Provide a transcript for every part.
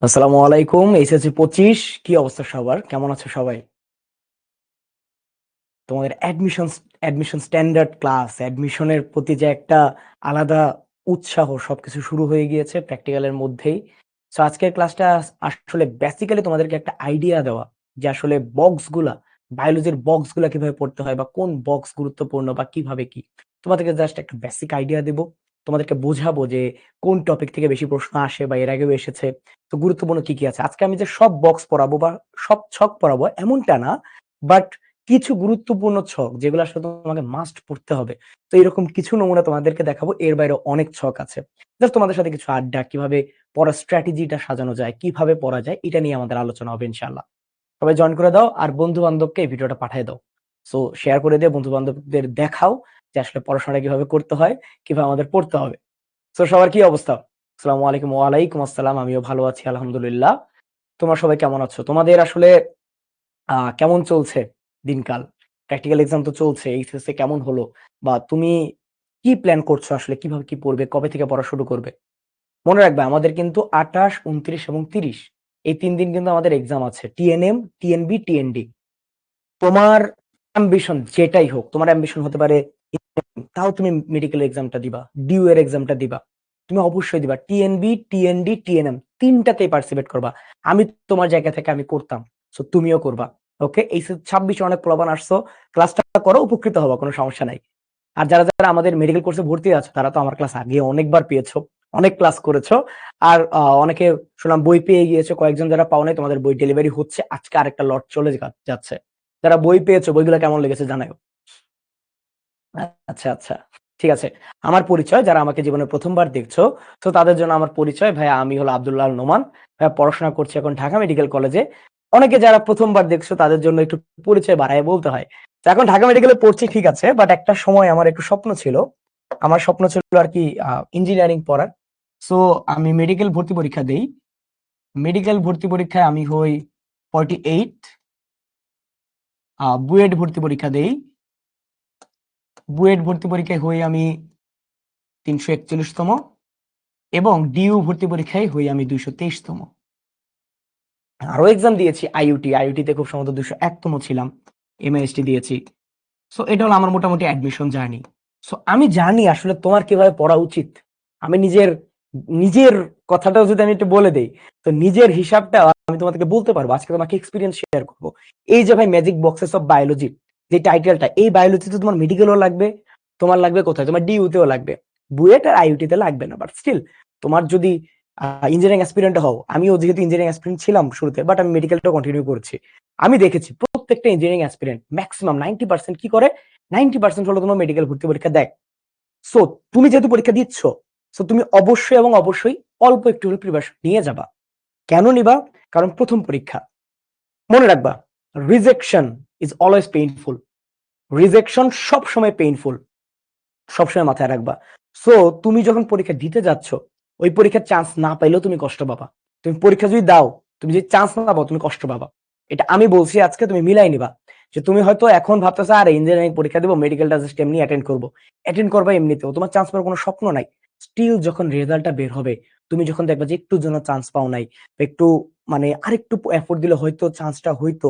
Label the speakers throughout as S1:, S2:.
S1: আসসালামু আলাইকুম। এইচএসসি 25 কি অবস্থা সবার? কেমন আছো সবাই? তোমাদের অ্যাডমিশন স্ট্যান্ডার্ড ক্লাস, অ্যাডমিশনের প্রতি যে একটা আলাদা উৎসাহ সবকিছু শুরু হয়ে গিয়েছে প্র্যাকটিক্যালের মধ্যেই। সো আজকের ক্লাসটা আসলে বেসিক্যালি তোমাদেরকে একটা আইডিয়া দেওয়া যে আসলে বক্সগুলা, বায়োলজির বক্সগুলা কিভাবে পড়তে হয় বা কোন বক্স গুরুত্বপূর্ণ বা কিভাবে কি। তোমাদেরকে জাস্ট একটা বেসিক আইডিয়া দেব। তোমাদেরকে বোঝাবো যে কোন টপিক থেকে বেশি প্রশ্ন আসে বা এর আগেও এসেছে। তো গুরুত্বপূর্ণ কি, কি আছে। আজকে আমি যে সব বক্স পড়াবো বা সব ছক পড়াবো এমনটা না। বাট কিছু গুরুত্বপূর্ণ ছক যেগুলো আসলে তোমাকে মাস্ট পড়তে হবে। তো এরকম কিছু নমুনা তোমাদেরকে দেখাবো। এর বাইরে অনেক ছক আছে। জাস্ট তোমাদের সাথে কিছু আড্ডা, কিভাবে পড়ার স্ট্র্যাটেজিটা সাজানো যায়, কিভাবে পড়া যায় এটা নিয়ে আমাদের আলোচনা হবে ইনশাআল্লাহ। সবাই জয়েন করে দাও আর বন্ধু-বান্ধবকে এই ভিডিওটা পাঠিয়ে দাও। সো শেয়ার করে দিয়ে বন্ধু-বান্ধবদের দেখাও যে আসলে পড়াশোনাটা কিভাবে করতে হয়, কিভাবে আমাদের পড়তে হবে। সো সবার কি অবস্থা? আসসালামু আলাইকুম। ওয়ালাইকুম আসসালাম। আমিও ভালো আছি আলহামদুলিল্লাহ। তোমরা সবাই কেমন আছো? তোমাদের আসলে কেমন চলছে দিনকাল? প্র্যাকটিক্যাল এক্সাম তো চলছে। এইচএসসি কেমন হলো? বা তুমি কি প্ল্যান করছো আসলে? কিভাবে কি পড়বে? কবে থেকে পড়া শুরু করবে? মনে রাখবে আমাদের কিন্তু ২৮, ২৯ এবং ৩০ এই ৩ দিন কিন্তু আমাদের এক্সাম আছে। TNM, TNB, TND. তোমার অ্যাম্বিশন যেটাই হোক, তোমার অ্যাম্বিশন হতে পারে তাও তুমি মেডিকেল এক্সামটা দিবা, ডিউ এর এক্সামটা দিবা। তুমি অবশ্যই দিবা। টিএনবি, টিএনডি, টিএনএম ৩ টাতেই পার্টিসিপেট করবা। আমি তোমার জায়গা থেকে আমি করতাম। সো তুমিও করবা। ওকে? এই ২৬ অনেক পোলাপান আসছো। ক্লাসটা করো, উপকৃত হবা। কোনো সমস্যা নাই। আর যারা আমাদের মেডিকেল কোর্সে ভর্তি আছো তারা তো আমার ক্লাস আগে অনেকবার পেয়েছো। অনেক ক্লাস করেছো। আর অনেকে শুনলাম বই পেয়ে গিয়েছো। কয়েকজন যারা পাও নাই তোমাদের বই ডেলিভারি হচ্ছে। আজকে আরেকটা লট চলে যাচ্ছে। যারা বই পেয়েছো বইগুলো কেমন লেগেছে জানাও। আচ্ছা, আচ্ছা। ঠিক আছে। আমার পরিচয় যারা আমাকে জীবনে ১ম বার দেখছো, তো তাদের জন্য আমার পরিচয় ভাইয়া আমি হলো আব্দুল্লাহ আল নোমান। ভাইয়া পড়াশোনা করছি এখন ঢাকা মেডিকেল কলেজে। অনেকে যারা ১ম বার দেখছো তাদের জন্য একটু পরিচয় বাড়ায় বলতে হয়। তো এখন ঢাকা মেডিকেলে পড়ছি ঠিক আছে, বাট একটা সময় আমার একটু স্বপ্ন ছিল। আমার স্বপ্ন ছিল আরকি ইঞ্জিনিয়ারিং পড়ার। সো আমি মেডিকেল ভর্তি পরীক্ষা দেই। মেডিকেল ভর্তি পরীক্ষায় আমি হই 48। বুয়েট ভর্তি পরীক্ষা দেই। বুয়েট ভর্তি পরীক্ষায় হই আমি ৩৪১ তম। এবং ডিইউ ভর্তি পরীক্ষায় হই আমি ২২৩ তম। আরো এক্সাম দিয়েছি আইইউটি। আইইউটি তে খুব সম্ভবত ২০১ তম ছিলাম। এমএএসটি দিয়েছি। সো এটা হলো আমার মোটামুটি অ্যাডমিশন জার্নি। সো আমি জানি আসলে তোমার কিভাবে পড়া উচিত। আমি নিজের নিজের কথাটাও যদি আমি একটু বলে দেই, তো নিজের হিসাবটা আমি তোমাদেরকে বলতে পারবো। আজকে তোমাকে এক্সপেরিয়েন্স শেয়ার করব। এই যে ভাই ম্যাজিক বক্সেস অফ বায়োলজি যে টাইটেলটা, এই বায়োলজিতে তোমার মেডিকেলও লাগবে, তোমার লাগবে কোথায়? তোমার ডিইউতেও লাগবে। বুয়েট আর আইইউটি তে লাগবে না। বাট স্টিল তোমার যদি ইঞ্জিনিয়ারিং অ্যাসপিরেন্ট হও, আমিও যেহেতু ইঞ্জিনিয়ারিং অ্যাসপিরেন্ট ছিলাম শুরুতে, বাট আমি মেডিকেলটা কন্টিনিউ করছি। আমি দেখেছি প্রত্যেকটা ইঞ্জিনিয়ারিং অ্যাসপিরেন্ট ম্যাক্সিমাম 90% কি করে? 90% হলো তোমার মেডিকেল ভর্তি পরীক্ষা দেয়। সো তুমি যেহেতু পরীক্ষা দিচ্ছ, সো তুমি অবশ্যই এবং অবশ্যই অল্প একটু হলে প্রিপারেশন নিয়ে যাবা। কেন নিবা? কারণ ১ম পরীক্ষা। মনে রাখবা, rejection is always painful. Rejection সবসময় পেইনফুল। সবসময় মাথায় রাখবা। সো তুমি যখন পরীক্ষা দিতে যাচ্ছ, ওই পরীক্ষার চান্স না পাইলেও তুমি কষ্ট পাবা। তুমি পরীক্ষা যদি দাও, তুমি যদি চান্স না পাও তুমি কষ্ট পাবা। এটা আমি বলছি আজকে তুমি মিলাই নিবা। যে তুমি হয়তো এখন ভাবতেছো আরে ইঞ্জিনিয়ারিং পরীক্ষা দিব, মেডিকেলটা জাস্ট এমনি অ্যাটেন্ড করব। অ্যাটেন্ড করবা এমনিতেও। তোমার চান্স পাওয়ার কোনো স্বপ্ন নাই। স্টিল যখন রেজাল্টটা বের হবে, তুমি যখন দেখবা যে একটুর জন্য চান্স পাও নাই, একটু মানে আরেকটু এফোর্ট দিলে হয়তো চান্সটা হইতো,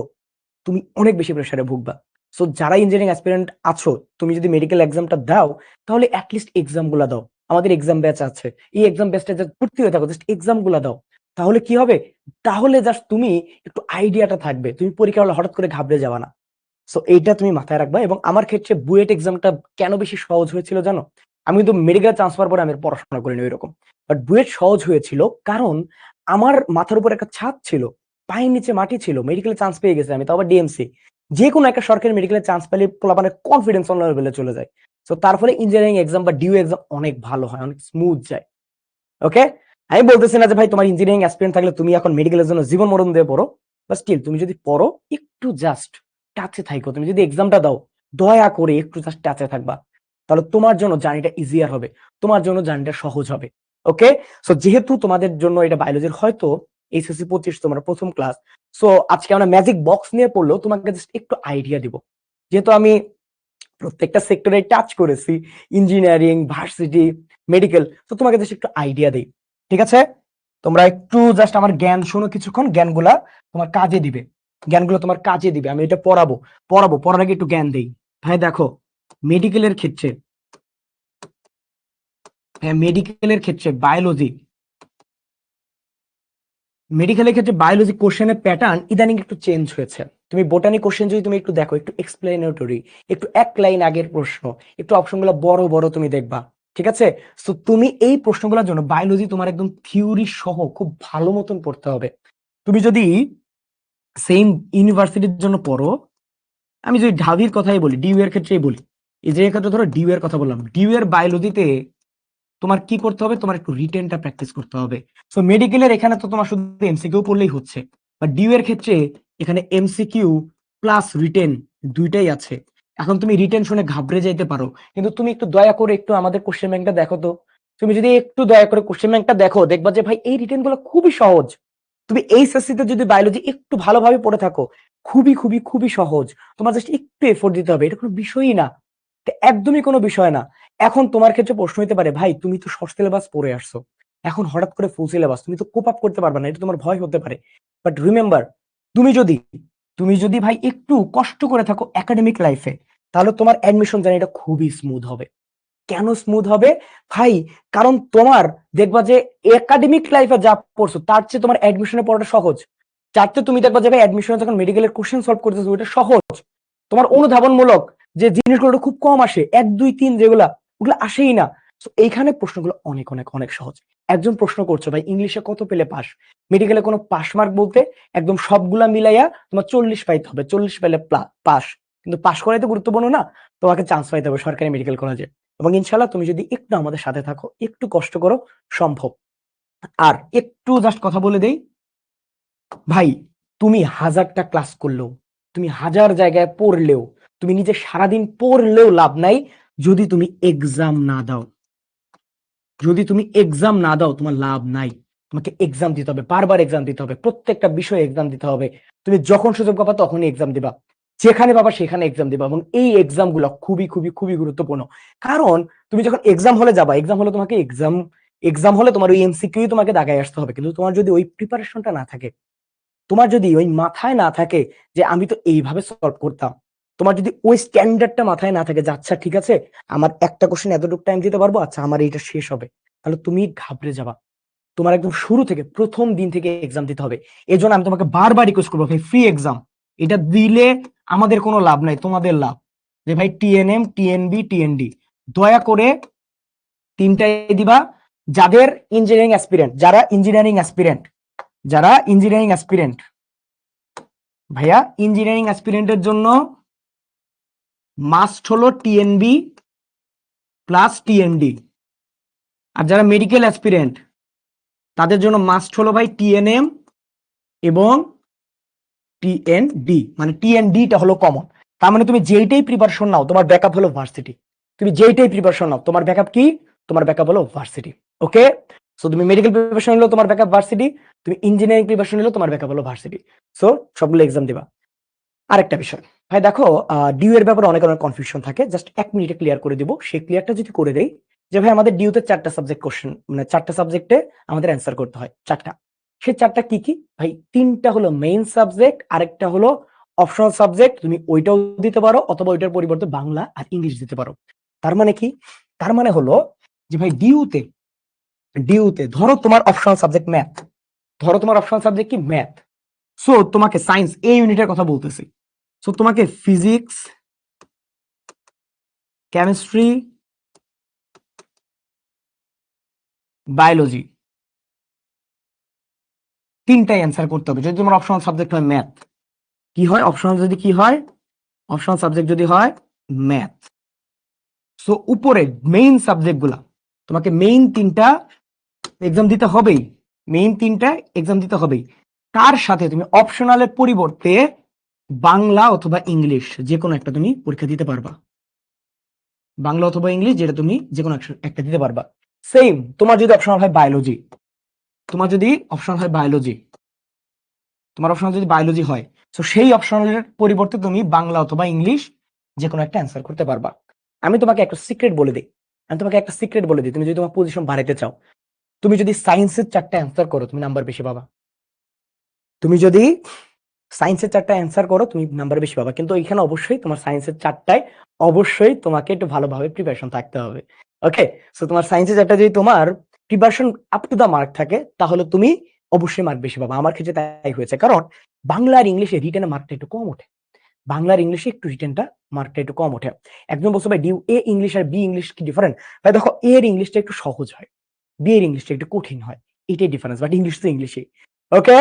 S1: তুমি অনেক বেশি প্রেসারে ভুগবা। সো যারা ইঞ্জিনিয়ারিং অ্যাসপিরেন্ট আছো, তুমি যদি মেডিকেল এক্সামটা দাও, তাহলে এট লিস্ট এক্সাম গুলা দাও। আমাদের এক্সাম ব্যাচ আছে। এই এক্সাম ব্যাচটা ভর্তি হয়ে থাকো, জাস্ট এক্সাম গুলা দাও। তাহলে কি হবে? তাহলে জাস্ট তুমি একটু আইডিয়াটা থাকবে। তুমি পরীক্ষা হলে হঠাৎ করে ঘাবড়ে যাবা না। সো এইটা তুমি মাথায় রাখবা। এবং আমার ক্ষেত্রে বুয়েট এক্সামটা কেন বেশি সহজ হয়েছিল জানো? আমি কিন্তু মেডিকেল চান্স পাওয়ার পরে আমি আর পড়াশোনা করিনি ওইরকম। বাট বুয়েট সহজ হয়েছিল কারণ আমার মাথার উপর একটা ছাদ ছিল। পায়ের নিচে মাটি ছিল। মেডিকেলে চান্স পেয়ে গেছি আমি। তাও আবার ডিএমসি। যেকোনো একটা সরকারি মেডিকেলে চান্স পেলে পোলাপানের কনফিডেন্স অন্য লেভেলে চলে যায়। সো তার ফলে ইঞ্জিনিয়ারিং এক্সাম বা ডিইউ এক্সাম অনেক ভালো হয়, অনেক স্মুথ যায়। ওকে? আমি বলতেছি না যে ভাই তোমার ইঞ্জিনিয়ারিং এক্সপেরিয়েন্স থাকলে তুমি এখন মেডিকেলের জন্য জীবন মরণ দিয়ে পড়ো। বাট স্টিল তুমি যদি পড়ো একটু জাস্ট টাচে থাকো। তুমি যদি এক্সামটা দাও, দয়া করে একটু জাস্ট টাচে থাকবা। তাহলে তোমার জন্য জার্নিটা ইজিয়ার হবে। তোমার জন্য জার্নিটা সহজ হবে। ওকে? সো যেহেতু তোমাদের জন্য এটা বায়োলজির হয়তো এইচএসসি 25 তোমার ১ম ক্লাস। সো আজকে আমরা ম্যাজিক বক্স নিয়ে পড়লেও তোমাকে জাস্ট একটু আইডিয়া দিব। যেহেতু আমি প্রত্যেকটা সেক্টরে টাচ করেছি, ইঞ্জিনিয়ারিং, ভার্সিটি, মেডিকেল। তো তোমাকে জাস্ট একটু আইডিয়া দেই। ঠিক আছে? তোমরা একটু জাস্ট আমার জ্ঞান শোনো কিছুক্ষণ, জ্ঞানগুলা তোমার কাজে দিবে, জ্ঞানগুলো তোমার কাজে দিবে। আমি এটা পড়ার আগে একটু জ্ঞান দেই। ভাই দেখো, মেডিকেলের ক্ষেত্রে, হ্যাঁ মেডিকেলের ক্ষেত্রে বায়োলজি কোশ্চেনের প্যাটার্ন ইদানিং একটু চেঞ্জ হয়েছে। তুমি বোটানি কোশ্চেন যদি তুমি একটু দেখো, একটু এক্সপ্লেনেটরি, একটু এক লাইন আগের প্রশ্ন, একটু অপশনগুলো বড় বড় তুমি দেখবা, ঠিক আছে? সো তুমি এই প্রশ্নগুলোর জন্য বায়োলজি তোমার একদম থিওরি সহ খুব ভালো মতন পড়তে হবে। তুমি যদি সেম ইউনিভার্সিটির জন্য পড়ো, আমি যদি ঢাবির কথাই বলি, ডিউ এর ক্ষেত্রেই বলি, এই যে ক্ষেত্রে ধরো ডিউ এর কথা বললাম, ডিউ এর বায়োলজিতে তোমার কি করতে হবে, তোমার একটু রিটেনটা প্র্যাকটিস করতে হবে। সো মেডিকেলের এখানে তো তোমার শুধু এমসিকিউ পড়লেই হচ্ছে, বাট ডিউ এর ক্ষেত্রে এখানে এমসিকিউ প্লাস রিটেন দুইটাই আছে। এখন তুমি রিটেন শুনে ঘাবড়ে যাইতে পারো, কিন্তু তুমি একটু দয়া করে একটু আমাদের কোশ্চেন ব্যাংকটা দেখো তো। তুমি যদি একটু দয়া করে কোশ্চেন ব্যাংকটা দেখো, দেখবা যে ভাই এই রিটেন গুলো খুবই সহজ। তুমি এইচএসসি তে যদি বায়োলজি একটু ভালোভাবে পড়ে থাকো, খুবই খুবই খুবই সহজ। তোমার জাস্ট একটু এফোর্ট দিতে হবে, এটা কোনো বিষয়ই না, এটা একদমই কোনো বিষয় না। এখন তোমার ক্ষেত্রে প্রশ্ন হতে পারে, ভাই তুমি তো শর্ট সিলেবাস পড়ে আসছো, এখন হঠাৎ করে ফুল সিলেবাস তুমি তো কোপ আপ করতে পারবে না, এটা তোমার ভয় হতে পারে। বাট রিমেম্বার, তুমি যদি তুমি যদি ভাই একটু কষ্ট করে থাকো একাডেমিক লাইফে, তাহলে তোমার অ্যাডমিশন জার্নিটা খুবই স্মুথ হবে। কেন স্মুথ হবে ভাই? কারণ তোমার দেখবা যে একাডেমিক লাইফে যা পড়ছো তার চেয়ে তোমার অ্যাডমিশনে পড়াটা সহজ। যার চেয়ে তুমি দেখবা যে ভাই অ্যাডমিশনে যখন মেডিকেলের কোশ্চেন সলভ করতেছো ওটা সহজ। তোমার অনুধাবনমূলক যে জিনিসগুলো খুব কম আসে, 1 2 3 যেগুলা, ওগুলো আসেই না। তো এইখানে প্রশ্নগুলো অনেক অনেক অনেক সহজ। একজন প্রশ্ন করছো ভাই ইংলিশে কত পেলে পাস, মেডিকেলে কোনো পাস মার্ক বলতে একদম সবগুলা মিলাইয়া তোমার 40 পাইতে হবে, 40 পেলে পাস। কিন্তু পাস করাই তো গুরুত্বপূর্ণ না, তোমাকে চান্স পাইতে হবে সরকারি মেডিকেল কলেজে। এবং ইনশাল্লাহ তুমি যদি একটু আমাদের সাথে থাকো, একটু কষ্ট করো, সম্ভব। আর একটু জাস্ট কথা বলে দেই ভাই, তুমি 1000টা ক্লাস করলেও, তুমি 1000 জায়গায় পড়লেও, তুমি নিজে সারাদিন পড়লেও লাভ নাই যদি তুমি এক্সাম না দাও। যদি তুমি এক্সাম না দাও তোমার লাভ নাই। তোমাকে এক্সাম দিতে হবে, বারবার এক্সাম দিতে হবে, প্রত্যেকটা বিষয়ে এক্সাম দিতে হবে। তুমি যখন সুযোগ পাবা তখনই এক্সাম দিবা, যেখানে পাবা সেখানে এক্সাম দিবা। এবং এই এক্সাম গুলো খুবই খুবই খুবই গুরুত্বপূর্ণ। কারণ তুমি যখন এক্সাম হলে যাবা, এক্সাম হলে তোমাকে এক্সাম হলে তোমার ওই এমসিকিউ তোমাকে দাগায় আসতে হবে, কিন্তু তোমার যদি ওই প্রিপারেশনটা না থাকে, তোমার যদি ওই মাথায় না থাকে যে আমি তো এইভাবে সলভ করতাম, তোমার যদি ওই স্ট্যান্ডার্ডটা মাথায় না থাকে যে আচ্ছা ঠিক আছে আমার একটা কোশ্চেন এতটুকু টাইম দিতে পারবো, আচ্ছা আমার এইটা শেষ হবে, তাহলে তুমি ঘাবড়ে যাবা। তোমার একদম শুরু থেকে প্রথম দিন থেকে এক্সাম দিতে হবে। এই জন্য আমি তোমাকে বারবার রিকোয়েস্ট করবো, ভাই ফ্রি এক্সাম এটা দিলে আমাদের কোনো লাভ নাই, তোমাদের লাভ। যে ভাই টিএনএম, টিএনবি, টিএনডি, দয়া করে তিনটাই দিবা। যাদের ইঞ্জিনিয়ারিং অ্যাসপিরেন্ট, যারা ইঞ্জিনিয়ারিং অ্যাসপিরেন্ট ভাইয়া, ইঞ্জিনিয়ারিং অ্যাসপিরেন্টের জন্য মাস্ট হলো টিএনবি প্লাস টিএনডি। আর যারা মেডিকেল অ্যাসপিরেন্ট তাদের জন্য মাস্ট হলো ভাই টিএনএম এবং টিএনডি। মানে টিএনডিটা হলো কমন। তার মানে তুমি যেইটাই প্রিপারেশন নাও তোমার ব্যাকআপ হলো ভার্সিটি। তুমি যেইটাই প্রিপারেশন নাও তোমার ব্যাকআপ কি? তোমার ব্যাকআপ হলো ভার্সিটি। ওকে, সো তুমি মেডিকেল প্রিপারেশন নিলো তোমার ব্যাকআপ ভার্সিটি, তুমি ইঞ্জিনিয়ারিং প্রিপারেশন নিলো তোমার ব্যাকআপ হলো ভার্সিটি। সো সবগুলো এক্সাম দিবা। আরেকটা বিষয় ভাই দেখো, ডিউ এর ব্যাপারে অনেক অনেক কনফিউশন থাকে, জাস্ট 1 মিনিটে ক্লিয়ার করে দিব। সেই ক্লিয়ারটা যদি করে দেই যে ভাই আমাদের ডিউতে 4টা সাবজেক্ট কোশ্চেন, মানে 4টা সাবজেক্টে আমাদের অ্যান্সার করতে হয় 4টা। সেই 4টা কি কি ভাই? 3টা হলো মেইন সাবজেক্ট, আরেকটা হলো অপশনাল সাবজেক্ট। তুমি ওইটাও দিতে পারো অথবা ওইটার পরিবর্তে বাংলা আর ইংলিশ দিতে পারো। তার মানে কি? তার মানে হলো যে ভাই ডিউতে ধরো তোমার অপশনাল সাবজেক্ট ম্যাথ, ধরো তোমার অপশনাল সাবজেক্ট কি ম্যাথ। সো তোমাকে সায়েন্স এই ইউনিটের কথা বলতেছি। সো তোমাকে ফিজিক্স, কেমিস্ট্রি, বায়োলজি তিনটাই অ্যান্সার করতে হবে যদি তোমার অপশনাল সাবজেক্ট হয় ম্যাথ। কি হয় অপশনাল যদি কি হয়? অপশনাল সাবজেক্ট যদি হয় ম্যাথ। সো উপরে মেইন সাবজেক্ট গুলা তোমাকে মেইন 3টা এক্সাম দিতে হবেই, মেইন 3টা এক্সাম দিতে হবেই। তার সাথে তুমি অপশনালের পরিবর্তে বাংলা অথবা ইংলিশ যে কোনো একটা তুমি পরীক্ষা দিতে পারবা। বাংলা অথবা ইংলিশ যেটা তুমি যে কোনো একটা দিতে পারবা। সেম তোমার যদি অপশনাল হয় বায়োলজি, তোমার যদি অপশনাল হয় বায়োলজি, তোমার অপশনাল যদি বায়োলজি হয়, তো সেই অপশনালের পরিবর্তে তুমি বাংলা অথবা ইংলিশ যে কোনো একটা অ্যান্সার করতে পারবা। আমি তোমাকে একটা সিক্রেট বলে দিই, তুমি যদি তোমার পজিশন বাড়াইতে চাও, তুমি যদি সায়েন্সের 4টা অ্যান্সার করো তুমি নাম্বার বেশি পাবা। তুমি যদি সায়েন্সের 4টা অ্যান্সার করো তুমি নাম্বার বেশি পাবা, কিন্তু এখানে অবশ্যই তোমার সায়েন্সের 4টায় অবশ্যই তোমাকে একটু ভালোভাবে প্রিপারেশন থাকতে হবে। ওকে, সো তোমার সায়েন্সের 4টা যদি তোমার preparation up to the mark থাকে তাহলে তুমি অবশ্যই মার্ক বেশি পাবা। আমার ক্ষেত্রে তাই হয়েছে, কারণ বাংলা আর ইংলিশে রিটেনের মার্কটা একটু কম ওঠে। বাংলার ইংলিশে একটু রিটেনটা মার্কটা একটু কম ওঠে। একজন বলছে ভাই ডিউ এ ইংলিশ আর বি ইংলিশ কি ডিফারেন্ট? ভাই দেখো, এ এর ইংলিশটা একটু সহজ হয়, বি এর ইংলিশটা একটু কঠিন হয়, এটাই ডিফারেন্স, বাট ইংলিশ তো ইংলিশই। ওকে,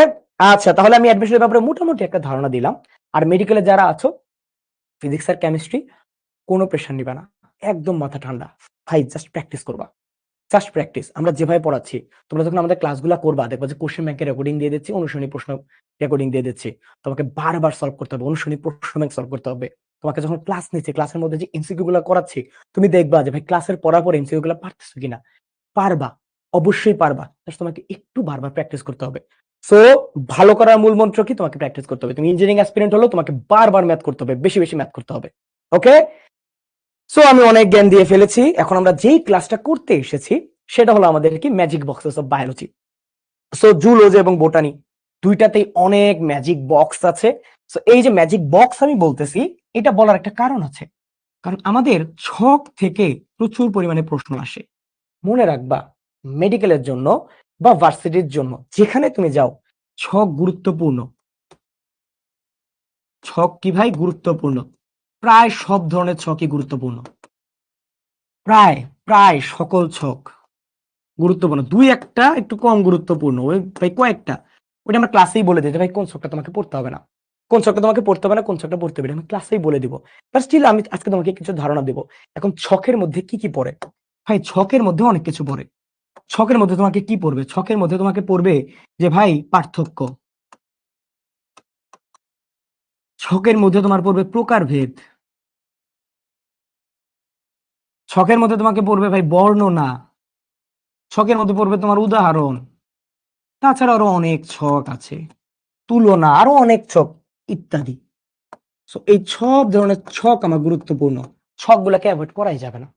S1: আচ্ছা তাহলে আমি অ্যাডমিশনের ব্যাপারে মোটামুটি একটা ধারণা দিলাম। আর মেডিকেলে যারা আছো, ফিজিক্স আর কেমিস্ট্রি, কোনো প্রেশার নিবে না, একদম মাথা ঠান্ডা। ভাই জাস্ট প্র্যাকটিস করবা, জাস্ট প্র্যাকটিস। আমরা যেভাবে পড়াচ্ছি, তোমরা যখন আমাদের ক্লাসগুলো করবা দেখবা যে কোশ্চেন ব্যাংকের রেকর্ডিং দিয়ে দিচ্ছি, অনুশীলনী প্রশ্ন রেকর্ডিং দিয়ে দিচ্ছি, তোমাকে বারবার সলভ করতে হবে, অনুশীলনী প্রশ্ন ব্যাংক সলভ করতে হবে। তোমাকে যখন ক্লাস নিচ্ছি, ক্লাসের মধ্যে যে এমসিকিউ গুলো করাচ্ছি, তুমি দেখবা যে ভাই ক্লাসের পড়ার পর এমসিকিউ গুলো পারতেছো কিনা। পারবা, অবশ্যই পারবা, জাস্ট তোমাকে একটু বারবার প্র্যাকটিস করতে হবে। সো ভালো করার মূল মন্ত্র কি? তোমাকে প্র্যাকটিস করতে হবে। তুমি ইঞ্জিনিয়ারিং অ্যাসপিরেন্ট হলো, তোমাকে বারবার ম্যাথ করতে হবে, বেশি বেশি ম্যাথ করতে হবে। ওকে, সো আমি অনেক জ্ঞান দিয়ে ফেলেছি, এখন আমরা যেই ক্লাসটা করতে এসেছি সেটা হলো আমাদের কি magic boxes of biology. So zoology এবং বোটানি দুইটাতেই অনেক ম্যাজিক বক্স আছে। সো এই যে ম্যাজিক বক্স আমি বলতেছি, এটা বলার একটা কারণ আছে, কারণ আমাদের ছক থেকে প্রচুর পরিমাণে প্রশ্ন আসে। মনে রাখবা, মেডিকেলের জন্য বা ভার্সিটির জন্য যেখানে তুমি যাও, ছক গুরুত্বপূর্ণ। ছক কি ভাই? গুরুত্বপূর্ণ। প্রায় সব ধরনের ছকই গুরুত্বপূর্ণ, প্রায় প্রায় সকল ছক গুরুত্বপূর্ণ। দুই একটা একটু কম গুরুত্বপূর্ণ, ওই ভাই কয়েকটা, ওইটা আমরা ক্লাসেই বলে দিই ভাই কোন ছকটা তোমাকে পড়তে হবে না, কোন ছকটা তোমাকে পড়তে হবে না, কোন ছকটা পড়তে হবে, আমি ক্লাসেই বলে দিব। বাট স্টিল আমি আজকে তোমাকে কিছু ধারণা দেব। এখন ছকের মধ্যে কি কি পড়ে? ভাই ছকের মধ্যে অনেক কিছু পড়ে। ছকের মধ্যে তোমাকে কি পড়বে? ছকের মধ্যে তোমাকে পড়বে যে ভাই পার্থক্য, ছকের মধ্যে তোমার পড়বে প্রকারভেদ, ছকের মধ্যে তোমাকে পড়বে ভাই বর্ণনা, ছকের মধ্যে পড়বে তোমার উদাহরণ, তাছাড়া আরো অনেক ছক আছে, তুলনা, আরো অনেক ছক ইত্যাদি। সো এই সব ধরনের ছক আমার গুরুত্বপূর্ণ, ছকগুলোকে অ্যাভয়েড করাই যাবে না।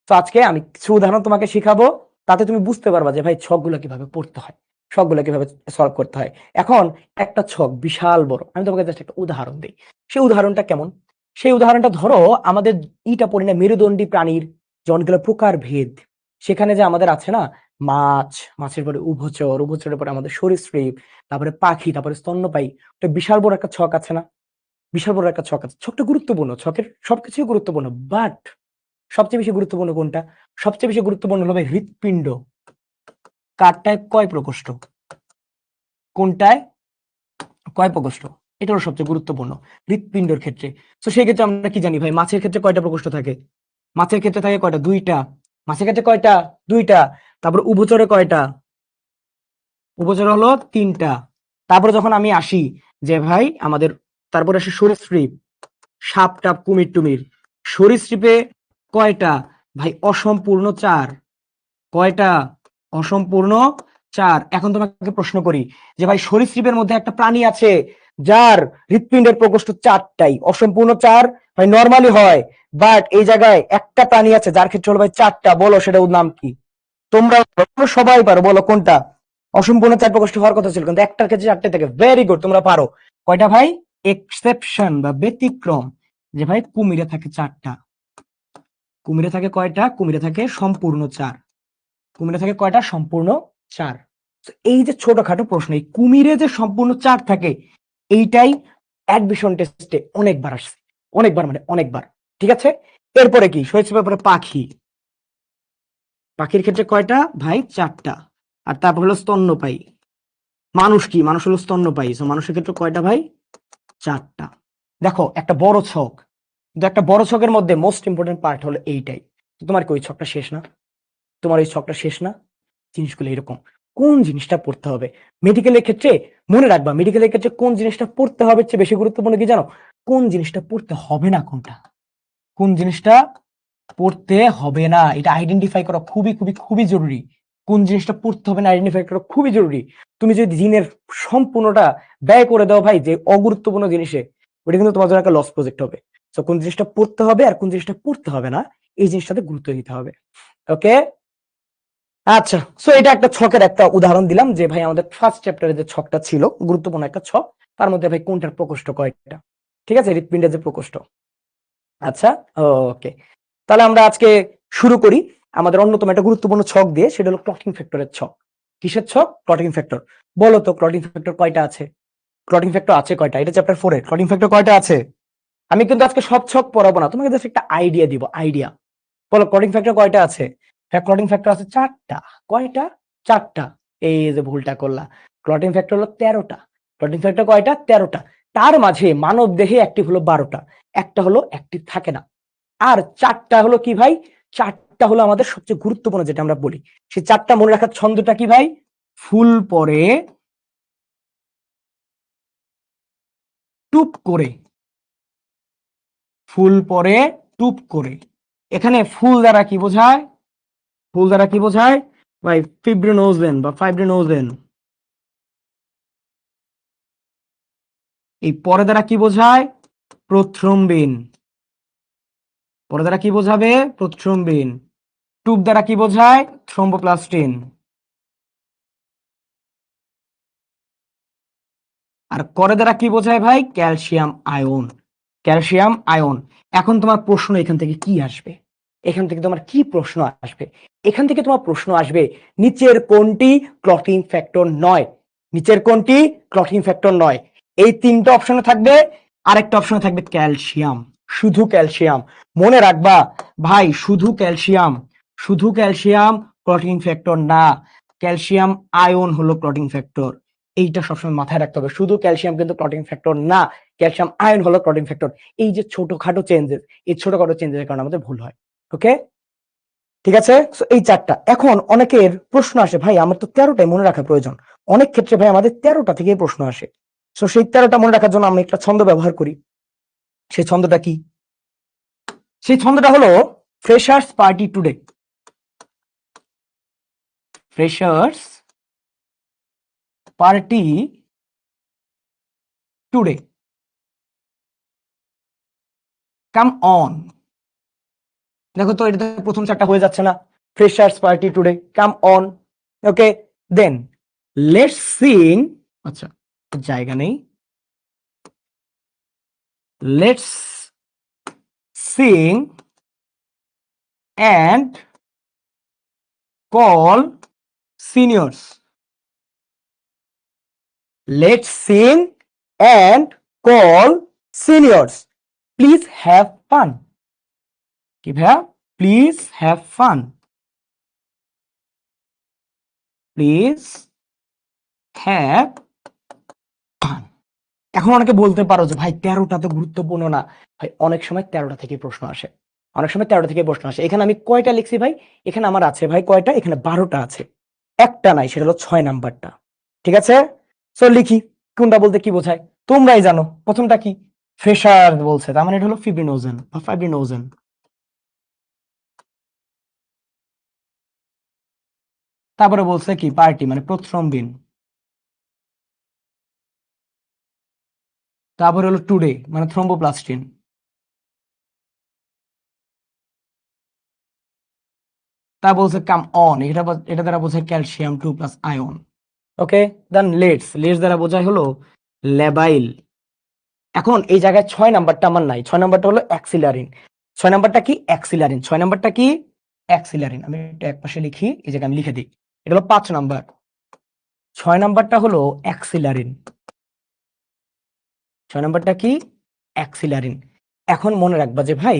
S1: তো আজকে আমি কিছু উদাহরণ তোমাকে শিখাবো, তাতে তুমি বুঝতে পারবা যে ভাই ছকগুলো কিভাবে পড়তে হয়, ছকগুলো কিভাবে সলভ করতে হয়। এখন একটা ছক বিশাল বড়, আমি তোমাকে জাস্ট একটা উদাহরণ দিই। সেই উদাহরণটা কেমন? সেই উদাহরণটা ধরো আমাদের ইটা পড়ি না, মেরুদণ্ডী প্রাণীর যে অনেকগুলো প্রকার ভেদ, সেখানে যে আমাদের আছে না মাছ, মাছের পরে উভচর, উভচরের পরে আমাদের সরীসৃপ, তারপরে পাখি, তারপরে স্তন্যপায়ী, একটা বিশাল বড় একটা ছক আছে না, বিশাল বড় একটা ছক আছে। ছকটা গুরুত্বপূর্ণ, ছকের সবকিছুই গুরুত্বপূর্ণ, বাট সবচেয়ে বেশি গুরুত্বপূর্ণ কোনটা? সবচেয়ে বেশি গুরুত্বপূর্ণ হলো ভাই হৃৎপিণ্ড। কারটায় কয় প্রকোষ্ঠ, কোনটায় কয় প্রকোষ্ঠ, এটা হলো সবচেয়ে গুরুত্বপূর্ণ হৃৎপিণ্ডের ক্ষেত্রে। তো সেই ক্ষেত্রে আমরা কি জানি ভাই, মাছের ক্ষেত্রে কয়টা প্রকোষ্ঠ থাকে? মাছের ক্ষেত্রে থাকে কয়টা? দুইটা। মাছের ক্ষেত্রে কয়টা? দুইটা। তারপর উভচরে কয়টা? উভচরে হলো তিনটা। তারপরে যখন আমি আসি যে ভাই আমাদের, তারপরে আসে সরীসৃপ, সাপ টাপ কুমির টুমির, সরীসৃপে কয়টা? ভাই অসম্পূর্ণ 4। কয়টা? অসম্পূর্ণ 4। এখন তোমাকে প্রশ্ন করি যে ভাই সরীসৃপের মধ্যে একটা প্রাণী আছে যার হৃৎপিণ্ডের প্রকোষ্ঠ 4টাই, অসম্পূর্ণ 4 ভাই নরমালি হয়, বাট এই জায়গায় একটা প্রাণী আছে যার ক্ষেত্রে হলো ভাই 4টা, বলো সেটা নাম কি? তোমরা সবাই পারো, বলো কোনটা? অসম্পূর্ণ 4 প্রকোষ্ঠ হওয়ার কথা ছিল, কিন্তু একটার ক্ষেত্রে 4টে থাকে। ভেরি গুড, তোমরা পারো। কয়টা ভাই? এক্সেপশন বা ব্যতিক্রম, যে ভাই কুমিরে থাকে 4টা। কুমিরে থাকে কয়টা? কুমিরে থাকে সম্পূর্ণ 4। কুমিরে থাকে কয়টা? সম্পূর্ণ 4। এই যে ছোটখাটো প্রশ্ন, এই কুমিরে যে সম্পূর্ণ 4 থাকে, এইটাই অ্যাডমিশন টেস্টে অনেকবার আসছে, অনেকবার মানে অনেকবার। ঠিক আছে, এরপরে কি? সরীসৃপের পরে পাখি, পাখির ক্ষেত্রে কয়টা ভাই? 4টা। আর তারপর হলো স্তন্যপায়ী। মানুষ কি? মানুষ হলো স্তন্যপায়ী, সো মানুষের ক্ষেত্রে কয়টা ভাই? 4টা। দেখো একটা বড় ছক, কিন্তু একটা বড় ছকের মধ্যে মোস্ট ইম্পর্টেন্ট পার্ট হলো এইটাই। তোমার কি ওই ছকটা শেষ না? তোমার ওই ছকটা শেষ না? জিনিসগুলো এরকম। কোন জিনিসটা পড়তে হবে মেডিকেলের ক্ষেত্রে? মনে রাখবা, মেডিকেলের ক্ষেত্রে কোন জিনিসটা পড়তে হবে চেয়ে বেশি গুরুত্বপূর্ণ কি জানো? কোন জিনিসটা পড়তে হবে না, কোনটা কোন জিনিসটা পড়তে হবে না, এটা আইডেন্টিফাই করা খুবই খুবই খুবই জরুরি। কোন জিনিসটা পড়তে হবে না আইডেন্টিফাই করা খুবই জরুরি। তুমি যদি দিনের সম্পূর্ণটা ব্যয় করে দাও ভাই যে অগুরুত্বপূর্ণ জিনিসে, ওটা কিন্তু তোমার জন্য একটা লস প্রজেক্ট হবে। তো কোন জিনিসটা পড়তে হবে আর কোন জিনিসটা পড়তে হবে না, এই জিনিসটাতে গুরুত্ব দিতে হবে। ওকে, আচ্ছা, সো এটা একটা ছকের একটা উদাহরণ দিলাম যে ভাই আমাদের ফার্স্ট চ্যাপ্টারে যে ছকটা ছিল গুরুত্বপূর্ণ একটা ছক, তার মধ্যে ভাই কোনটার প্রকোষ্ঠ কয়টা, ঠিক আছে, হৃৎপিণ্ডের যে প্রকোষ্ঠ। আচ্ছা, ওকে, তাহলে আমরা আজকে শুরু করি আমাদের অন্যতম একটা গুরুত্বপূর্ণ ছক দিয়ে, সেটা হলো ক্লটিং ফ্যাক্টরের ছক। কিসের ছক? Clotting factor. বলো তো ক্লটিং ফ্যাক্টর কয়টা আছে? ক্লটিং ফ্যাক্টর আছে কয়টা? এটা চ্যাপ্টার 4 এর। ক্লটিং ফ্যাক্টর কয়টা আছে? আমি কিন্তু আজকে সব ছক পড়াবো না, তোমাকে জাস্ট একটা আইডিয়া দিব, আইডিয়া। বলো ক্লটিং ফ্যাক্টর কয়টা আছে? ক্লটিং ফ্যাক্টর আছে 4টা। কয়টা? 4টা। এই যে ভুলটা করলা, ক্লটিং ফ্যাক্টর হলো 13টা। ক্লটিং ফ্যাক্টর কয়টা? 13টা। তার মাঝে মানব দেহে অ্যাক্টিভ হলো 12টা, একটা হলো অ্যাক্টিভ থাকে না। আর 4টা হলো কি ভাই? 4টা হলো আমাদের সবচেয়ে গুরুত্বপূর্ণ, যেটা আমরা বলি সেই 4টা মনে রাখার ছন্দটা কি ভাই? ফুল পরে টুপ করে, ফুল পরে টুপ করে। এখানে ফুল দ্বারা কি বোঝায়? ফুল দ্বারা কি বোঝায় ভাই? ফিব্রিনোজেন বা ফাইব্রিনোজেন। এই পরে দ্বারা কি বোঝায়? প্রথ্রম্বিন। পরে দ্বারা কি বোঝাবে? প্রথ্রম্বিন। টুপ দ্বারা কি বোঝায়? থ্রম্বোপ্লাস্টিন। আর করে দ্বারা কি বোঝায় ভাই? Calcium ion. Calcium ion. এখন তোমার প্রশ্ন এখান থেকে কি আসবে? এখান থেকে তোমার কি প্রশ্ন আসবে? এখান থেকে তোমার প্রশ্ন আসবে নিচের কোনটি ক্লটিং ফ্যাক্টর নয়? নিচের কোনটি ক্লটিং ফ্যাক্টর নয়? এই 3টা অপশনে থাকবে, আরেকটা অপশনে থাকবে ক্যালসিয়াম, শুধু ক্যালসিয়াম। মনে রাখবা ভাই, শুধু ক্যালসিয়াম, শুধু ক্যালসিয়াম ক্লটিং ফ্যাক্টর না, ক্যালসিয়াম আয়ন হলো ক্লটিং ফ্যাক্টর। এইটা সবসময় মাথায় রাখতে হবে, শুধু ক্যালসিয়াম কিন্তু ক্লটিং ফ্যাক্টর না, ক্যালসিয়াম আয়ন হলো ক্লটিং ফ্যাক্টর। এই যে ছোটখাটো চেঞ্জেস, এই ছোটখাটো চেঞ্জের কারণে আমাদের ভুল হয়। ওকে, ঠিক আছে। এই 4টা। এখন অনেকের প্রশ্ন আসে ভাই আমার তো 13টাই মনে রাখা প্রয়োজন। অনেক ক্ষেত্রে ভাই আমাদের 13টা থেকে প্রশ্ন আসে। সো সেই 13টা মনে রাখার জন্য আমি একটা ছন্দ ব্যবহার করি। সেই ছন্দটা কি? সেই ছন্দটা হলো freshers party today. Freshers party today, come on. দেখো তো এটা প্রথম 4টা হয়ে যাচ্ছে না? Freshers party today, come on. Okay, then let's sing. আচ্ছা, জায়গা নেই। Let's sing and call seniors. Let's sing and call seniors. Please have fun. কি ভাইয়া? Please have fun. Please have fun. এখন অনেকে বলতে পারো যে ভাই 13টা তো গুরুত্বপূর্ণ না। ভাই অনেক সময় 13টা থেকে প্রশ্ন আসে, অনেক সময় 13টা থেকে প্রশ্ন আসে। এখানে আমি কয়টা লিখছি ভাই? এখানে আমার আছে ভাই কয়টা? এখানে 12টা আছে, একটা নাই, সেটা হলো 6 নাম্বারটা। ঠিক আছে, সো লিখি কোনটা বলতে কি বোঝায় তোমরাই জানো। প্রথমটা কি? ফ্রেশার বলছে, তার মানে এটা হলো ফিব্রিনোজেন বা ফাইব্রিনোজেন। তারপরে বলছে কি? পার্টি মানে প্রথ্রম্বিন। তারপরে হলো টুডে মানে থ্রম্বোপ্লাস্টিন। তা বলছে কাম অন, এটা দ্বারা বোঝায় calcium 2 plus ion. Okay, then let's, let's দ্বারা বোঝায় হলো লেবাইল। এখন এই জায়গায় 6 নাম্বারটা আমার নাই, 6 নাম্বারটা হলো অ্যাক্সিলারিন। 6 নাম্বারটা কি? অ্যাক্সিলারিন। 6 নাম্বারটা কি? অ্যাক্সিলারিন। আমি এটা একপাশে লিখি, এই জায়গায় আমি লিখে দিই, এটা হলো 5 নাম্বার। 6 নাম্বারটা হলো অ্যাক্সিলারিন। 6 নাম্বারটা কি? অ্যাক্সিলারিন। এখন মনে রাখবা যে ভাই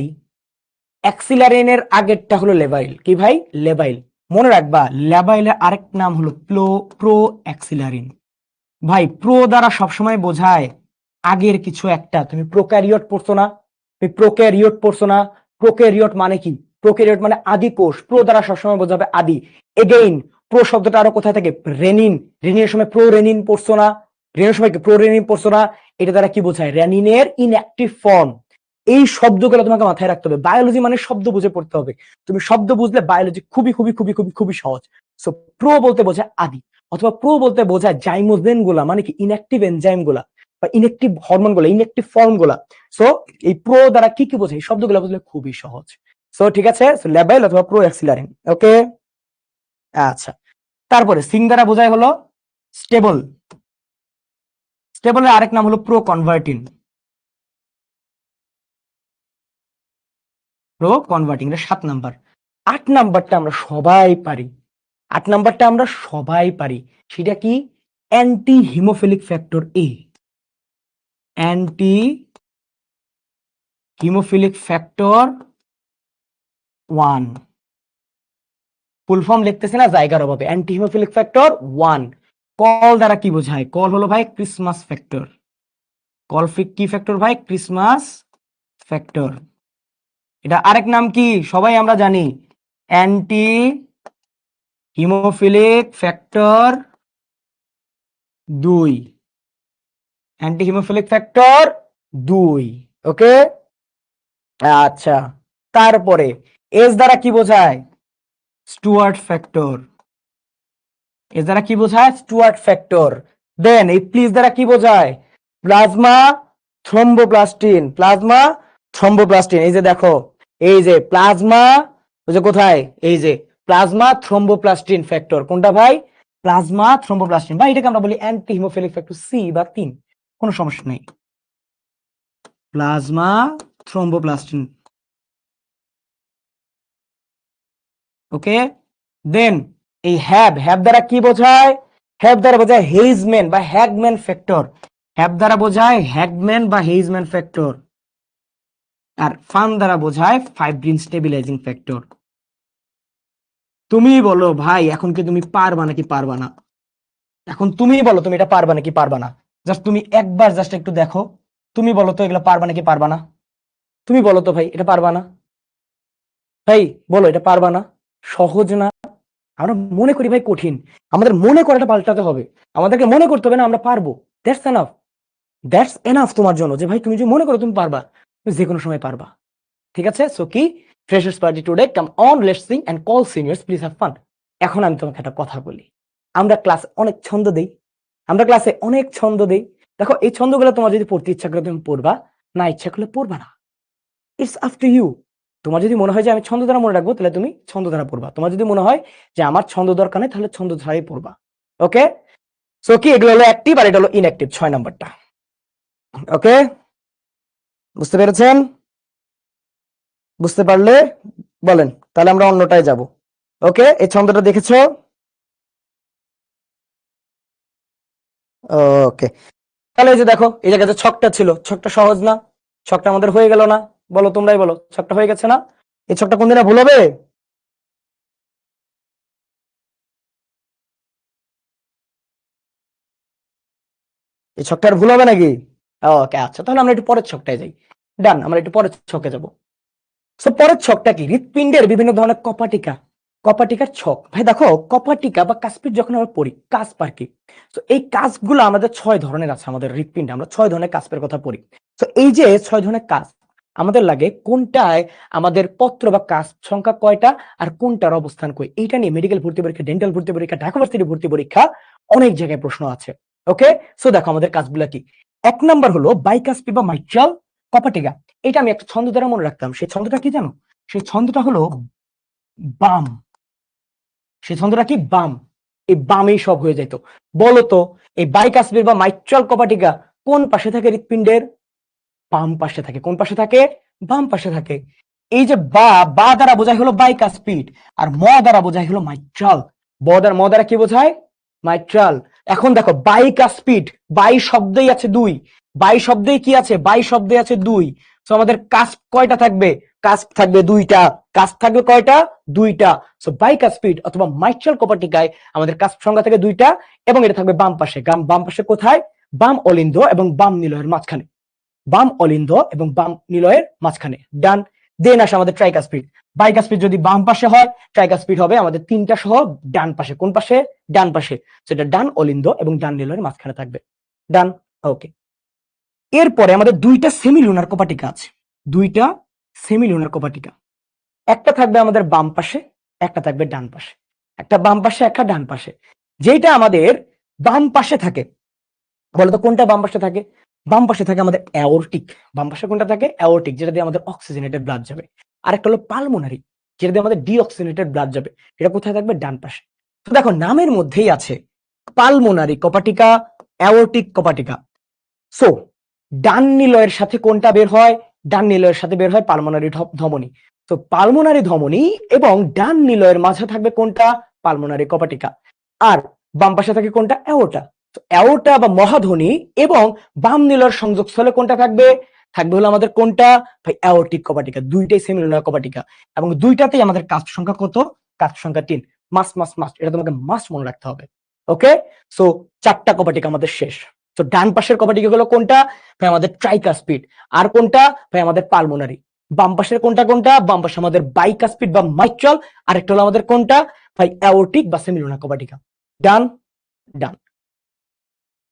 S1: অ্যাক্সিলারিনের আগেরটা হলো লেবাইল। কি ভাই? লেবাইল। মনে রাখবা লেবাইলের আরেক নাম হলো প্রো অ্যাক্সিলারিন। ভাই প্রো দ্বারা সবসময় বোঝায় আগের কিছু একটা। তুমি প্রোক্যারিওট পড়ছো না? তুমি প্রোক্যারিওট পড়ছো না? প্রোক্যারিওট মানে কি? প্রোক্যারিওট মানে আদি কোষ। প্রো দ্বারা সবসময় বোঝাবে আদি। এগেইন প্রো শব্দটা আরো কোথায় থাকে? রেনিন। রেনিনের সময় প্রো রেনিন পড়ছো না? রেনিনের সময় প্রো রেনিন পড়ছো না? এটা দ্বারা কি বোঝায়? রেনিনের ইনঅ্যাক্টিভ ফর্ম। এই শব্দগুলো তোমাকে মাথায় রাখতে হবে। বায়োলজি মানে শব্দ বুঝে পড়তে হবে। তুমি শব্দ বুঝলে বায়োলজি খুবই খুবই খুবই খুবই খুবই সহজ। সো প্রো বলতে বোঝায় আদি, অথবা প্রো বলতে বোঝায় জাইমোজেন গুলা, মানে কি ইনঅ্যাক্টিভ এনজাইম গুলা বা ইনঅ্যাক্টিভ হরমোন গুলা, ইনঅ্যাক্টিভ ফর্ম গুলা। সো এই প্রো দ্বারা কি কি বোঝায়? এই শব্দগুলো বুঝলে খুবই সহজ। সো ঠিক আছে, সো লেবাইল অথবা প্রো অ্যাক্সিলারিন। ওকে, আচ্ছা, তারপরে সিং দ্বারা বোঝায় হলো স্টেবল। স্টেবলের আরেক নাম হলো প্রো কনভার্টিং। প্রো কনভার্টিং, এটা 7 নাম্বার। 8 নাম্বারটা আমরা সবাই পারি। 8 নাম্বারটা আমরা সবাই পারি। সেটা কি? Anti haemophilic factor A. Anti haemophilic factor 1। Full form লিখতেছে না জায়গার অভাবে। Anti haemophilic factor 1। কল দ্বারা কি বোঝায়? কল হলো ভাই ক্রিসমাস ফ্যাক্টর। কল কি ফ্যাক্টর ভাই? Christmas factor. এটা আরেক নাম কি সবাই আমরা জানি, anti haemophilic factor 2। Anti haemophilic factor 2। ওকে, আচ্ছা। তারপরে এস দ্বারা কি বোঝায়? Stewart factor. এস দ্বারা কি বোঝায়? Stewart factor. দেন এই প্লিজ দ্বারা কি বোঝায়? Plasma thromboplastin. প্লাজমা থ্রম্বোপ্লাস্টিন, এই যে দেখো, এই যে প্লাজমা, ওই যে কোথায়, এই যে প্লাজমা থ্রম্বোপ্লাস্টিন ফ্যাক্টর। কোনটা ভাই? Plasma thromboplastin. বা এটাকে আমরা বলি অ্যান্টি হিমোফিলিক ফ্যাক্টর সি বা 3, কোনো সমস্যা নেই। Plasma thromboplastin. ওকে, দেন এই হ্যাব। হ্যাব দ্বারা কি বোঝায়? হ্যাব দ্বারা বোঝায় হেইজম্যান বা হ্যাগম্যান ফ্যাক্টর। হ্যাব দ্বারা বোঝায় হ্যাগম্যান বা হেইজম্যান ফ্যাক্টর। আর ফান দ্বারা বোঝায় ফাইব্রিন স্টেবিলাইজিং ফ্যাক্টর। তুমি বলো ভাই, এখন কি তুমি পারবা নাকি পারবা না? এখন তুমি বলো তুমি এটা পারবা নাকি পারবা না? জাস্ট তুমি একবার জাস্ট একটু দেখো, তুমি বলো তো এগুলো পারবা নাকি পারবা না? তুমি বলো তো ভাই, এটা পারবা না? ভাই বলো, এটা পারবা না? সহজ না? আমরা মনে করি ভাই কঠিন। আমাদের মনে করাটা পাল্টাতে হবে। আমাদেরকে মনে করতে হবে না আমরা পারবো। That's enough. দ্যাটস এনাফ তোমার জন্য, যে ভাই তুমি যদি মনে করো তুমি পারবা, তুমি যে কোনো সময় পারবা। ঠিক আছে? সো কি, freshers party today, come on, let's sing and call seniors, please have fun. এখন আমি তোমাকে একটা কথা বলি। আমরা ক্লাসে অনেক ছন্দ দেই। আমরা ক্লাসে অনেক ছন্দ দেই। দেখো, এই ছন্দগুলো তোমার যদি পড়তে ইচ্ছা করে তুমি পড়বা, না ইচ্ছা করলে পড়বা না। It's up to you. তোমার যদি মনে হয় যে আমি ছন্দ দ্বারা মনে রাখবো, তাহলে তুমি ছন্দ দ্বারা পড়বা। তোমার যদি মনে হয় যে আমার ছন্দ দরকার নেই, তাহলে ছন্দ ধারাই পড়বা। ওকে, সো কি, এগুলো হলো অ্যাক্টিভ আর এটা হলো ইনঅ্যাক্টিভ, 6 নাম্বারটা। ওকে, বুঝতে পেরেছেন? বুঝতে পারলে বলেন, তাহলে আমরা অন্যটায় যাব। ওকে, এই ছন্দটা দেখেছো? ওকে, তাহলে এই যে দেখো, এই জায়গায় যে ছকটা ছিল, ছকটা সহজ না? ছকটা আমাদের হয়ে গেল না? বলো, তোমরাই বলো, ছকটা হয়ে গেছে না? এই ছকটা কোন দিনে ভুল হবে? এই ছকটা আর ভুল হবে নাকি? ওকে, আচ্ছা, তাহলে আমরা একটু পরের ছকটায় যাই। ডান, আমরা একটু পরের ছকে যাব। সো পরের ছকটা কি? হৃৎপিণ্ডের বিভিন্ন ধরনের কপাটিকা। কপাটিকার ছক। ভাই দেখো, কপাটিকা বা কাসপিড যখন আমরা পড়ি, কাসপার কি? তো এই কাসগুলো আমাদের 6 ধরনের আছে। আমাদের হৃৎপিণ্ডে আমরা 6 ধরনের কাসপের কথা পড়ি। তো এই যে 6 ধরনের কাস, আমাদের লাগে কোনটায় আমাদের পত্র বা কাস সংখ্যা কয়টা আর কোনটার অবস্থান কই, এইটা নিয়ে মেডিকেল ভর্তি পরীক্ষা, ডেন্টাল ভর্তি পরীক্ষা, ঢাকা ভার্সিটি ভর্তি পরীক্ষা অনেক জায়গায় প্রশ্ন আছে। ওকে, সো দেখো আমাদের কাজগুলা কি। 1 নাম্বার হলো বাইকাসপি বা মাইট্রাল কপাটিকা। এটা আমি একটা ছন্দ দ্বারা মনে রাখতাম। সেই ছন্দটা কি জানো? সেই ছন্দটা হলো বাম। সেই ছন্দটা কি? বাম। এই বামেই সব হয়ে যেত। বলতো, এই বাইকাসপিড বা মাইট্রাল কপাটিকা কোন পাশে থাকে হৃৎপিণ্ডের? বাম পাশে থাকে। কোন পাশে থাকে? বাম পাশে থাকে। এই যে বা দ্বারা বোঝায় হলো বাইকাসপিড, আর ম দ্বারা বোঝায় হলো মাইট্রাল। ম দ্বারা কি বোঝায়? মাইট্রাল। এখন দেখো, বাইকাসপিড, বাই শব্দেই আছে 2। বাই শব্দেই কি আছে? বাই শব্দে আছে 2। সো আমাদের কাস্প কয়টা থাকবে? কাস্প থাকবে 2টা। কাস্প থাকবে কয়টা? 2টা। সো বাইকাসপিড অথবা মাইট্রাল কপাটিকায় আমাদের কাস্প সংখ্যা থাকে 2টা, এবং এটা থাকবে বাম পাশে। বাম পাশে কোথায়? বাম অলিন্দ এবং বাম নিলয়ের মাঝখানে। বাম অলিন্দ এবং বাম নিলয়ের মাঝখানে। ডান। দেন আসে আমাদের ট্রাইকাসপিড। বাইকাসপিড যদি বাম পাশে হয়, ট্রাইকাসপিড হবে আমাদের 3টা সহ ডান পাশে। কোন পাশে? ডান পাশে। সেটা ডান অলিন্দ এবং ডান নিলয়ের মাঝখানে থাকবে। ডান। ওকে, এরপরে আমাদের 2টা সেমিলুনার কপাটিকা আছে। 2টা সেমিলুনার কপাটিকা। একটা থাকবে আমাদের বাম পাশে, একটা থাকবে ডান পাশে। একটা বাম পাশে, একটা ডান পাশে। যেটা আমাদের বাম পাশে থাকে, বলতো কোনটা বাম পাশে থাকে? বাম পাশে থাকে আমাদের অ্যাওরটিক। বাম পাশে কোনটা থাকে? অ্যাওরটিক, যেটা দিয়ে আমাদের অক্সিজেনেটেড ব্লাড যাবে। আরেকটা হলো পালমোনারি, যেটা দিয়ে আমাদের ডিঅক্সিজেনেটেড ব্লাড যাবে। এটা কোথায় থাকবে? ডান পাশে। তো দেখো নামের মধ্যেই আছে পালমোনারি কপাটিকা, অ্যাওর্টিক কপাটিকা। সো ডান নিলয়ের সাথে কোনটা বের হয়? ডান নিলয়ের সাথে বের হয় পালমোনারি ধমনী। তো পালমোনারি ধমনী এবং ডান নিলয়ের মাঝে থাকবে কোনটা? পালমোনারি কপাটিকা। আর বাম পাশে থাকে কোনটা? অ্যাওর্টা। তো অ্যাওর্টা বা মহাধমনী এবং বাম নিলয়ের সংযোগস্থলে কোনটা থাকবে? থাকবে হলো আমাদের কোনটা? ভাই অ্যাওর্টিক কপাটিকা। দুইটাই সেমিলুনার কপাটিকা এবং দুইটাতেই আমাদের কাস্ট সংখ্যা কত? কাস্ট সংখ্যা 3। মাস্ট এটা তোমাকে মাস্ট মনে রাখতে হবে। ওকে, সো 4টা কপাটিকা আমাদের শেষ। তো ডান পাশের কপাটিকা গুলো কোনটা? ভাই আমাদের ট্রাইকাসপিড। আর কোনটা? ভাই আমাদের পালমোনারি। বাম পাশের কোনটা কোনটা? বাম পাশে আমাদের বাইকাসপিড বা মাইট্রাল। আরেকটা হলো আমাদের কোনটা? ভাই অ্যাওর্টিক বা সেমিলুনার কপাটিকা। ডান ডান।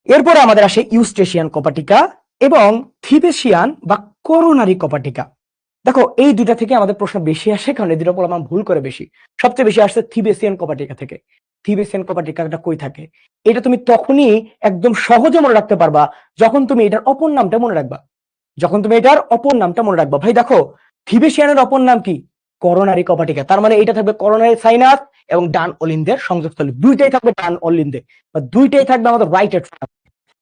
S1: এরপরে আমাদের আসে ইউস্টেশিয়ান কপাটিকা এবং থিবেশিয়ান বা করোনারি কপাটিকা। দেখো এই দুইটা থেকে আমাদের প্রশ্ন বেশি আসে, কারণ এই দুটো প্রমাণ ভুল করে বেশি। সবচেয়ে বেশি আসছে থিবেসিয়ান কপাটিকা থেকে। থিবেসিয়ান কপাটিকাটা কই থাকে? এটা তুমি তখনই একদম সহজে মনে রাখতে পারবা যখন তুমি এটার অপর নামটা মনে রাখবা। যখন তুমি এটার অপর নামটা মনে রাখবা। ভাই দেখো থিবেসিয়ানের অপর নাম কি? করোনারি কপাটিকা। তার মানে এটা থাকবে করোনারি সাইনাস এবং ডান অলিন্দের সংযোগস্থলে। দুইটাই থাকবে ডান অলিন্দে, বা দুইটাই থাকবে আমাদের রাইট অ্যাট্রিয়াম।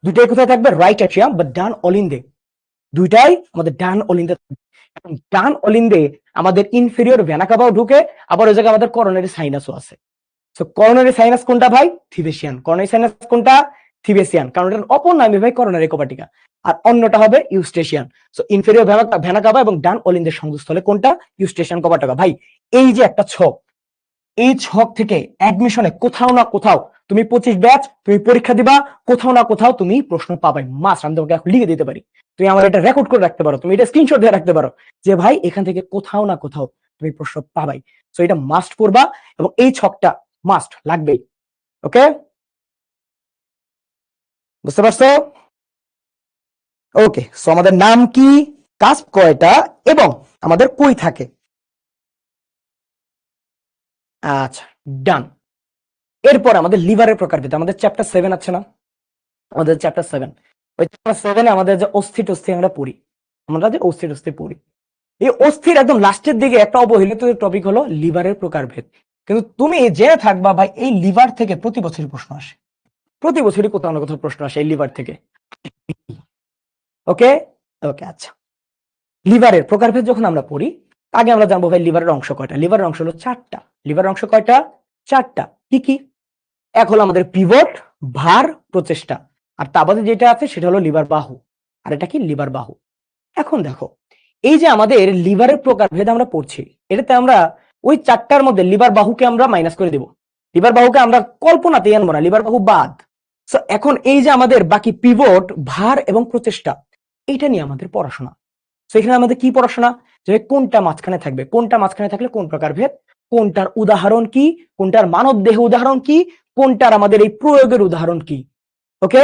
S1: দুইটাই কোথায় থাকবে? রাইট অ্যাট্রিয়াম বা ডান অলিন্দে। দুইটাই আমাদের ডান অলিন্দে। ডান অলিন্দে আমাদের ইনফেরিয়র ভেনা কাভাও ঢুকে, আবার ওই জায়গায় আমাদের করোনারি সাইনাসও আছে। সো করোনারি সাইনাস কোনটা ভাই? থিবেসিয়ান। করোনারি সাইনাস কোনটা? থিবেসিয়ান, কারণ এটার অপর নামই ভাই করোনারি কপাটিকা। আর অন্যটা হবে Eustachian. So inferior vena CAVA এবং ডান অলিন্দের সংযোগস্থলে কোনটা? ইউস্টেশিয়ান কপাটিকা। ভাই এই যে একটা ছক, এই ছক থেকে অ্যাডমিশনে কোথাও না কোথাও তুমি 25 ব্যাচ তুমি পরীক্ষা দিবা, কোথাও না কোথাও তুমি প্রশ্ন পাবাই। মাস আমি তোমাকে লিখে দিতে পারি, তুমি আমার এটা রেকর্ড করে রাখতে পারো, তুমি এটা স্ক্রিনশট দিয়ে রাখতে পারো যে ভাই এখান থেকে কোথাও না কোথাও তুমি প্রশ্ন পাবাই। সো এটা মাস্ট পড়বা এবং এই ছকটা মাস্ট লাগবেই। ওকে, বুঝতে পারছো? ওকে, সো আমাদের নাম কি, কাস্প কয়টা এবং আমাদের কই থাকে? আচ্ছা, ডান। এরপর আমাদের লিভারের প্রকারভেদ। আমাদের চ্যাপ্টার 7 আছে না? আমাদের চ্যাপ্টার 7, ওই চ্যাপ্টার 7 আমাদের যে অস্থি টস্থি আমরা পড়ি, আমরা যে অস্থি টস্থি পড়ি, এই অস্থির একদম লাস্টের দিকে একটা অবহেলিত টপিক হলো লিভারের প্রকারভেদ। কিন্তু তুমি জেনে থাকবা ভাই এই লিভার থেকে প্রতি বছরই প্রশ্ন আসে, প্রতি বছরই কোথাও না কোথাও প্রশ্ন আসে এই লিভার থেকে। ওকে ওকে, আচ্ছা। লিভারের প্রকারভেদ যখন আমরা পড়ি, আগে আমরা জানবো ভাই লিভারের অংশ কয়টা। লিভারের অংশ হলো 4টা। লিভারের অংশ কয়টা? 4টা। কি কি? এক হলো আমাদের পিভট, ভার, প্রচেষ্টা। আর তা বাদে যেটা আছে সেটা হলো লিভার বাহু। আর এটা কি? লিভার বাহু। এখন দেখো এই যে আমাদের লিভারের প্রকারভেদ আমরা পড়ছি, এটাতে আমরা ওই 4টার মধ্যে লিভার বাহুকে আমরা মাইনাস করে দেব। লিভার বাহুকে আমরা কল্পনাতেই আনবো না, লিভার বাহু বাদ। সো এখন এই যে আমাদের বাকি পিভট, ভার এবং প্রচেষ্টা, এইটা নিয়ে আমাদের পড়াশোনা। সো এখানে আমাদের কি পড়াশোনা? যে কোনটা মাঝখানে থাকবে, কোনটা মাঝখানে থাকলে কোন প্রকারভেদ, কোনটার উদাহরণ কি, কোনটার মানব দেহ উদাহরণ কি, কোনটার আমাদের এই প্রয়োগের উদাহরণ কি। ওকে,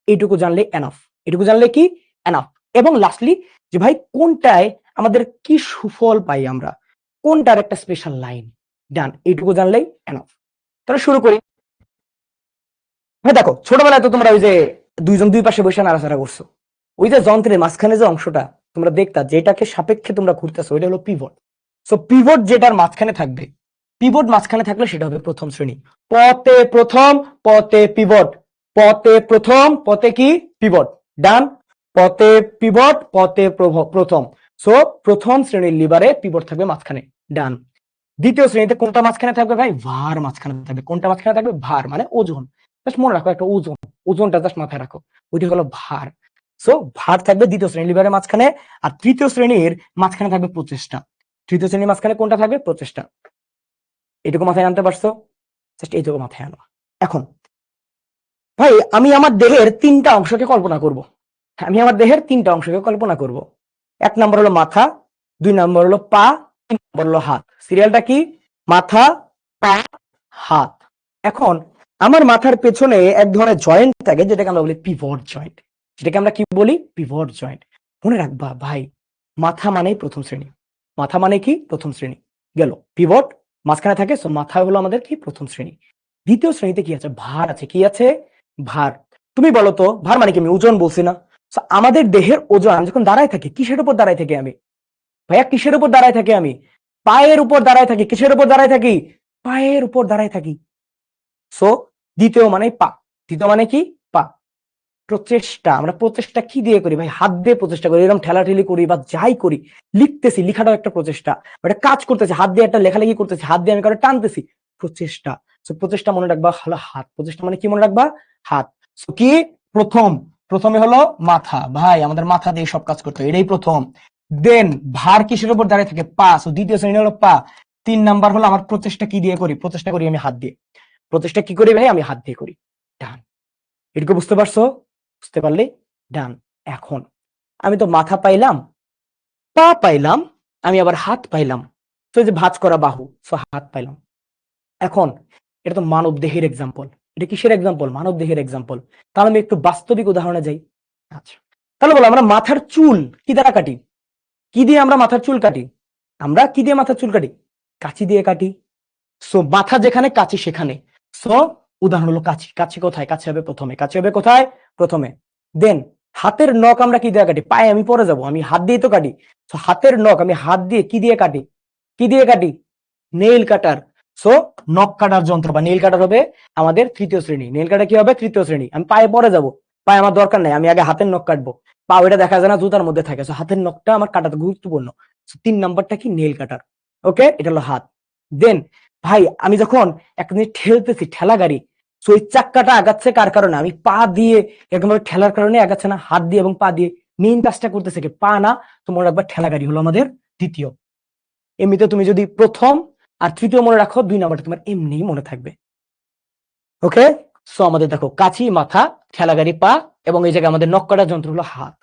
S1: এইটুকু জানলে এনাফ। এটুকু জানলে কি এনাফ। এবং লাস্টলি যে ভাই কোনটায় আমাদের কি সুফল পাই আমরা, কোনটার একটা স্পেশাল লাইন। ডান, এইটুকু জানলেই এনাফ। তাহলে শুরু করি। হ্যাঁ দেখো ছোটবেলায় তো তোমরা ওই যে দুইজন দুই পাশে বসে নাড়াচাড়া করছো, ওই যে যন্ত্রের মাঝখানে যে অংশটা তোমরা দেখতা, যেটাকে সাপেক্ষে তোমরা ঘুরতেছো, ওইটা হলো পিভট। সো পিভট যেটার মাঝখানে থাকবে, পিভট মাঝখানে থাকলে সেটা হবে প্রথম শ্রেণী। পতে প্রথম, পতে পিভট। পতে প্রথম, পতে কি? পিভট। ডান। পতে পিভট, পতে প্রথম। সো প্রথম শ্রেণীর লিভারে পিভট থাকবে মাঝখানে। ডান। দ্বিতীয় শ্রেণীতে কোনটা মাঝখানে থাকবে ভাই? ভার মাঝখানে থাকবে। কোনটা মাঝখানে থাকবে? ভার মানে ওজন। জাস্ট মনে রাখো একটা ওজন, ওজনটা জাস্ট মাথায় রাখো, ওইটা হলো ভার। সো ভার থাকবে দ্বিতীয় শ্রেণীর লিভারের মাঝখানে। আর তৃতীয় শ্রেণীর মাঝখানে থাকবে প্রচেষ্টা। তৃতীয় শ্রেণীর মাঝখানে কোনটা থাকবে? প্রচেষ্টা। এটুকু মাথায় আনতে পারছো? জাস্ট এইটুকু মাথায় আনো। এখন ভাই আমি আমার দেহের 3টা অংশকে কল্পনা করব। আমি আমার দেহের 3টা অংশকে কল্পনা করব। 1 নম্বর হলো মাথা, 2 নম্বর হলো পা, 3 নম্বর হলো হাত। সিরিয়ালটা কি? মাথা, পা, হাত। এখন আমার মাথার পেছনে এক ধরনের জয়েন্ট থাকে যেটাকে আমরা বলি পিভট জয়েন্ট। যেটাকে আমরা কি বলি? Pivot joint. মনে রাখবা ভাই, মাথা মানেই প্রথম শ্রেণী। মাথা মানে কি? প্রথম শ্রেণী। গেল পিভট মাঝখানে থাকে, সো মাথা হলো আমাদের কি? প্রথম শ্রেণী। দ্বিতীয় শ্রেণীতে কি আছে? ভার আছে। কি আছে? ভার। তুমি বলো তো ভার মানে কি? আমি ওজন বলছি না? So, আমাদের দেহের ওজন, আমি যখন দাঁড়ায় থাকি কিসের উপর দাঁড়ায় থাকি আমি? ভাইয়া কিসের উপর দাঁড়ায় থাকি আমি? পায়ের উপর দাঁড়ায় থাকি। কিসের উপর দাঁড়ায় থাকি? পায়ের উপর দাঁড়ায় থাকি। সো দ্বিতীয় মানে পা, দ্বিতীয় মানে কি পা। প্রচেষ্টা, আমরা প্রচেষ্টা কি দিয়ে করি ভাই? হাত দিয়ে প্রচেষ্টা করি, এরকম ঠেলাঠেলি করি বা যাই করি, লিখতেছি, লিখাটাও একটা প্রচেষ্টা, একটা কাজ করতেছি, হাত দিয়ে একটা লেখালেখি করতেছি, হাত দিয়ে আমি কারো টানতেছি, প্রচেষ্টা। সো প্রচেষ্টা মনে রাখবা হলো হাত, প্রচেষ্টা মানে কি মনে রাখবা? হাত। সো কি প্রথমে হলো মাথা, ভাই আমাদের মাথা দিয়ে সব কাজ করতে হয়, এটাই প্রথম। দেন ভার কিসের উপর দাঁড়িয়ে থাকে? পা, সো দ্বিতীয় শ্রেণী হলো পা। 3 নাম্বার হলো আমার প্রচেষ্টা কি দিয়ে করি? প্রচেষ্টা করি আমি হাত দিয়ে। প্রচেষ্টা কি করি ভাই? আমি হাত দিয়ে করি। ডান। এটুকু বুঝতে পারছো? বুঝতে পারলে ডান। এখন আমি তো মাথা পাইলাম, পা পাইলাম, আমি আবার হাত পাইলাম, তো যে ভাঁজ করা বাহু, সো হাত পাইলাম। এখন এটা তো মানব দেহের এক্সাম্পল, এটা কিসের এক্সাম্পল? মানব দেহের এক্সাম্পল। তাহলে আমি একটু বাস্তবিক উদাহরণে যাই। আচ্ছা, তাহলে বলো আমরা মাথার চুল কি দ্বারা কাটি? কি দিয়ে আমরা মাথার চুল কাটি? আমরা কি দিয়ে মাথার চুল কাটি? কাঁচি দিয়ে কাটি। সো মাথা যেখানে, কাঁচি সেখানে। সো উদাহরণ হলো কাঁচি। কাঁচি কোথায়? কাঁচি হবে প্রথমে। কাঁচি হবে কোথায়? প্রথমে। দেন হাতের নখ আমরা কি দিয়ে কাটি? পায়ে আমি পরে যাব, আমি হাত দিয়ে তো কাটি। সো হাতের নখ আমি হাত দিয়ে কি দিয়ে কাটি? কি দিয়ে কাটি? নেইল কাটার। সো নখ কাটার যন্ত্র বা নেইল কাটার হবে আমাদের তৃতীয় শ্রেণী। নেইল কাটার কি হবে? তৃতীয় শ্রেণী। আমি পায়ে পরে যাব, পায়ে আমার দরকার নাই, আমি আগে হাতের নখ কাটবো। পা ওইটা দেখা যায় না, জুতার মধ্যে থাকে। সো হাতের নখটা আমার কাটাতে গুরুত্বপূর্ণ। সো 3 নাম্বারটা কি? নেইল কাটার। ওকে, এটা হলো হাত। দেন ভাই আমি যখন একটা জিনিস ঠেলতেছি, ঠেলা গাড়ি, সো ওই চাক্কাটা আগাচ্ছে কার কারণে? আমি পা দিয়ে এরকমভাবে ঠেলার কারণে আগাচ্ছে না, হাত দিয়ে এবং পা দিয়ে। মেইন কাজটা করতেছে কি? পা না। তো মনে রাখবা ঠেলা গাড়ি হলো আমাদের দ্বিতীয়। এমনিতে তুমি যদি প্রথম আর তৃতীয় মনে রাখো, 2 নাম্বারটা তোমার এমনি মনে থাকবে। ওকে, সো আমাদের দেখো কাঁচি মাথা, ঠেলা গাড়ি পা, এবং এই জায়গায় আমাদের নখ কাটার যন্ত্র হলো হাত।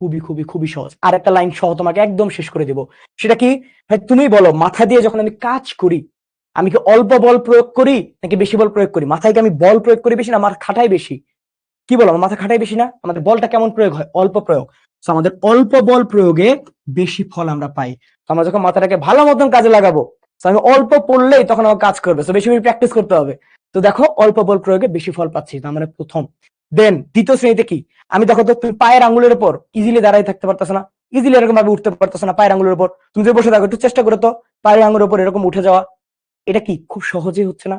S1: খুবই খুবই খুবই সহজ। আর একটা লাইন সহ তোমাকে একদম শেষ করে দেব। সেটা কি ভাই? তুমি বলো, মাথা দিয়ে যখন আমি কাজ করি, আমি কি অল্প বল প্রয়োগ করি নাকি বেশি বল প্রয়োগ করি? মাথায় কি আমি বল প্রয়োগ করি বেশি না আমার খাটাই বেশি? কি বলো, আমার মাথা খাটাই বেশি না? আমাদের বলটা কেমন প্রয়োগ হয়? অল্প প্রয়োগ। তো আমাদের অল্প বল প্রয়োগে বেশি ফল আমরা পাই। তো আমরা যখন মাথাটাকে ভালো মতন কাজে লাগাবো, তো আমি অল্প পড়লেই তখন আমার কাজ করবে, তো বেশি বেশি প্র্যাকটিস করতে হবে। তো দেখো অল্প বল প্রয়োগে বেশি ফল পাচ্ছি, তার মানে প্রথম। দেন দ্বিতীয় শ্রেণীতে কি? আমি দেখো তো তুমি পায়ের আঙ্গুলের উপর ইজিলি দাঁড়াই থাকতে পারতেছ না, ইজিলি এরকম ভাবে উঠতে পারতেছ না পায়ের আঙ্গুলের উপর। তুমি যদি বসে থাকো, একটু চেষ্টা করো তো পায়ের আঙ্গুলের উপর এরকম উঠে যাওয়া। এটা কি খুব সহজেই হচ্ছে না?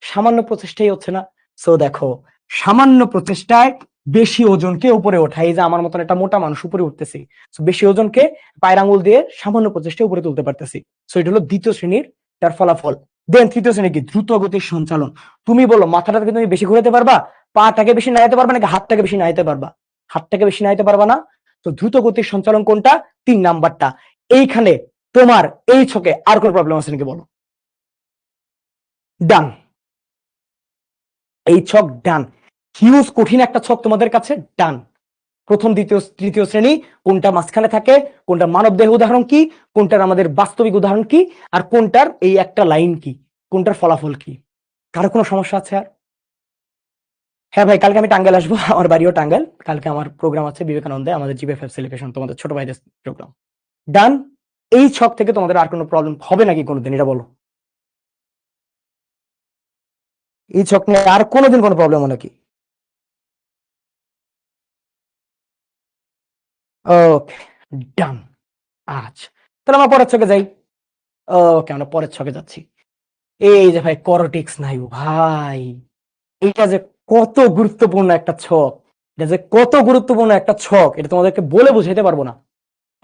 S1: সামান্য প্রচেষ্টাই হচ্ছে না? সো দেখো, সামান্য প্রচেষ্টায় বেশি ওজনকে উপরে ওঠা। এই যে আমার মতন একটা মোটা মানুষ উপরে উঠতেছি, সো বেশি ওজনকে পায়ের আঙ্গুল দিয়ে সামান্য প্রচেষ্টায় উপরে তুলতে পারতেছি। সো এটা হলো দ্বিতীয় শ্রেণীর তার ফলাফল। দেন তৃতীয় শ্রেণী কি? দ্রুত গতির সঞ্চালন। তুমি বলো মাথাটাকে তুমি বেশি ঘুরাতে পারবা, পাটাকে বেশি নাড়াতে পারবা নাকি হাতটাকে বেশি নাড়াতে পারবা? হাতটাকে বেশি নাড়াতে পারবা না। তো দ্রুত গতির সঞ্চালন কোনটা? 3 নাম্বারটা। এইখানে তোমার এই ছকে আর কোন প্রবলেম আছে নাকি বলো? ডান। এই ছক ডান। হিউজ কঠিন একটা ছক তোমাদের কাছে, ডান। প্রথম দ্বিতীয় তৃতীয় শ্রেণী কোনটা মাঝখানে থাকে, কোনটা মানব দেহ উদাহরণ কি, কোনটার আমাদের বাস্তবিক উদাহরণ কি, আর কোনটার এই একটা লাইন কি, কোনটার ফলাফল কি? কারো কোনো সমস্যা আছে আর? হ্যাঁ ভাই, কালকে আমি টাঙ্গাইল আসবো, আমার বাড়িও টাঙ্গাইল। কালকে আমার প্রোগ্রাম আছে বিবেকানন্দে, আমাদের জিবিএফ সেলিব্রেশন, তোমাদের ছোট ভাইদের প্রোগ্রাম। ডান। এই ছক থেকে তোমাদের আর কোনো প্রবলেম হবে নাকি কোনোদিন, এটা বলো। এই ছক নিয়ে আর কোনোদিন কোনো প্রবলেম হয় নাকি? ওকে, ডান। আচ্ছা, তাহলে আমরা পরের ছকে যাই। ওকে, আমরা পরের ছকে যাচ্ছি। এই যে ভাই করোটিক্স স্নায়ু, ভাই এটা যে কত গুরুত্বপূর্ণ একটা ছক, এটা যে কত গুরুত্বপূর্ণ একটা ছক, এটা তোমাদেরকে বলে বুঝাইতে পারবো না।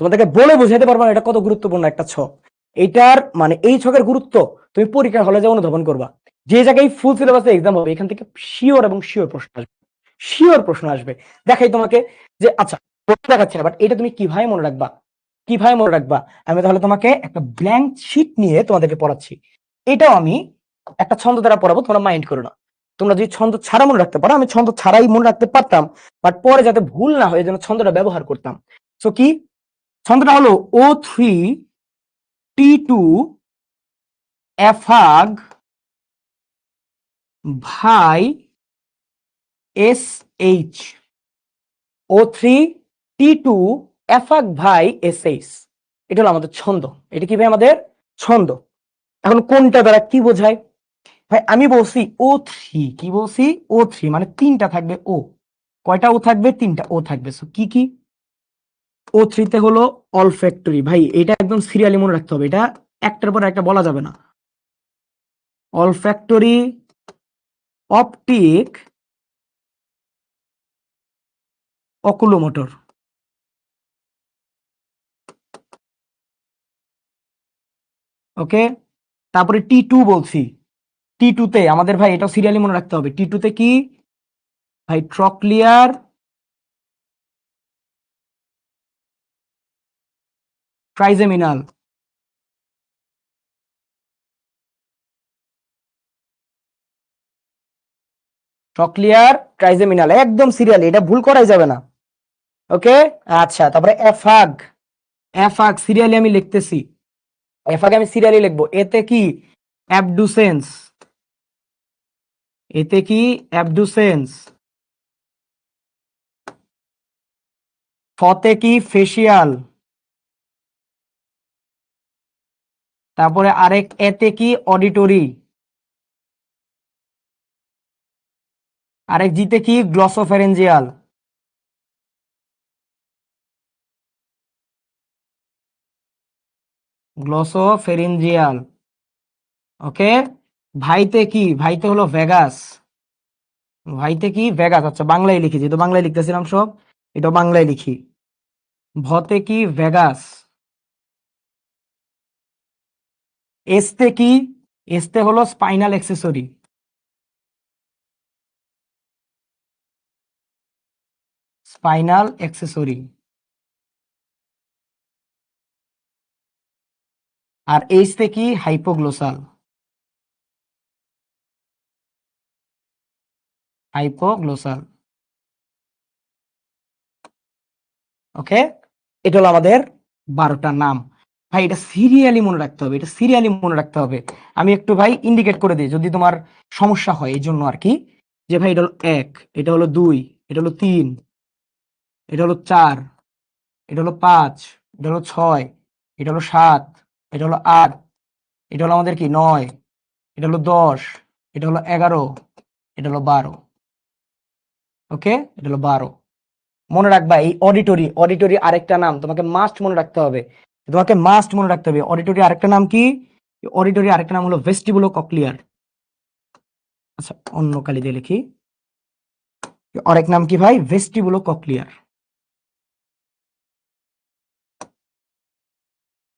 S1: তোমাদেরকে বলে বুঝাইতে পারবো না এটা কত গুরুত্বপূর্ণ একটা ছক। এটার মানে এই ছকের গুরুত্ব তুমি পরীক্ষার হলে যে অনুধাবন করবা, যে জায়গায় ফুল সিলেবাসে এক্সাম হবে, এখান থেকে শিওর এবং শিওর প্রশ্ন আসবে, শিওর প্রশ্ন আসবে। দেখাই তোমাকে যে, আচ্ছা প্রশ্ন দেখাচ্ছি না, বাট এটা তুমি কিভাবে মনে রাখবা, কিভাবে মনে রাখবা? আমি তাহলে তোমাকে একটা ব্ল্যাঙ্ক শিট নিয়ে তোমাদেরকে পড়াচ্ছি। এটাও আমি একটা ছন্দ দ্বারা পড়াবো, তোমরা মাইন্ড করো না। তোমরা যদি ছন্দ ছাড়া মনে রাখতে পারো, আমি ছন্দ ছাড়াই মনে রাখতে পারতাম, বাট পরে যাতে ভুল না হয় যেন ছন্দটা ব্যবহার করতাম। সো কি ছন্দটা হলো? O3T2 এফাগ ভাই SH। O3T2 এফাগ ভাই SH, এটা হলো আমাদের ছন্দ। এটা কি ভাই? আমাদের ছন্দ। এখন কোনটা দ্বারা কি বোঝায় ভাই? আমি বলছি O3, কি বলছি? O3 মানে 3টা থাকবে ও। কয়টা ও থাকবে? 3টা ও থাকবে। সো কি কি? O3 তে হলো অলফ্যাক্টরি, ভাই এটা একদম সিরিয়ালি মনে রাখতে হবে, এটা একটার পর একটা বলা যাবে না। Olfactory, optic oculomotor. ওকে, তারপরে T2 বলছি। T2 তে আমাদের ভাই এটা সিরিয়ালি মনে রাখতে হবে। T2 তে কি ভাই? Trochlear trigeminal. ট্রক্লিয়ার ট্রাইজেমিনাল, একদম সিরিয়ালি, এটা ভুল করাই যাবে না। ওকে, আচ্ছা, তারপরে এফাগ। এফাগ সিরিয়ালি আমি লিখতেছি, এফাগ আমি সিরিয়ালি লিখবো। এতে কি? অ্যাবডুসেন্স। এতে কি? অ্যাবডুসেন্স। ফতে কি? ফেসিয়াল। তারপরে আরেক এতে কি? অডিটরি। আরেক জিতে কি? গ্লসোফেরেঞ্জিয়াল। গ্লসোফেরেঞ্জিয়াল। ওকে, ভাইতে কি? ভাইতে হলো ভেগাস। ভাইতে কি? ভেগাস। আচ্ছা, বাংলায় লিখি, যেহেতু বাংলায় লিখতেছিলাম সব, এটা বাংলায় লিখি। ভতে কি? ভেগাস। এসতে কি? এসতে হলো স্পাইনাল অ্যাক্সেসরি। Spinal accessory. আর এইচতে কি? হাইপোগ্লোসাল। হাইপোগ্লোসাল। ওকে, এটা হলো আমাদের 12টা নাম। ভাই এটা সিরিয়ালি মনে রাখতে হবে, এটা সিরিয়ালি মনে রাখতে হবে। আমি একটু ভাই ইন্ডিকেট করে দিই যদি তোমার সমস্যা হয়, এই জন্য আর কি, যে ভাই এটা হলো 1, এটা হলো 2, এটা হলো 3, এটা হলো 4, এটা হলো 5, এটা হলো 6, এটা হলো 7, এটা হলো 8, এটা হলো আমাদের কি 9, এটা হলো 10, এটা হলো 11, এটা হলো 12। ওকে, এটা হলো 12। মনে রাখবা এই অডিটরি, অডিটরি আরেকটা নাম তোমাকে মাস্ট মনে রাখতে হবে, তোমাকে মাস্ট মনে রাখতে হবে। অডিটরি আরেকটা নাম কি? অডিটরি আরেকটা নাম হলো ভেস্টিবুলো কক্লিয়ার। আচ্ছা, অন্য কালি দিয়ে লিখি, আরেক নাম কি ভাই? ভেস্টিবুলো কক্লিয়ার।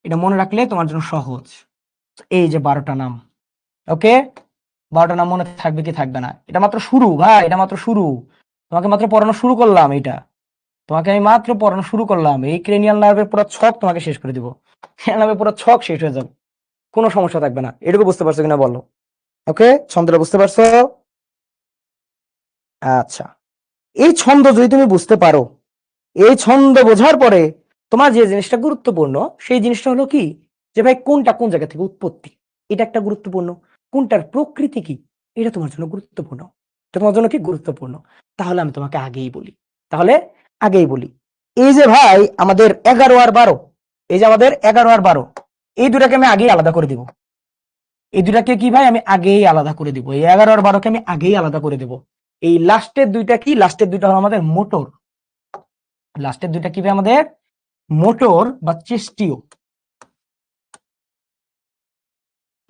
S1: এটা মনে রাখলে তোমার জন্য সহজ। এই যে 12টা নাম। ওকে, 12টা নাম মনে থাকবে কি থাকবে না? এটা মাত্র শুরু ভাই, এটা মাত্র শুরু। তোমাকে মাত্র পড়ানো শুরু করলাম, এটা তোমাকে আমি মাত্র পড়ানো শুরু করলাম। এই ক্রেনিয়াল নার্ভের পুরো ছক তোমাকে শেষ করে দিব, ক্রেনিয়াল নার্ভের পুরো ছক শেষ হয়ে যাবে, কোনো সমস্যা থাকবে না। এটুকু বুঝতে পারছো কিনা বলো? ওকে, ছন্দটা বুঝতে পারছো? আচ্ছা, এই ছন্দ যদি তুমি বুঝতে পারো, এই ছন্দ বোঝার পরে তোমার যে জিনিসটা গুরুত্বপূর্ণ, সেই জিনিসটা হলো কি, যে ভাই কোনটা কোন জায়গা থেকে উৎপত্তি, এটা একটা গুরুত্বপূর্ণ। কোনটার প্রকৃতি কি, এটা তোমার জন্য গুরুত্বপূর্ণ। এটা তোমার জন্য কি গুরুত্বপূর্ণ? তাহলে আমি তোমাকে আগেই বলি, তাহলে আগেই বলি, এই যে ভাই আমাদের 11 আর 12, এই যে আমাদের 11 আর 12, এই দুটাকে আমি আগেই আলাদা করে দিব। এই দুটাকে কি ভাই? আমি আগেই আলাদা করে দিব। এই 11 আর 12কে আমি আগেই আলাদা করে দেব। এই লাস্টের দুইটা কি? লাস্টের দুইটা হলো আমাদের মোটর। লাস্টের দুইটা কি ভাই? আমাদের মোটর বা চেস্টিও।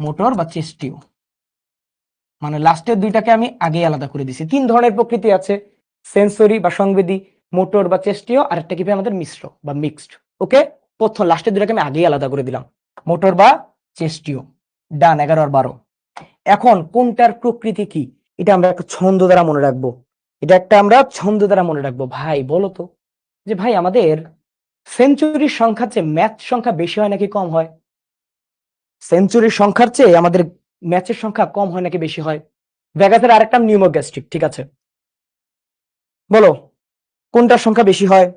S1: মোটর বা চেস্টিও, মানে লাস্টের দুইটাকে আমি আগেই আলাদা করে দিছি। 3 ধরনের প্রকৃতি আছে, সেন্সরি বা সংবেদী, মোটর বা চেস্টিও, আর একটা কি ভাই? আমাদের মিশ্র বা মিক্সড। ওকে, প্রথম লাস্টের দুইটাকে আমি আগেই আলাদা করে দিলাম, মোটর বা চেস্টিও। ডান, 11 আর 12। এখন কোনটার প্রকৃতি কি, এটা আমরা একটা ছন্দ দ্বারা মনে রাখবো। এটা একটা আমরা ছন্দ দ্বারা মনে রাখবো। ভাই বলো তো, যে ভাই আমাদের সেঞ্চুরির সংখ্যার চেয়ে ম্যাচ সংখ্যা বেশি হয় নাকি কম হয়? সেঞ্চুরির সংখ্যার চেয়ে আমাদের ম্যাচের সংখ্যা কম হয় নাকি বেশি হয়? ভেগাসের আরেকটা নিউমোগ্যাস্ট্রিক, ঠিক আছে, বলো কোনটার সংখ্যা বেশি হয়?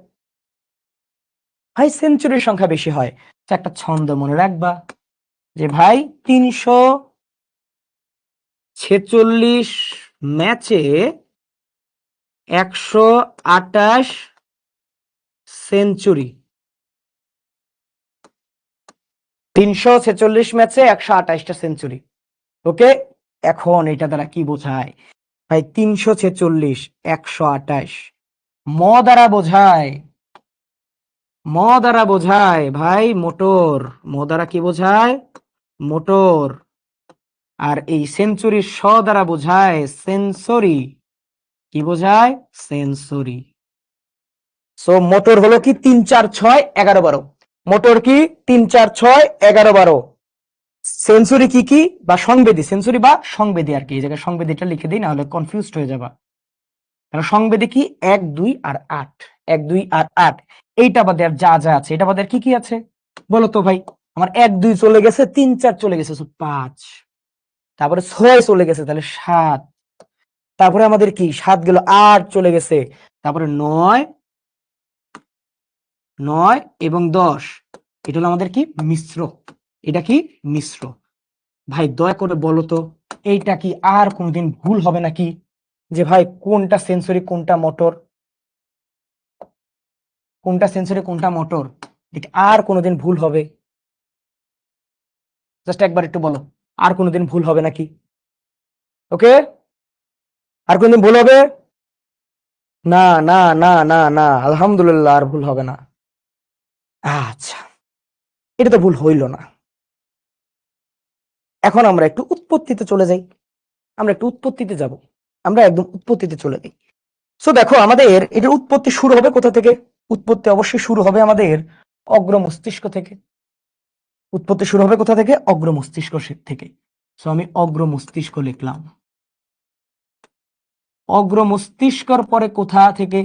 S1: ভাই সেঞ্চুরির সংখ্যা বেশি হয়। একটা ছন্দ মনে রাখবা, যে ভাই 346 ম্যাচে 128 সেঞ্চুরি। 346 ম্যাচে 128টা সেঞ্চুরি। ওকে, এখন এটা দ্বারা কি বোঝায় ভাই? 346 128 ম দ্বারা বোঝায়, ম দ্বারা বোঝায় ভাই মোটর। ম দ্বারা কি বোঝায়? মোটর। আর এই সেঞ্চুরি স দ্বারা বোঝায় সেন্সরি। কি বোঝায়? সেন্সরি। সো মোটর হলো কি 3 4 6 11 12। মোটর কি 3 4 6 11 12। সেন্সরি কি কি বা সংবেদী, সেন্সরি বা সংবেদী আর কি। এই জায়গায় সংবেদীটা লিখে দিই, না হলে কনফিউজড হয়ে যাবা। কারণ সংবেদী কি 1 2 আর 8, 1 2 আর 8 এইটা বাদে আর যা যা আছে এটা বাদে আর কি কি আছে বলো তো ভাই? আমার 1 2 চলে গেছে, 3 4 চলে গেছে, 5, তারপরে 6 চলে গেছে, তাহলে 7, তারপরে আমাদের কি 7 গেল, 8 চলে গেছে, তারপরে 9 9 এবং 10। এটা হলো আমাদের কি মিশ্র। এটা কি মিশ্র। ভাই দয়া করে বলো তো এইটা কি আর কোনদিন ভুল হবে নাকি? যে ভাই কোনটা সেন্সরি কোনটা মোটর, কোনটা সেন্সরি কোনটা মোটর, এটা আর কোনোদিন ভুল হবে? জাস্ট একবার একটু বলো, আর কোনোদিন ভুল হবে নাকি? ওকে, আর কোনোদিন ভুল হবে? না না না না না, আলহামদুলিল্লাহ আর ভুল হবে না। আচ্ছা, এটা তো ভুল হইল না। এখন আমরা একটু উৎপত্তিতে চলে যাই। আমরা একটু উৎপত্তিতে যাব, আমরা একদম উৎপত্তিতে চলে যাই। সো দেখো আমাদের এটার উৎপত্তি শুরু হবে কোথা থেকে? উৎপত্তি অবশ্যই শুরু হবে আমাদের অগ্র মস্তিষ্ক থেকে। উৎপত্তি শুরু হবে কোথা থেকে? অগ্র মস্তিষ্ক থেকে। সো আমি অগ্র মস্তিষ্ক লিখলাম। অগ্র মস্তিষ্কর পরে কোথা থেকে?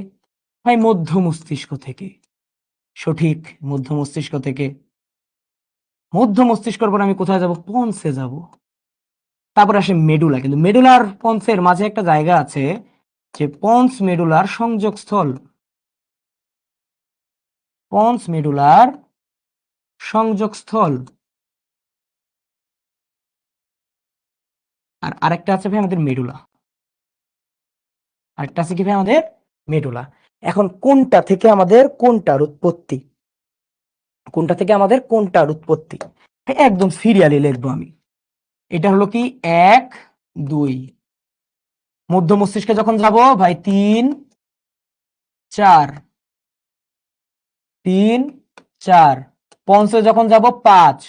S1: ভাই মধ্য মস্তিষ্ক থেকে। সঠিক, মধ্য মস্তিষ্ক থেকে। মধ্য মস্তিষ্কর পরে আমি কোথায় যাব? পন্সে যাব। তারপরে আসে মেডুলা। কিন্তু মেডুলার পন্সের মাঝে একটা জায়গা আছে যে পন্স মেডুলার সংযোগস্থল। পন্স মেডুলার সংযোগস্থল। আর আরেকটা আছে ভাই আমাদের মেডুলা। আরেকটা আছে কি ভাই আমাদের? মেডুলা। এখন কোনটা থেকে আমাদের কোনটার উৎপত্তি? কোনটা থেকে আমাদের কোনটার উৎপত্তি? একদম সিরিয়ালি লিখবো আমি। এটা হলো কি 1 2। মধ্য মস্তিষ্কে যখন যাব ভাই 3 4, 3 4। পন্সে যখন যাব 5।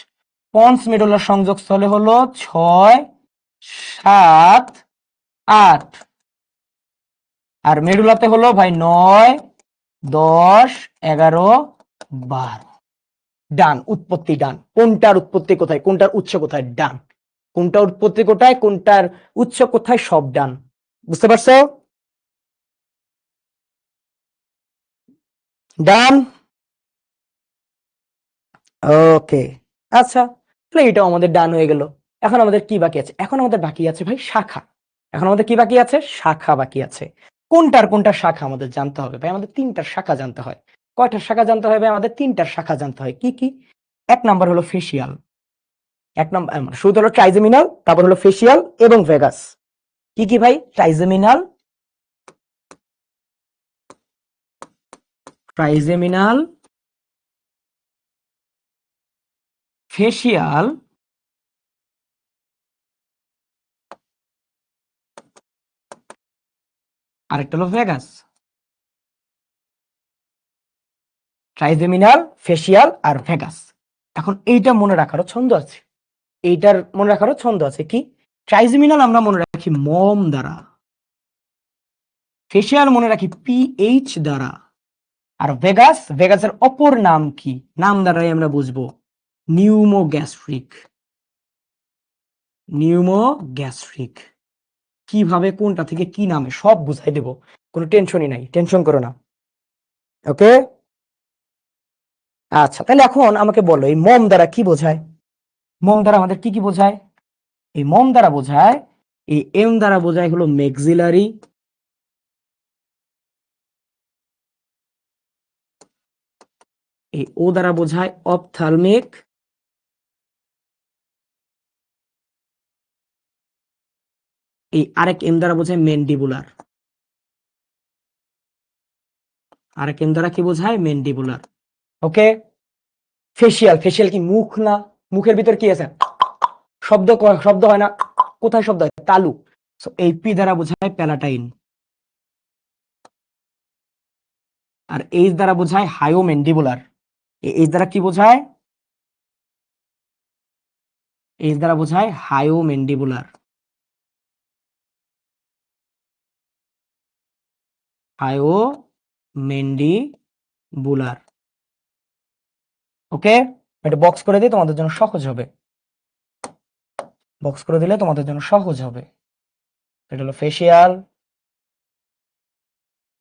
S1: পন্স মেডুলার সংযোগস্থলে হলো 6 7 8। আর মেডুলাতে হলো ভাই 9 10 11 12। ডান, উৎপত্তি ডান। কোনটার উৎপত্তি কোথায়, কোনটার উৎস কোথায়? ডান। কোনটার উৎপত্তি কোথায়, কোনটার উৎস কোথায়? সব ডান। বুঝতে পারছো? ডান। ওকে, আচ্ছা, তাহলে এটাও আমাদের ডান হয়ে গেল। এখন আমাদের কি বাকি আছে? এখন আমাদের বাকি আছে ভাই শাখা। এখন আমাদের কি বাকি আছে? শাখা বাকি আছে। কোনটার কোনটা শাখা আমাদের জানতে হবে ভাই। আমাদের 3টার শাখা জানতে হয়। কয়টার শাখা জানতে হয় ভাই? আমাদের 3টার শাখা জানতে হয়। কি কি? এক নাম্বার হলো ফেসিয়াল। এক নাম্বার শুরু হলো ট্রাইজেমিনাল, তারপর হলো ফেসিয়াল এবং ভেগাস। কি কি ভাই? ট্রাইজেমিনাল, ট্রাইজেমিনাল, ফেসিয়াল, আরেকটা হলো ভেগাস। ট্রাইজেমিনাল, ফেসিয়াল আর ভেগাস। এখন এইটা মনে রাখারও ছন্দ আছে। এইটার মনে রাখারও ছন্দ আছে। কি? ট্রাইজেমিনাল আমরা মনে রাখি মম দ্বারা, ফেসিয়াল মনে রাখি পিএইচ দ্বারা, আর ভেগাস, ভেগাসের অপর নাম কি? নাম দ্বারাই আমরা বুঝবো, নিউমোগ্যাস্ট্রিক। নিউমোগ্যাস্ট্রিক। কিভাবে কোনটা থেকে কি নামে সব বুঝাই দেব, কোনো টেনশনই নাই, টেনশন করো না। ওকে, আচ্ছা, তাহলে এখন আমাকে বলো এই মম দ্বারা কি বোঝায়? মম দ্বারা আমাদের কি কি বোঝায়? এই মম দ্বারা বোঝায়, এই এম দ্বারা বোঝায় হলো মেক্সিলারি, এই ও দ্বারা বোঝায় অপথ্যালমিক, এই আরেক এম দ্বারা বোঝায় ম্যান্ডিবুলার। আরেক এম দ্বারা কি বোঝায়? ম্যান্ডিবুলার। ওকে, ফেসিয়াল, ফেসিয়াল কি মুখ না? মুখের ভিতর কি আছে? শব্দ, শব্দ হয় না? কোথায় শব্দ হয়? তালু। এই পি দ্বারা বোঝায় প্যালাটাইন। আর এইচ দ্বারা বোঝায় হায়োম্যান্ডিবুলার। এইচ দ্বারা কি বোঝায়? এইচ দ্বারা বোঝায় হায়োমেন্ডিবুলার। হায়োমেন্ডিবুলার। ওকে, এটা বক্স করে দিই তোমাদের জন্য সহজ হবে। বক্স করে দিলে তোমাদের জন্য সহজ হবে। এটা হলো ফেসিয়াল,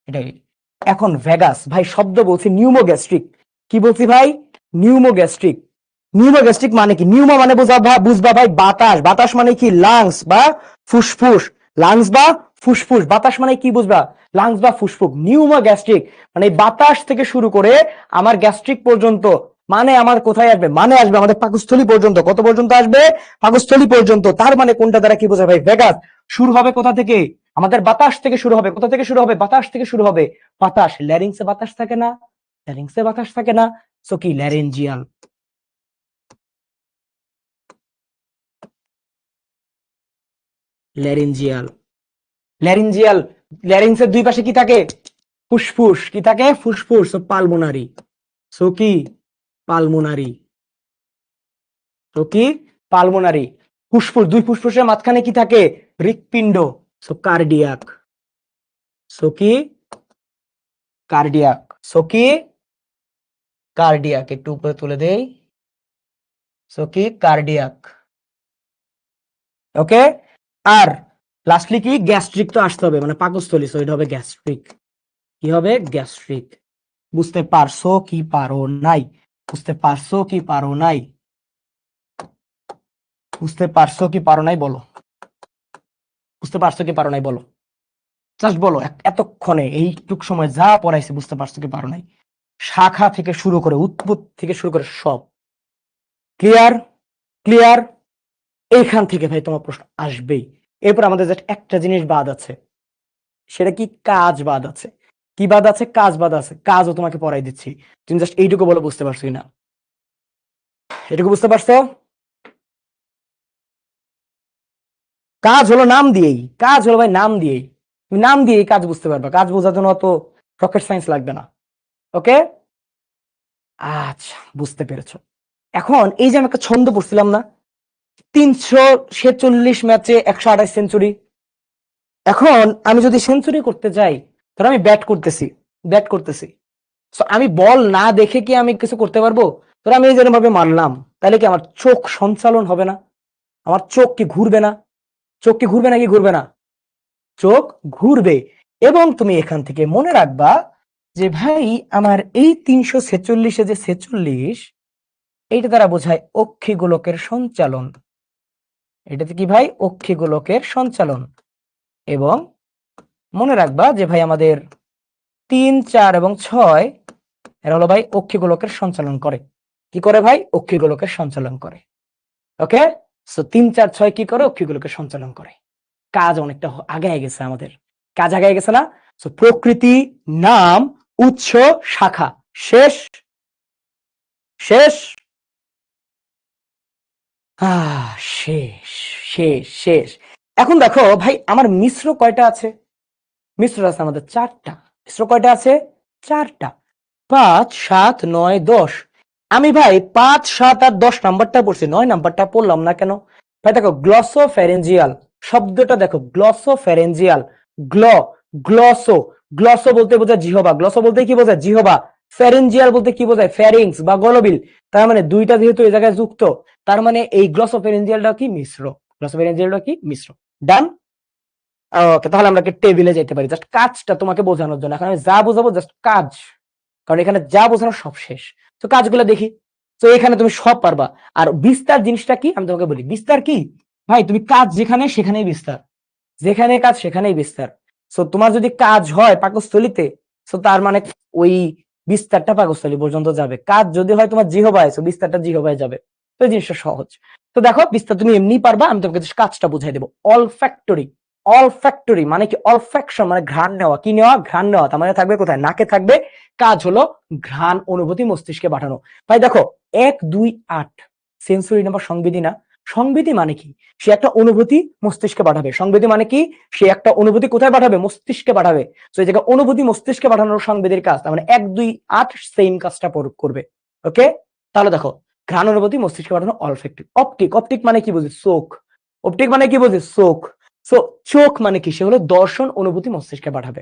S1: এটাই। এখন ভেগাস, ভাই শব্দ বলছি নিউমোগ্যাস্ট্রিক। কি বলছি ভাই? নিউমোগ্যাস্ট্রিক। নিউমোগ্যাস্ট্রিক মানে কি? নিউমো মানে বুঝবা ভাই বাতাস, বাতাস মানে কি? লাংস বা ফুসফুস, লাংস বা ফুসফুস। বাতাস মানে কি বুঝবা? লাংস বা ফুসফুস। নিউমোগ্যাস্ট্রিক মানে বাতাস থেকে শুরু করে আমার গ্যাস্ট্রিক পর্যন্ত, মানে আমার কোথায় আসবে? মানে আসবে আমাদের পাকস্থলী পর্যন্ত। কত পর্যন্ত আসবে? পাকস্থলী পর্যন্ত। তার মানে কোনটা দ্বারা কি বোঝায় ভাই? ভেগাস। শুরু হবে কোথা থেকে? আমাদের বাতাস থেকে শুরু হবে। কোথা থেকে শুরু হবে? বাতাস থেকে শুরু হবে। বাতাস, ল্যারিংসে বাতাস থাকে না? ল্যারিংসে বাতাস থাকে না? সো কি? ল্যারেঞ্জিয়াল। ল্যারিঞ্জিয়াল। ল্যারিঞ্জিয়াল, ল্যারিংসের দুই পাশে কি থাকে? ফুসফুস। কি থাকে? ফুসফুস। So pulmonary. সো কি? পালমোনারি। তো কি? পালমোনারি। ফুসফুস, দুই ফুসফুসের মাঝখানে কি থাকে? হৃৎপিণ্ড। So cardiac. সো কি? কার্ডিয়াক। সো কি? কার্ডিয়াক। একটু উপরে তুলে দেই। সো কি? কার্ডিয়াক। ওকে। আর লাস্টলি কি? গ্যাস্ট্রিক তো আসতে হবে, মানে পাকস্থলী। সো এটা হবে গ্যাস্ট্রিক। কি হবে? গ্যাস্ট্রিক। বুঝতে পারছো কি পারো নাই? বুঝতে পারছো কি পারো নাই? বুঝতে পারছো কি পারো নাই বলো। বুঝতে পারছো কি পারো নাই বলো। জাস্ট বলো এতক্ষণে এইটুক সময় যা পড়াইছে বুঝতে পারছো কি পারো নাই? শাখা থেকে শুরু করে, উৎপত্তি থেকে শুরু করে সব ক্লিয়ার? ক্লিয়ার? এইখান থেকে ভাই তোমার প্রশ্ন আসবেই। এরপর আমাদের জাস্ট একটা জিনিস বাদ আছে, সেটা কি? কাজ বাদ আছে। কি বাদ আছে? কাজ বাদ আছে। কাজও তোমাকে পড়াই দিচ্ছি, তুমি জাস্ট এইটুকু বলো বুঝতে পারছো কিনা। এটুকু বুঝতে পারছো? কাজ হলো নাম দিয়েই, কাজ হলো ভাই নাম দিয়েই। তুমি নাম দিয়েই কাজ বুঝতে পারবা। কাজ বোঝার জন্য অত রকেট সায়েন্স লাগবে না। ওকে, আচ্ছা বুঝতে পেরেছো। এখন এই যে আমি একটা ছন্দ পড়ছিলাম না, 346 ম্যাচে 128 সেঞ্চুরি। এখন আমি যদি সেঞ্চুরি করতে যাই, ধরো আমি ব্যাট করতেছি, ব্যাট করতেছি, আমি বল না দেখে কি আমি কিছু করতে পারবো? ধরো আমি এই যেরকম ভাবে মারলাম, তাহলে কি আমার চোখ সঞ্চালন হবে না? আমার চোখ কি ঘুরবে না? চোখ কি ঘুরবে নাকি ঘুরবে না? চোখ ঘুরবে। এবং তুমি এখান থেকে মনে রাখবা যে ভাই আমার এই 346 যে 46, এইটা দ্বারা বোঝায় অক্ষি গোলকের সঞ্চালন। এটাতে কি ভাই? অক্ষি গোলকের সঞ্চালন। এবং মনে রাখবা যে ভাই আমাদের 3, 4 এবং 6 এরা হলো ভাই অক্ষি গোলকের সঞ্চালন করে। কি করে ভাই? অক্ষি গোলকের সঞ্চালন করে। ওকে, সো 3, 4, 6 কি করে? অক্ষি গোলকের সঞ্চালন করে। কাজ অনেকটা আগায় গেছে আমাদের। কাজ আগায় গেছে না? সো প্রকৃতি, নাম, উৎস, শাখা। শেষ? শেষ? শেষ, শেষ, শেষ। এখন দেখো ভাই আমার মিশ্র কয়টা আছে? মিশ্র আছে আমাদের 4টা। মিশ্র কয়টা আছে? 4টা। 5, 7, 9, 10। আমি ভাই 5, 7 আর 10 নাম্বারটা পড়ছি, 9 নাম্বারটা পড়লাম না কেন? ভাই দেখো গ্লসোফ্যারেঞ্জিয়াল শব্দটা দেখো, গ্লসোফ্যারেঞ্জিয়াল। গ্ল, গ্লসো, গ্লসো বলতে বোঝায় জিহবা। গ্লসো বলতে কি বোঝায়? জিহবা। ফ্যারেঞ্জিয়াল বলতে কি বোঝায়? ফ্যারিংস বা গলবিল। তার মানে দুইটা যেহেতু এই জায়গায় যুক্ত, তার মানে এই গ্লসোফ্যারেঞ্জিয়ালটা কি? মিশ্র। গ্লসোফ্যারেঞ্জিয়ালটা কি? মিশ্র। ডান? ওকে, তাহলে আমরা টেবিলে যেতে পারি। জাস্ট কাজটা তোমাকে বোঝানোর জন্য। এখন আমি যা বোঝাবো জাস্ট কাজ, কারণ এখানে যা বোঝানো সব শেষ। তো কাজগুলো দেখি। তো এখানে তুমি সব পারবা। আর বিস্তার জিনিসটা কি আমি তোমাকে বলি। বিস্তার কি ভাই? তুমি কাজ যেখানে সেখানেই বিস্তার, যেখানে কাজ সেখানেই বিস্তার। সো তোমার যদি কাজ হয় পাকস্থলীতে, সো তার মানে ওই বিস্তারটা পাকস্থলী পর্যন্ত যাবে। কাজ যদি হয় তোমার জিহবায়, সো বিস্তারটা জিহবায় যাবে। তো এই জিনিসটা সহজ। তো দেখো বিস্তার তুমি এমনি পারবা, আমি তোমাকে কাজটা বুঝাই দেবো। অলফ্যাক্টরি। অলফ্যাক্টরি মানে কি? অলফ্যাকশন মানে ঘ্রাণ নেওয়া। কি নেওয়া? ঘ্রাণ নেওয়া। তার মানে থাকবে কোথায়? নাকে থাকবে। কাজ হলো ঘ্রাণ অনুভূতি মস্তিষ্কে পাঠানো। ভাই দেখো 1, 2, 8 সেন্সরি নাম্বার সংবেদী না? সংবেদী মানে কি? সে একটা অনুভূতি মস্তিষ্কে পাঠাবে। সংবেদী মানে কি? সে একটা অনুভূতি কোথায় পাঠাবে? মস্তিষ্কে পাঠাবে। তো এই জায়গায় অনুভূতি মস্তিষ্কে পাঠানোর সংবেদীর কাজ, তার মানে 1, 2, 8 সেম কাজটা করবে। ওকে, তাহলে দেখো ঘ্রাণ অনুভূতি মস্তিষ্কে পাঠানো অলফ্যাক্টিভ। অপটিক, অপটিক মানে কি বুঝি? চোখ। অপটিক মানে কি বুঝি? চোখ। সো চোখ মানে কি? সে হলো দর্শন অনুভূতি মস্তিষ্কে পাঠাবে।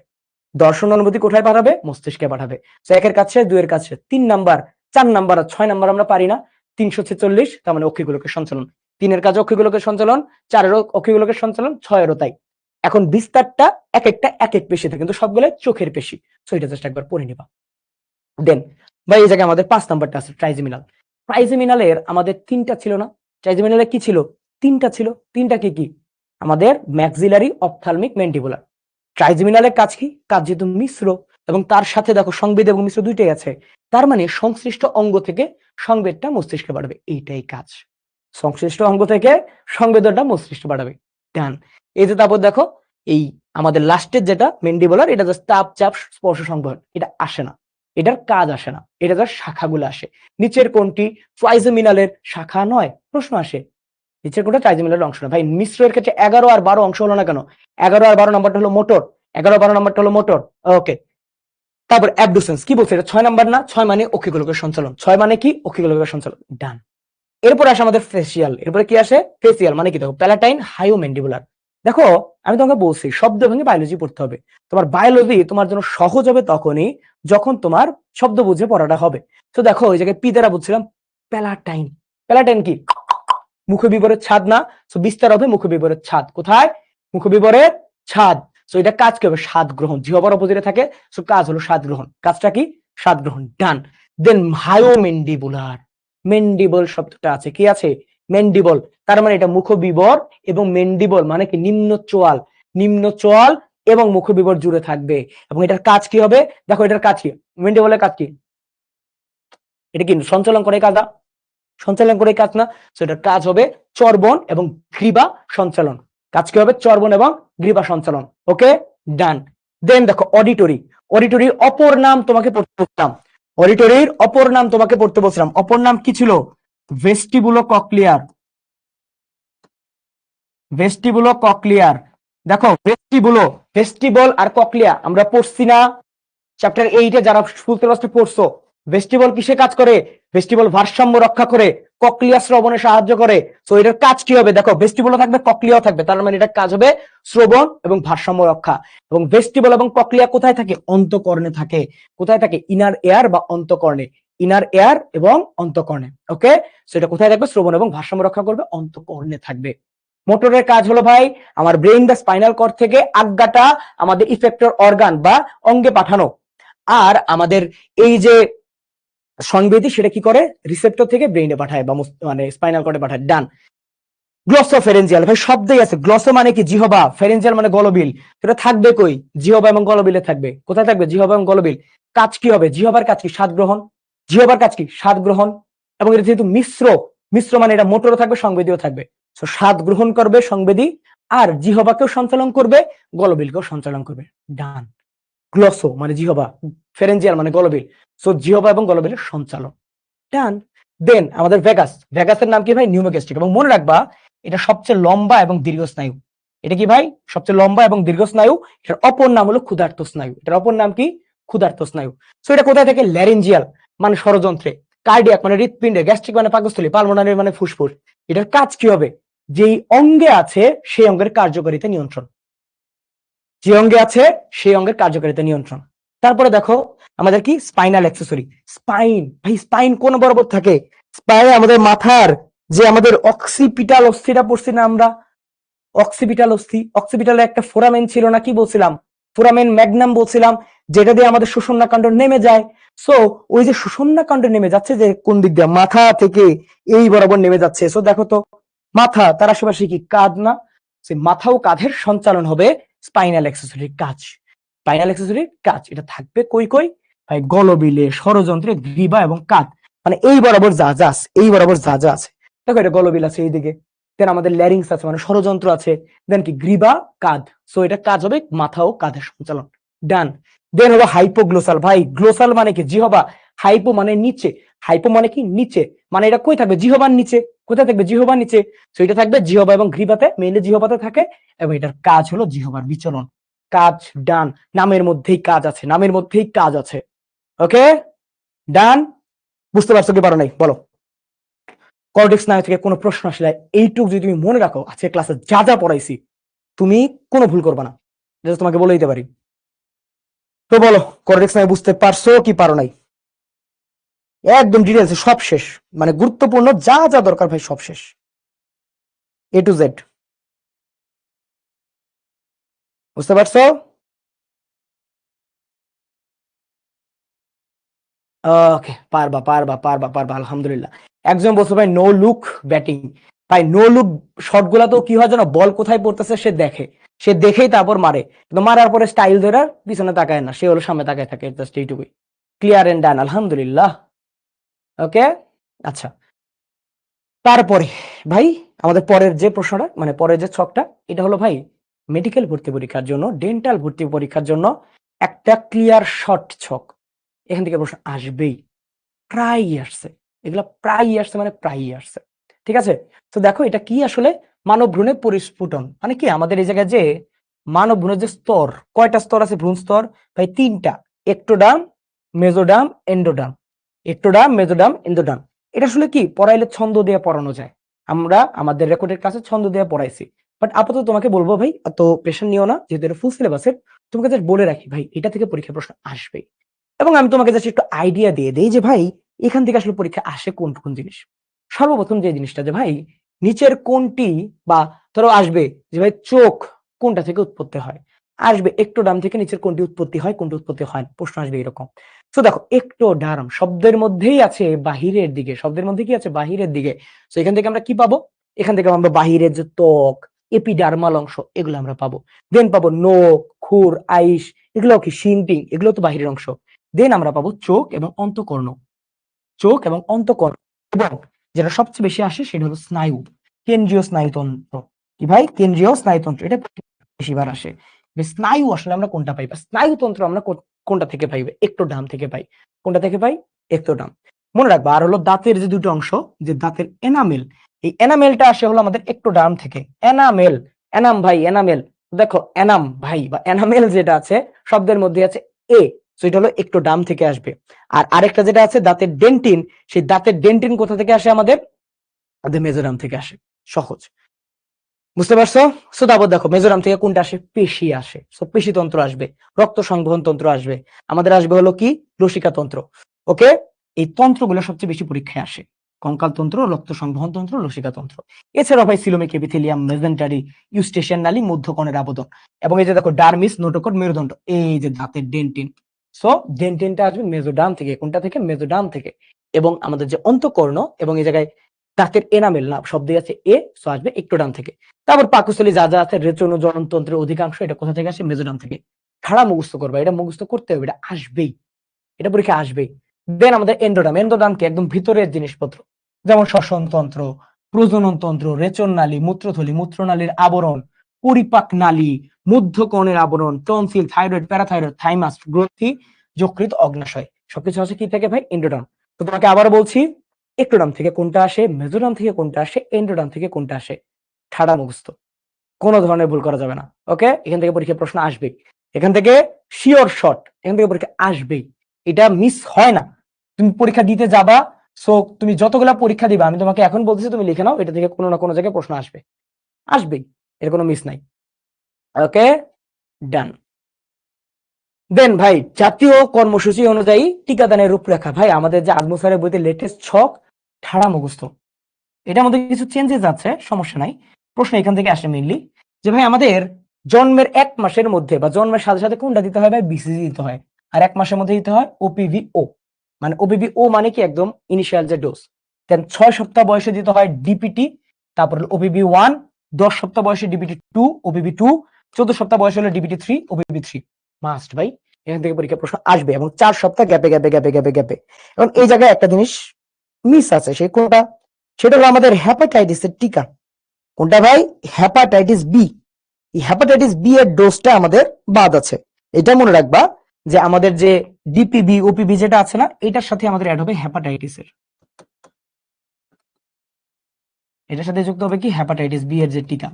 S1: দর্শন অনুভূতি কোথায় পাঠাবে? মস্তিষ্কে পাঠাবে। তো একের কাছে, দুইয়ের কাছে, 3 নাম্বার, 4 নাম্বার আর 6 নাম্বার আমরা পারি না। 346 তার মানে অক্ষিগোলকের সঞ্চালন। 3 এর কাছে অক্ষিগোলকের সঞ্চালন, 4 এর অক্ষিগোলকের সঞ্চালন, 6 এরও তাই। এখন বিস্তারটা এক একটা এক এক পেশিতে, কিন্তু সবগুলো চোখের পেশি। সো এটা জাস্ট একবার পড়ে নিবা। দেন ভাই এই জায়গায় আমাদের 5 নাম্বারটা আছে ট্রাইজেমিনাল। ট্রাইজেমিনালের আমাদের 3টা ছিল না? ট্রাইজেমিনালে কি ছিল? 3টা ছিল। 3টা কি কি? আমাদের ম্যাক্সিলারি, অপথ্যালমিক, ম্যান্ডিবুলার। ট্রাইজেমিনালের কাজ কি? কাজ যেহেতু মিশ্র এবং তার সাথে দেখো সংবেদ এবং মিশ্র দুইটাই আছে, তার মানে সংশ্লিষ্ট অঙ্গ থেকে সংবেদটা মস্তিষ্কে বাড়বে, এইটাই কাজ। সংশ্লিষ্ট অঙ্গ থেকে সংবেদনটা মস্তিষ্কে বাড়াবে। ডান। এই যে তারপর দেখো এই আমাদের লাস্টের যেটা ম্যান্ডিবুলার, এটা জাস্ট তাপ, চাপ, স্পর্শ, সংবহন, এটা আসে না, এটার কাজ আসে না, এটা জাস্ট শাখাগুলো আসে। নিচের কোনটি ট্রাইজেমিনালের শাখা নয়? প্রশ্ন আসে। নিচের কোনটা ট্রাইজেমিনালের অংশ নয়? ভাই মিশ্রের ক্ষেত্রে 11 আর 12 অংশ হলো না কেন? 11 আর 12 নাম্বারটা হলো মোটর, 11 12 নাম্বারটা হলো মোটর। ওকে, তারপর অ্যাবডুসেন্স কি বলছে? এটা 6 নাম্বার না? 6 মানে অক্ষিগোলকের সঞ্চালন। 6 মানে কি? অক্ষিগোলকের সঞ্চালন। ডান। এরপর আসে আমাদের ফেসিয়াল। এরপরে কি আসে? ফেসিয়াল মানে কি? দেখো প্যালাটাইন, হাইওম্যান্ডিবুলার। দেখো আমি তোমাকে বলছি শব্দ ভেঙে বায়োলজি পড়তে হবে। তোমার বায়োলজি তোমার জন্য সহজ হবে তখনই যখন তোমার শব্দ বুঝে পড়াটা হবে। তো দেখো ওই জায়গায় পি দ্বারা বুঝছিলাম প্যালাটাইন। প্যালাটাইন কি? মুখবিবরের ছাদ না? সো বিস্তার হবে মুখবিবরের ছাদ। কোথায়? মুখবিবরের ছাদ। সো এটা কাজ কি হবে? স্বাদ গ্রহণ। জিহ্বার অপোজিটে থাকে, সো কাজ হলো স্বাদ গ্রহণ। কাজটা কি? স্বাদ গ্রহণ। ডান। দেন হায়োমেন্ডিবুলার। মেন্ডিবল শব্দটা আছে, কি আছে? মেন্ডিবল। তার মানে এটা মুখবিবর এবং মেন্ডিবল মানে কি? নিম্ন চোয়াল। নিম্ন চোয়াল এবং মুখবিবর জুড়ে থাকবে। এবং এটার কাজ কি হবে? দেখো এটার কাজ কি? মেন্ডিবলের কাজ কি? এটা কি সঞ্চালন করে কাজ? সঞ্চালন করে কাজ না? সেটার কাজ হবে চর্বণ এবং গ্রীবা সঞ্চালন। কাজ কি হবে? চর্বণ এবং গ্রীবা সঞ্চালন। ওকে, ডান। দেন দেখো অডিটরি। অডিটরির অপর নাম তোমাকে পড়তে বলছিলাম। অডিটরির অপর নাম তোমাকে পড়তে বলছিলাম। অপর নাম কি ছিল? ভেস্টিবুলো ককলিয়ার। ভেস্টিবুলো ককলিয়ার। দেখো ভেস্টিবুলো, ভেস্টিবল আর ককলিয়া আমরা পড়ছি না চ্যাপ্টার 8 এ? যারা ফুল সিলেবাসটা পড়ছো, ভেস্টিবল কিসে কাজ করে? ভেস্টিবল ভারসাম্য রক্ষা করে, ককলিয়া শ্রবণে সাহায্য করে। সো এটার কাজ কি হবে? দেখো ভেস্টিবলও থাকবে, ককলিয়াও থাকবে, তার মানে এটার কাজ হবে শ্রবণ এবং ভারসাম্য রক্ষা। এবং ভেস্টিবল এবং ককলিয়া কোথায় থাকে? অন্তঃকর্ণে থাকে। কোথায় থাকে? ইনার এয়ার বা অন্তঃকর্ণে। ইনার এয়ার এবং অন্তঃকর্ণে। ওকে, সো এটা কোথায় থাকবে? শ্রবণ এবং ভারসাম্য রক্ষা করবে, অন্তঃকর্ণে থাকবে। মোটরের কাজ হলো ভাই আমার ব্রেইন বা স্পাইনাল কর্ড থেকে আজ্ঞাটা আমাদের ইফেক্টর অর্গান বা অঙ্গে পাঠানো। আর আমাদের এই যে সংবেদী সেটা কি করে? রিসেপ্টর থেকে ব্রেইনে পাঠায় বা মানে স্পাইনাল কর্ডে পাঠায়। ডান। গ্লসোফেরেঞ্জিয়াল। ভাই শব্দেই আছে। গ্লসো মানে কি? জিহবা, ফেরেঞ্জিয়াল মানে গলবিল। এটা থাকবে কই? জিহবা এবং গলবিলে থাকবে। কোথায় থাকবে? জিহবা এবং গলবিল। কাজ কি হবে? জিহবার কাজ কি? স্বাদ গ্রহণ। জিহবার কাজ কি? স্বাদ গ্রহণ। এবং এটা যেহেতু মিশ্র, মিশ্র মানে এটা মোটরও থাকবে, সংবেদীও থাকবে। সো স্বাদ গ্রহণ করবে সংবেদী, আর জিহবাকেও সঞ্চালন করবে, গলবিলকেও সঞ্চালন করবে। ডান। গ্লসো মানে জিহবা, ফেরেঞ্জিয়াল মানে গলবিল। সো জিহবা এবং গলবিলের সঞ্চালন। ডান। দেন আমাদের ভেগাস। ভেগাসের নাম কি ভাই? নিউমোগ্যাস্ট্রিক। এবং মনে রাখবা এটা সবচেয়ে লম্বা এবং দীর্ঘ স্নায়ু। এটা কি ভাই? সবচেয়ে লম্বা এবং দীর্ঘ স্নায়ু। এটার অপর নাম হলো ক্ষুধার্ত স্নায়ু। এটার অপর নাম কি? ক্ষুধার্ত স্নায়ু। সো এটা কোথায় থাকে? ল্যারিঞ্জিয়াল মানে ষড়যন্ত্রে, কার্ডিয়াক মানে হৃৎপিণ্ডে, গ্যাস্ট্রিক মানে পাকস্থলী, পালমোনারি মানে ফুসফুস। এটার কাজ কি হবে? যেই অঙ্গে আছে সেই অঙ্গের কার্যকারিতা নিয়ন্ত্রণ। যে অঙ্গে আছে সেই অঙ্গের কার্যকারিতা নিয়ন্ত্রণ। তারপরে দেখো আমাদের কি? Spinal accessory. স্পাইন। ভাই স্পাইন কোন বরাবর থাকে? স্পাইনে আমাদের মাথার যে আমাদের অক্সিপিটাল অস্থিটা পড়ছি না আমরা? অক্সিপিটাল অস্থি। অক্সিপিটালে একটা ফোরামেন ছিল না? কি বলছিলাম? ফোরামেন ম্যাগনাম বলছিলাম, যেটা দিয়ে আমাদের সুষুম্নাকাণ্ড নেমে যায়। সো ওই যে সুষুম্নাকাণ্ড নেমে যাচ্ছে যে কোন দিক দিয়ে? মাথা থেকে এই বরাবর নেমে যাচ্ছে। সো দেখো তো মাথা, তার আশেপাশে কি কাঁধ না? সে মাথা ও কাঁধের সঞ্চালন হবে স্পাইনাল অ্যাক্সেসরির কাজ। স্পাইনাল অ্যাক্সেসরির কাজ এটা থাকবে কই কই? ভাই গলবিলে, ষড়যন্ত্রে, গ্রীবা এবং কাঁধ। মানে এই বরাবর যা যা আছে, এই বরাবর যা যা আছে। দেখো এটা গলবিল আছে এইদিকে, দেন আমাদের ল্যারিংস আছে মানে ষড়যন্ত্র আছে, দেন কি? গ্রীবা, কাঁধ। সো এটা কাজ হবে মাথা ও কাঁধের সঞ্চালন। ডান। দেন হলো হাইপোগ্লোসাল। ভাই গ্লোসাল মানে কি? জিহবা। হাইপো মানে নিচে, হাইপো মানে কি? নিচে। মানে এটা কই থাকবে? জিহবার নিচে। কোথায় থাকবে? জিহবার নিচে। সো এটা থাকবে জিহবা এবং গ্রীবাতে, মেইনলি জিহবাতে থাকে। এবং এটার কাজ হলো জিহবার বিচলন। কাজ। ডান। নামের মধ্যেই কাজ আছে, নামের মধ্যেই কাজ আছে। ওকে, ডান। বুঝতে পারছো কি পারো নাই? বলো। কর্টেক্স স্নায়ু থেকে কোনো প্রশ্ন আসলে এইটুকু যদি তুমি মনে রাখো, আজকে ক্লাসে যা যা পড়াইছি তুমি কোনো ভুল করবে না, যেটা তোমাকে বলে দিতে পারি। তো বলো, কর্টেক্স স্নায়ু বুঝতে পারছো কি পারো নাই? একদম ডিটেলসে সব শেষ, মানে গুরুত্বপূর্ণ যা যা দরকার ভাই সব শেষ, এ টু জেড। বুঝতে পারছো? ওকে, পারবা পারবা পারবা পারবা, আলহামদুলিল্লাহ। একজন বলছো ভাই নো লুক ব্যাটিং, ভাই নো লুক শট গুলা তো কি হয় জানো, বল কোথায় পড়তেছে সে দেখে, সে দেখেই তারপর মারে, কিন্তু মারার পরে স্টাইল ধরে পিছনে তাকায় না, সে হলো সামনে তাকায় থাকে, জাস্ট এইটুকুই। ক্লিয়ার এন্ড ডান, আলহামদুলিল্লাহ। ওকে, আচ্ছা। তারপরে ভাই আমাদের পরের যে প্রশ্নটা, মানে পরের যে ছকটা, এটা হলো ভাই মেডিকেল ভর্তি পরীক্ষার জন্য, ডেন্টাল ভর্তি পরীক্ষার জন্য একটা ক্লিয়ার শর্ট ছক। এখান থেকে প্রশ্ন আসবেই, প্রায়ই আসছে, এগুলা প্রায়ই আসছে, মানে প্রায়ই আসছে। ঠিক আছে, তো দেখো এটা কি আসলে, মানব ভ্রূণের পরিস্ফুটন মানে কি, আমাদের এই জায়গায় যে মানব ভ্রূণের যে স্তর, কয়টা স্তর আছে ভ্রূণ স্তর ভাই? তিনটা, ectoderm, mesoderm, endoderm. Ectoderm, mesoderm, endoderm. এটা আসলে কি পড়াইলে ছন্দ দিয়ে পড়ানো যায়, আমরা আমাদের রেকর্ডের ক্লাসে ছন্দ দিয়ে পড়াইছি, বাট আপাতত তোমাকে বলবো ভাই এত প্রেশার নিও না, যেহেতু এটা ফুল সিলেবাসের। তোমাকে জাস্ট বলে রাখি ভাই, এটা থেকে পরীক্ষা প্রশ্ন আসবে। এবং আমি তোমাকে জাস্ট একটু আইডিয়া দিয়ে দেই যে ভাই এখান থেকে আসলে পরীক্ষা আসে কোন কোন জিনিস। সর্বপ্রথম যে জিনিসটা, যে ভাই নিচের কোনটি, বা ধরো আসবে যে ভাই চোখ কোনটা থেকে উৎপত্তি হয়, আসবে একটোডার্ম থেকে নিচের কোনটি উৎপত্তি হয়, কোনটি উৎপত্তি হয় না, প্রশ্ন আসবে এরকম। তো দেখো একটোডার্ম শব্দের মধ্যেই আছে বাহিরের দিকে, শব্দের মধ্যে কি আছে বাহিরের দিকে। তো এখান থেকে আমরা কি পাবো, এখান থেকে আমরা বাহিরের যে ত্বক, এপিডার্মাল অংশ, এগুলো আমরা পাবো। দেন পাবো নখ, খুর, আইস, এগুলো কি শিন্টিং, এগুলো তো বাহিরের অংশ। দেন আমরা পাবো চোখ এবং অন্তঃকর্ণ, চোখ এবং অন্তঃকর্ণ, এবং যেটা সবচেয়ে বেশি আসে সেটা হলো স্নায়ু, কেন্দ্রীয় স্নায়ুতন্ত্র। কি ভাই? কেন্দ্রীয় স্নায়ুতন্ত্র, এটা বেশিবার আসে। স্নায়ু আসলে আমরা কোনটা পাই, বা স্নায়ুতন্ত্র আমরা কোনটা থেকে পাই? একটোডার্ম থেকে পাই। কোনটা থেকে পাই? একটোডার্ম। মনে রাখবা। আর হলো দাঁতের যে দুটো অংশ, যে দাঁতের এনামেল, এই এনামেলটা আসে হলো আমাদের একটোডার্ম থেকে। এনামেল, এনাম ভাই, এনামেল। দেখো এনাম ভাই বা এনামেল যেটা আছে শব্দের মধ্যে আছে এ, তো এটা হলো একটোডার্ম থেকে আসবে। আর আরেকটা যেটা আছে দাঁতের ডেন্টিন, সেই দাঁতের ডেন্টিন কোথা থেকে আসে? আমাদের মেজোরাম থেকে আসে। সহজ, বুঝতে পারছো? সো তারপর দেখো মেজোরাম থেকে কোনটা আসে? পেশি আসে, সো পেশিতন্ত্র আসবে, রক্ত সংবহন তন্ত্র আসবে, আমাদের আসবে হলো কি লসিকা তন্ত্র। ওকে, এই তন্ত্রগুলো সবচেয়ে বেশি পরীক্ষায় আসে, কঙ্কাল তন্ত্র, রক্ত সংবহন তন্ত্র, লসিকা তন্ত্র। এছাড়াও ভাই সিলোমিক এপিথেলিয়াম, মেজেন্টারি, ইউস্টেশিয়ান নালী, মধ্যকণের আবেদন, এবং এই যে দেখো ডার্মিস, নোটোকট, মেরুদণ্ড, এই যে দাঁতের ডেন্টিন। সো ডেন্টিনটা আসবে মেজোডার্ম থেকে, কোনটা থেকে? মেজোডার্ম থেকে। এবং আমাদের যে অন্তঃকর্ণ, এবং এই জায়গায় দাঁতের এনামেল না শব্দে আছে এ, সো আসবে একটোডার্ম থেকে। তারপর পাকস্থলী যা যা আছে, রেচন জননতন্ত্রের অধিকাংশ, এটা কোথা থেকে আসে? মেজোডার্ম থেকে। খাড়া মুখস্থ করবা, এটা মুখস্থ করতে হবে, এটা আসবেই, এটা পরীক্ষা আসবেই। দেন আমাদের এন্ডোডার্ম, এন্ডোডার্ম কি একদম ভিতরের জিনিসপত্র, যেমন শ্বসন তন্ত্র, প্রজনন তন্ত্র, রেচন নালী, মূত্রথলি, মূত্রনালীর আবরণ, পরিপাক নালী, মধ্যকর্ণের আবরণ, টনসিল, থাইরয়েড, প্যারাথাইরয়েড, থাইমাস, গ্রন্থি, যকৃৎ, অগ্নাশয়, সবকিছু আছে কি থেকে ভাই? এন্ডোডার্ম। তো তোমাকে আবার বলছি, একটোডার্ম থেকে কোনটা আসে, মেজোডার্ম থেকে কোনটা আসে, এন্ডোডার্ম থেকে কোনটা আসে, ঠাড়া মুখস্থ, কোনো ধরনের ভুল করা যাবে না। ওকে, এখান থেকে পরীক্ষা প্রশ্ন আসবেই, এখান থেকে শিওর শট, এখান থেকে পরীক্ষা আসবেই, এটা মিস হয় না। তুমি পরীক্ষা দিতে যাবা, সো তুমি যতগুলা পরীক্ষা দিবা, আমি তোমাকে এখন বলতেছি তুমি লিখে নাও, এটা থেকে কোনো না কোনো জায়গায় প্রশ্ন আসবে, আসবেই, এর কোনো মিস নাই। ওকে, ডান। দেন ভাই জাতীয় কর্মসূচি অনুযায়ী টিকাদানের রূপরেখা, ভাই আমাদের যে আজমু স্যারের বইতে লেটেস্ট ছক, ঠাড়া মুখস্থ, এটার মধ্যে কিছু চেঞ্জেস আছে, সমস্যা নাই। প্রশ্ন এখান থেকে আসে মেইনলি, যে ভাই আমাদের জন্মের 1 মাসের মধ্যে বা জন্মের সাথে সাথে কোনটা দিতে হয় ভাই? বিসিজি দিতে হয়। আর 1 মাসের মধ্যে দিতে হয় ওপিভিও, মানে ওপিভিও মানে কি একদম ইনিশিয়াল যে ডোজ। দেন 6 সপ্তাহ বয়সে দিতে হয় ডিপিটি, তারপর ওপিভি 1, 10 সপ্তাহ বয়সে ডিপিটি 2, ওপিভি 2, 14 সপ্তাহ বয়সে হলো ডিপিটি 3, ওপিভি 3। মাস্ট ভাই, এখান থেকে পরীক্ষা প্রশ্ন আসবে, এবং 4 সপ্তাহ গ্যাপে গ্যাপে গ্যাপে গ্যাপে গ্যাপে। এবং এই জায়গায় একটা জিনিস মিস আছে, সেই কোনটা? সেটা হলো আমাদের হ্যাপাটাইটিসের টিকা। কোনটা ভাই? Hepatitis B. এই হ্যাপাটাইটিস বি এর ডোজটা আমাদের বাদ আছে, এটা মনে রাখবা, যে আমাদের যে ডিপিবি ওপিবি যেটা আছে না, এটার সাথে আমাদের অ্যাড হবে হ্যাপাটাইটিসের, এটার সাথে যুক্ত হবে কি হ্যাপাটাইটিস বি এর যে টিকা।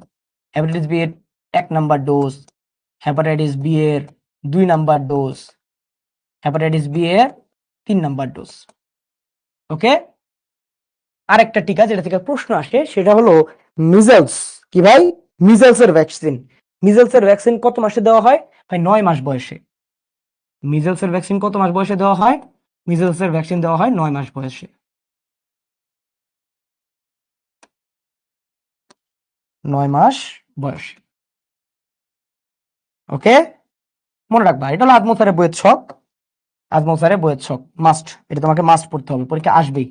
S1: হ্যাপাটাইটিস বি এর 1 নাম্বার ডোজ, হ্যাপাটাইটিস বি এর 2 নাম্বার ডোজ, হ্যাপাটাইটিস বি এর 3 নাম্বার ডোজ। ওকে, আরেকটা টিকা যেটা থেকে প্রশ্ন আসে সেটা হলো মিজলস। কি ভাই? মিজলসের ভ্যাকসিন। মিজলসের ভ্যাকসিন কত মাসে দেওয়া হয় ভাই? 9 মাস বয়সে। মিজলসের ভ্যাকসিন কত মাস বয়সে দেওয়া হয়? মিজলসের ভ্যাকসিন দেওয়া হয় 9 মাস বয়সে। 9 মাস বয়সে। ওকে, মনে রাখবা এটা হলো আজমল স্যারের বইয়ের ছক। আজমল স্যারের বইয়ের ছক মাস্ট, এটা তোমাকে মাস্ট পড়তে হবে, পরীক্ষা আসবেই,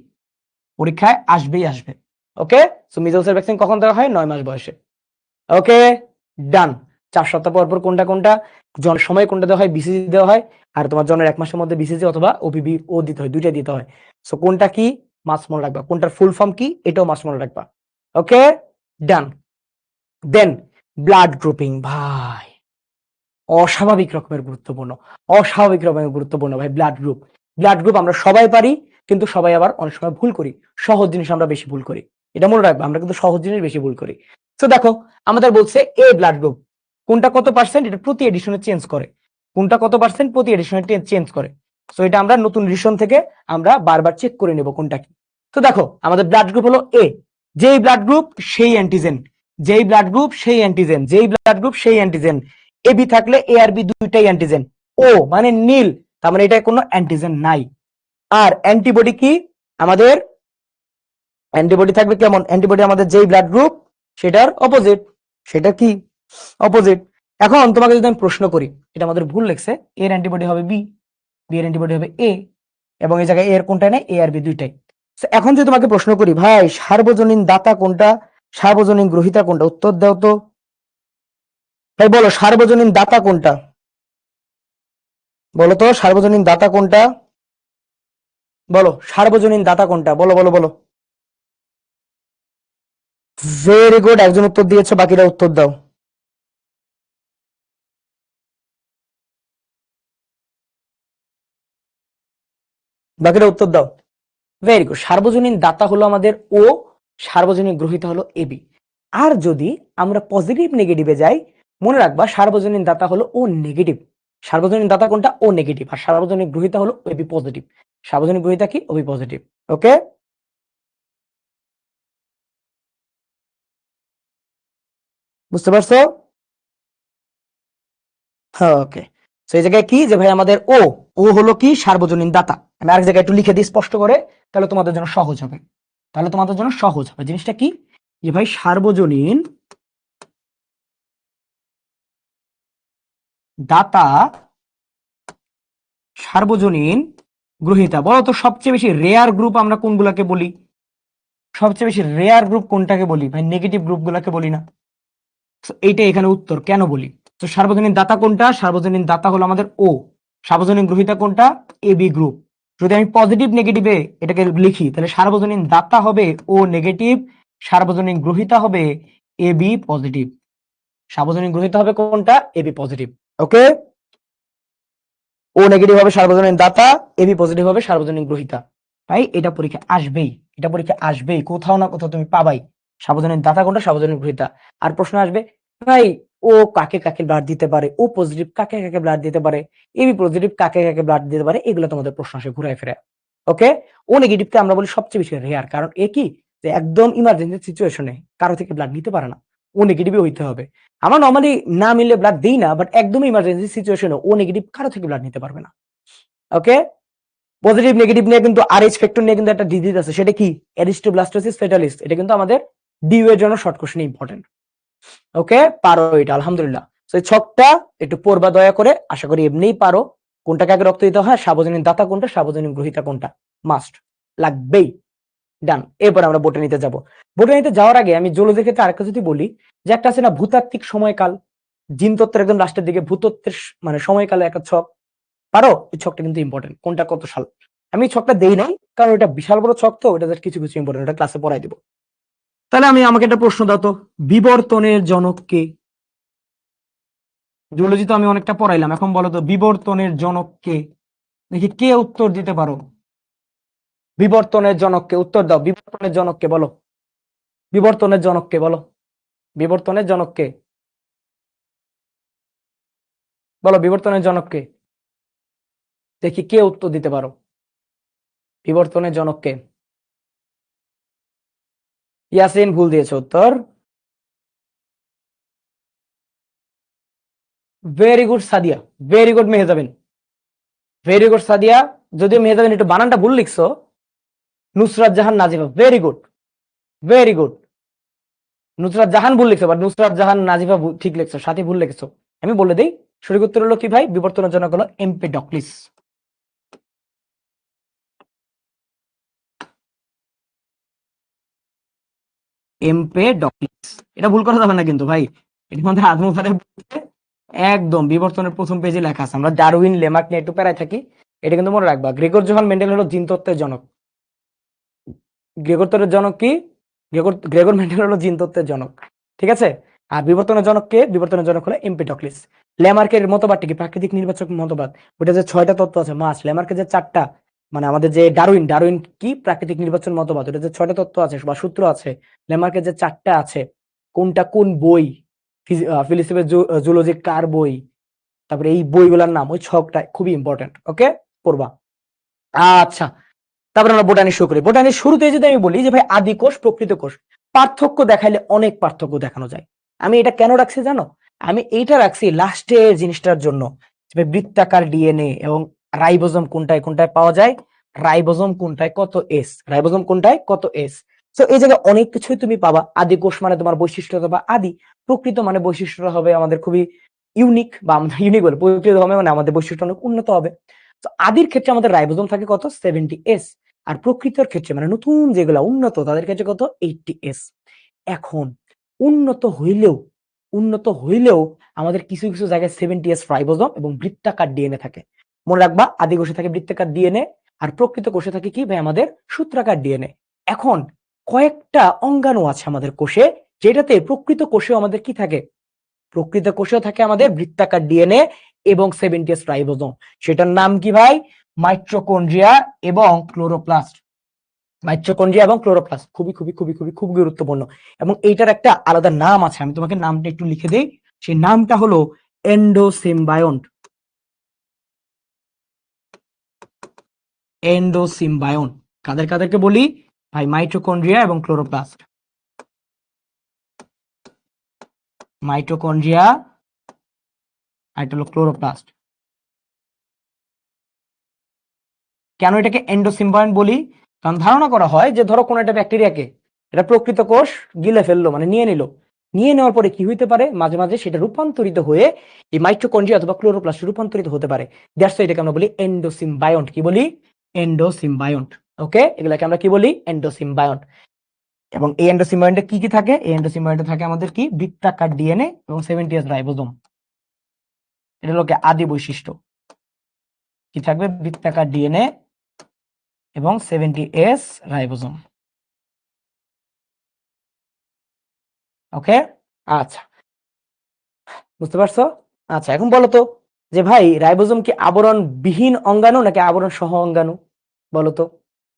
S1: পরীক্ষায় আসবেই আসবে। ওকে, সো মিজলসের ভ্যাকসিন কখন দেওয়া হয়? 9 মাস বয়সে। ওকে, ডান। 4 সপ্তাহ পর পর কোনটা কোনটা জন্মের সময় কোনটা দেওয়া হয়? বিসিজি দেওয়া হয়। আর তোমার জন্মের 1 মাসের মধ্যে বিসিজি অথবা ওপিবি ও দিতে হয়, দুইটা দিতে হয়। সো কোনটা কি মাস্ট মনে রাখবা, কোনটার ফুল ফর্ম কি এটাও মাস্ট মনে রাখবা। ওকে, ডান। দেন ব্লাড গ্রুপিং ভাই অস্বাভাবিক রকমের গুরুত্বপূর্ণ, অস্বাভাবিক রকমের গুরুত্বপূর্ণ ভাই। ব্লাড গ্রুপ, ব্লাড গ্রুপ আমরা সবাই পারি, কিন্তু সবাই আবার অনেক সময় ভুল করি। সহজ জিনিস আমরা বেশি ভুল করি, এটা মনে রাখবো, আমরা কিন্তু সহজ জিনিস বেশি ভুল করি। তো দেখো আমাদের বলছে এ ব্লাড গ্রুপ কোনটা কত পার্সেন্ট, এটা প্রতি এডিশনে চেঞ্জ করে। কোনটা কত পার্সেন্ট প্রতি এডিশনে চেঞ্জ করে। সো এটা আমরা নতুন এডিশন থেকে আমরা বারবার চেক করে নেব কোনটা কি। তো দেখো আমাদের ব্লাড গ্রুপ হলো এ, যেই ব্লাড গ্রুপ সেই অ্যান্টিজেন, যেই ব্লাড গ্রুপ সেই অ্যান্টিজেন, যেই ব্লাড গ্রুপ সেই অ্যান্টিজেন। এবি থাকলে এ আর বি দুইটাই অ্যান্টিজেন। ও মানে নীল, তার মানে এটা কোনো অ্যান্টিজেন নাই। আর অ্যান্টিবডি কি আমাদের? অ্যান্টিবডি থাকবে কেমন? অ্যান্টিবডি আমাদের যেই ব্লাড গ্রুপ সেটার অপোজিট। সেটা কি? অপোজিট। এখন তোমাকে যদি আমি প্রশ্ন করি, এটা আমাদের ভুল লেখছে, এর অ্যান্টিবডি হবে বি, বি এর অ্যান্টিবডি হবে এ, এবং এই জায়গায় এ এর কোনটা নেই? এ আর বি দুইটাই। এখন যদি তোমাকে প্রশ্ন করি ভাই সার্বজনীন দাতা কোনটা, সার্বজনীন গ্রহীতা কোনটা, উত্তর দাও তো ভাই। বলো সার্বজনীন দাতা কোনটা, বলো তো সার্বজনীন দাতা কোনটা, বলো সার্বজনীন দাতা কোনটা, বলো বলো বলো। ভেরি গুড, একজন উত্তর দিয়েছো, বাকিরা উত্তর দাও। বাকিরা উত্তর দাও। ভেরি গুড, সার্বজনীন দাতা হলো আমাদের ও, সার্বজনীন গ্রহীতা হলো এবি। আর যদি আমরা পজিটিভ নেগেটিভে যাই, মনে রাখবা সার্বজনীন দাতা হলো ও নেগেটিভ। সার্বজনীন দাতা কোনটা? ও নেগেটিভ। আর সার্বজনীন গ্রহীতা হলো এবি পজিটিভ। সার্বজনীন গ্রহীতা কি? Obi positive. ওকে, বুঝতে পারছো? হ্যাঁ, ওকে। তো এই জায়গায় কি যে ভাই আমাদের ও, ও হলো কি? সার্বজনীন দাতা। আমি আরেক জায়গায় একটু লিখে দিই স্পষ্ট করে, তাহলে তোমাদের জন্য সহজ হবে। তাহলে তোমাদের জন্য সহজ হবে জিনিসটা কি, যে ভাই সার্বজনীন দাতা, সার্বজনীন গ্রহীতা। বলো তো সবচেয়ে বেশি রেয়ার গ্রুপ আমরা কোনগুলাকে বলি? সবচেয়ে বেশি রেয়ার গ্রুপ কোনটাকে বলি ভাই? নেগেটিভ গ্রুপ গুলাকে বলি না? So এইটাই এখানে উত্তর কেন বলি। তো সার্বজনীন দাতা কোনটা? সার্বজনীন দাতা হলো আমাদের ও। সার্বজনীন গ্রহীতা কোনটা? A B group. যদি আমি পজিটিভ নেগেটিভে এটাকে লিখি, তাহলে সার্বজনীন দাতা হবে ও নেগেটিভ, সার্বজনীন গ্রহীতা হবে এ বি পজিটিভ। সার্বজনীন গ্রহীতা হবে কোনটা? A B positive. Okay, O negative হবে সার্বজনীন দাতা, এ বি পজিটিভ হবে সার্বজনীন গ্রহীতা। ভাই এটা পরীক্ষা আসবেই, এটা পরীক্ষা আসবেই, কোথাও না কোথাও তুমি পাবাই। সার্বজনীন দাতা কোনটা? সার্বজনীন গ্রহীতা। আর প্রশ্ন আসবে ভাই ও কাকে কাকে ব্লাড দিতে পারে, ও পজিটিভ কাকে কাকে ব্লাড দিতে পারে, এবি পজিটিভ কাকে কাকে ব্লাড দিতে পারে, এগুলো তোমাদের প্রশ্ন আসে ঘুরায় ফিরে। ওকে, ও নেগেটিভকে আমরা বলি সবচেয়ে বেশি রেয়ার, কারণ এ কি যে একদম ইমার্জেন্সি সিচুয়েশনে কারো থেকে ব্লাড নিতে পারে না, ও নেগেটিভই হইতে হবে। আমরা নর্মালি না মিললে ব্লাড দিই না, বাট একদম ইমার্জেন্সি সিচুয়েশনে ও নেগেটিভ কারো থেকে ব্লাড নিতে পারবে না। ওকে, পজিটিভ নেগেটিভ নিয়ে কিন্তু আরএইচ ফ্যাক্টর নিয়ে কিন্তু একটা ডিজিজ আছে, সেটা কি? এরিস্টোব্লাস্টোসিস ফেটালিস। এটা কিন্তু আমাদের ডিউ এর জন্য শর্ট কোশ্চেন ইম্পর্টেন্ট। ওকে, পারো এটা আলহামদুলিল্লাহ। তো এই ছকটা একটু পড়বা দয়া করে, আশা করি এমনিই পারো। কোনটাকে আগে রক্ত দিতে হয়, সার্বজনীন দাতা কোনটা, সার্বজনীন গ্রহীতা কোনটা, মাস্ট লাগবেই। ডান, এরপর আমরা বোটানিতে যাব। বোটানিতে যাওয়ার আগে আমি জুলজির ক্ষেত্রে আরেকটা যদি বলি, যে একটা আছে না ভূতাত্ত্বিক সময়কাল, জিনতত্ত্বের একদম লাস্টের দিকে ভূতত্ত্বের মানে সময়কালে একটা ছক, পারো? এই ছকটা কিন্তু ইম্পর্টেন্ট, কোনটা কত সাল। আমি এই ছকটা দেই নাই কারণ এটা বিশাল বড় ছক, তো এটা কিছু কিছু ইম্পর্টেন্ট, এটা ক্লাসে পড়াই দিব। তাহলে আমাকে একটা প্রশ্ন দাও তো, বিবর্তনের জনক কে? জুলজি তো আমি অনেকটা পড়াইলাম, এখন বলো তো বিবর্তনের জনক কে? দেখি কে উত্তর দিতে পারো। বিবর্তনের জনককে উত্তর দাও, বিবর্তনের জনককে বলো, বিবর্তনের জনককে বলো, বিবর্তনের জনককে বলো, বিবর্তনের জনককে। দেখি কে উত্তর দিতে পারো, বিবর্তনের জনককে। ইয়াসিন ভুল দিয়েছে উত্তর। Very good Sadia, very good Mehjabin, very good Sadia. যদিও মেহজাবিন একটু বানানটা ভুল লিখছো। Nusrat Jahan Nazifa, very good, very good. Nusrat Jahan ভুল লিখছো, বাট নুসরাত জাহান নাজিফা ঠিক লিখছো, সাথে ভুল লিখছো। আমি বলে দেই, সঠিক উত্তর হলো কি ভাই? বিবর্তনের জনক হলো এমপেডক্লিস। এমপেডক্লিস, এটা ভুল করা যাবে না কিন্তু ভাই। এটি আমাদের আদমবাদের একদম বিবর্তনের প্রথম পেজে লেখা আছে। আমরা ডারউইন লেমার্ক নিয়ে একটু প্যারায় থাকি, এটা কিন্তু মনে রাখবা। গ্রেগর জোহান মেন্ডেল হলো জিন তত্ত্বের জনক। গ্রেগর তত্ত্বের জনক কি? গ্রেগর মেন্ডেল হলো জিন তত্ত্বের জনক, ঠিক আছে। আর বিবর্তনের জনক কে? বিবর্তনের জনক হলো এমপেডক্লিস। ল্যামার্কের মতবাদটি কি? প্রাকৃতিক নির্বাচক মতবাদ। ওটা যে 6টা তত্ত্ব আছে মাস, ল্যামার্কের যে 4টা, মানে আমাদের যে ডারউইন, ডারউইন কি? প্রাকৃতিক নির্বাচন মতবাদ। ওটা যে 6টা তত্ত্ব আছে বা সূত্র আছে, ল্যামার্কের যে 4টা আছে, কোনটা কোন বই? ফিলিসিফের জুলজি কার বই? তারপরে এই বইগুলোর নাম, ওই ছকটা খুবই ইম্পর্টেন্ট, ওকে, পড়বা। আচ্ছা, তারপরে আমরা বোটানি শুরু করি। বোটানির শুরুতে যদি আমি বলি যে ভাই আদি কোষ প্রকৃত কোষ, পার্থক্য দেখাইলে অনেক পার্থক্য দেখানো যায়। আমি এটা কেন রাখছি জানো? আমি এইটা রাখছি লাস্টের জিনিসটার জন্য, বৃত্তাকার ডিএনএ এবং রাইবোজোম কোনটায় কোনটায় পাওয়া যায়, রাইবোজোম কোনটায় কত এস, রাইবোজোম কোনটায় কত এস। তো এই জায়গায় অনেক কিছুই তুমি পাবা। আদি কোষ মানে তোমার বৈশিষ্ট্য বা আদি, প্রকৃত মানে বৈশিষ্ট্য হবে আমাদের খুবই ইউনিক, বা আমাদের ইউনিক বলে প্রকৃত হবে মানে আমাদের বৈশিষ্ট্য অনেক উন্নত হবে। তো আদির ক্ষেত্রে আমাদের রাইবোজোম থাকে কত? 70s। আর প্রকৃতর ক্ষেত্রে মানে নতুন যেগুলা উন্নত, তাদের ক্ষেত্রে কত? 80s। এখন উন্নত হইলেও, উন্নত হইলেও আমাদের কিছু কিছু জায়গায় 70s রাইবোজোম এবং বৃত্তাকার ডিএনএ থাকে। মনে রাখবা, আদি কোষে থাকে বৃত্তাকার ডিএনএ, আর প্রকৃত কোষে থাকে কি ভাই? আমাদের সূত্রাকার ডিএনএ। এখন কয়েকটা অঙ্গাণু আছে আমাদের কোষে, যেটাতে প্রকৃত কোষেও আমাদের কি থাকে? প্রকৃত কোষেও থাকে আমাদের বৃত্তাকার ডিএনএ এবং 70s রাইবোজোম। সেটার নাম কি ভাই? মাইটোকন্ড্রিয়া এবং ক্লোরোপ্লাস্ট। মাইটোকন্ড্রিয়া এবং ক্লোরোপ্লাস্ট খুবই খুবই খুবই খুবই খুব গুরুত্বপূর্ণ। এবং এইটার একটা আলাদা নাম আছে, আমি তোমাকে নামটা একটু লিখে দেই। সেই নামটা হলো এন্ডোসিম্বায়ন্ট। এন্ডোসিম্বায়ন্ট কাদের কাদেরকে বলি ভাই? মাইটোকন্ড্রিয়া এবং ক্লোরোপ্লাস্ট। মাইটোকন্ড্রিয়া আর এটা হলো ক্লোরোপ্লাস্ট। কেন এটাকে এন্ডোসিম্বায়ন্ট বলি? কারণ ধারণা করা হয় যে ধরো কোনো একটা ব্যাকটেরিয়াকে এটা প্রকৃত কোষ গিলে ফেললো, মানে নিয়ে নিল, নিয়ে নেওয়ার পরে কি হইতে পারে? মাঝে মাঝে সেটা রূপান্তরিত হয়ে এই মাইটোকন্ড্রিয়া অথবা ক্লোরোপ্লাস্টে রূপান্তরিত হতে পারে। দ্যাটস এটাকে আমরা বলি এন্ডোসিম্বায়ন্ট। কি বলি? এন্ডোসিম্বায়ন্ট। ওকে, এগুলাকে আমরা কি বলি? এন্ডোসিম্বায়ন্ট। এবং এই এন্ডোসিম্বায়ন্টে কি কি থাকে? এই এন্ডোসিম্বায়ন্টে থাকে আমাদের কি? বৃত্তাকার ডিএনএ এবং 70s রাইবোজোম। এটা হলো আদি বৈশিষ্ট্য। কি থাকবে? বৃত্তাকার ডিএনএ এবং 70s রাইবোজোম। ওকে, আচ্ছা, বুঝতে পারছো? আচ্ছা, এখন বলো তো যে ভাই রাইবোজোম কি আবরণ বিহীন অঙ্গাণু নাকি আবরণ সহ অঙ্গাণু? বলো তো,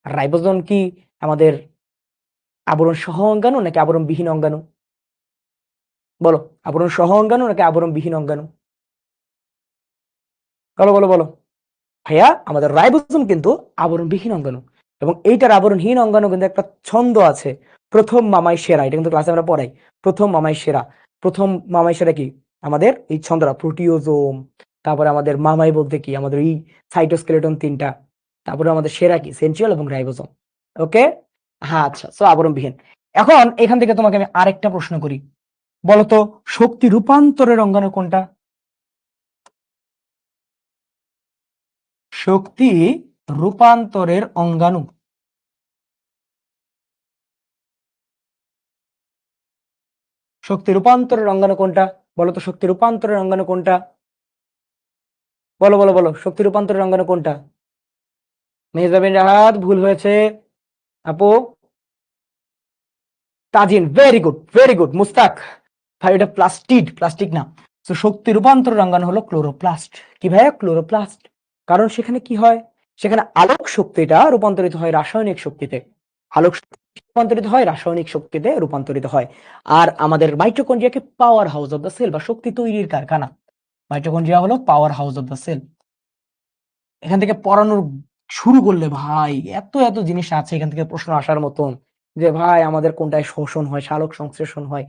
S1: রাইবোজোম কি আমাদের আবরণ সহ অঙ্গাণু নাকি আবরণ বিহীন অঙ্গাণু? বলো, আবরণ সহ অঙ্গাণু নাকি আবরণ বিহীন অঙ্গাণু? বলো বলো বলো। ভাইয়া আমাদের রাইবোজোম কিন্তু আবরণবিহীন অঙ্গাণু, এবং এইটার আবরণহীন অঙ্গাণু কিন্তু একটা ছন্দ আছে, প্রথম মামাই সেরা। এটা কিন্তু ক্লাসে আমরা পড়াই, প্রথম মামাই সেরা। প্রথম মামাই সেরা কি? আমাদের এই ছন্দটা প্রোটিওজোম, তারপরে আমাদের মামাই বলতে কি আমাদের এই সাইটোস্কেলেটন 3টা, তারপরে আমাদের সেরা কি? সেন্ট্রিওল এবং রাইবোজোম। ওকে, হ্যাঁ, আচ্ছা, সো আবরণবিহীন। এখন এখান থেকে তোমাকে আমি আরেকটা প্রশ্ন করি, বলতো শক্তি রূপান্তরের অঙ্গাণু কোনটা? শক্তি রূপান্তরের অঙ্গাণু, শক্তি রূপান্তরের অঙ্গাণু কোনটা? বলো তো, শক্তি রূপান্তরের অঙ্গাণু কোনটা? বলো বলো বলো, শক্তি রূপান্তরের অঙ্গাণু কোনটা? মেহজাবিন রাহাত ভুল হয়েছে। আপু Tajin, very good very good. Mustaq ভাই, এটা প্লাস্টিড, প্লাস্টিক না। তো শক্তি রূপান্তরের অঙ্গাণু হলো ক্লোরোপ্লাস্ট। কি ভাইয়া? ক্লোরোপ্লাস্ট। কারণ সেখানে কি হয়? সেখানে আলোক শক্তিটা রূপান্তরিত হয় রাসায়নিক শক্তিতে। আলোক রূপান্তরিত হয় রাসায়নিক শক্তিতে রূপান্তরিত হয়। আর আমাদের মাইটোকন্ড্রিয়াকে powerhouse of the cell বা শক্তি তৈরির কারখানা। মাইটোকন্ড্রিয়া হলো powerhouse of the cell. এখান থেকে পড়ানোর শুরু করলে ভাই এত এত জিনিস আছে এখান থেকে প্রশ্ন আসার মতন, যে ভাই আমাদের কোনটায় শোষণ হয়, সালোক সংশ্লেষণ হয়,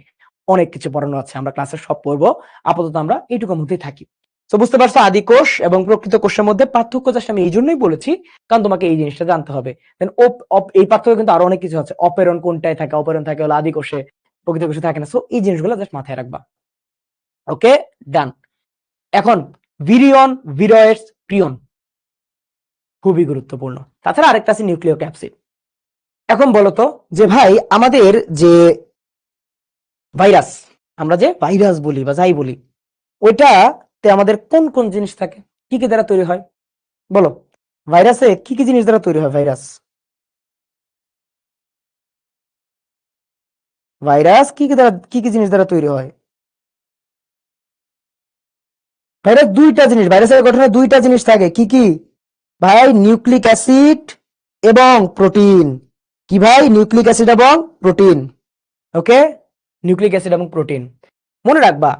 S1: অনেক কিছু পড়ানো আছে, আমরা ক্লাসে সব পড়বো। আপাতত আমরা এইটুকুর মধ্যেই থাকি। তো বুঝতে পারছো আদি কোষ এবং প্রকৃত কোষের মধ্যে পার্থক্য জাস্ট আমি এই জন্যই বলেছি, কারণ তোমাকে এই জিনিসটা জানতে হবে। এই পার্থক্য কিন্তু আরো অনেক কিছু আছে। অপেরণ কোনটায় থাকে, অপেরণ থাকে হলো আদি কোষে, প্রকৃত কোষে থাকে না। সো এই জিনিসগুলো জাস্ট মাথায় রাখবা। ওকে, ডান। এখন ভিরিয়ন, ভিরয়েডস, প্রিয়ন খুবই গুরুত্বপূর্ণ। তাছাড়া আরেকটা আছে নিউক্লিয় ক্যাপসিড। এখন বলতো যে ভাই আমাদের যে ভাইরাস, আমরা যে ভাইরাস বলি বা যাই বলি, ওইটাতে আমাদের কোন কোন জিনিস থাকে, কি কি দ্বারা তৈরি হয় বলো? ভাইরাসে কি কি জিনিস দ্বারা তৈরি হয়? ভাইরাস কি কি জিনিস দ্বারা তৈরি হয়? ভাইরাস দুইটা জিনিস, ভাইরাসের গঠনে দুইটা জিনিস থাকে। কি কি ভাই? নিউক্লিক অ্যাসিড এবং প্রোটিন। কি ভাই? নিউক্লিক অ্যাসিড এবং প্রোটিন। ওকে, নিউক্লিক অ্যাসিড এবং প্রোটিন মনে রাখবা।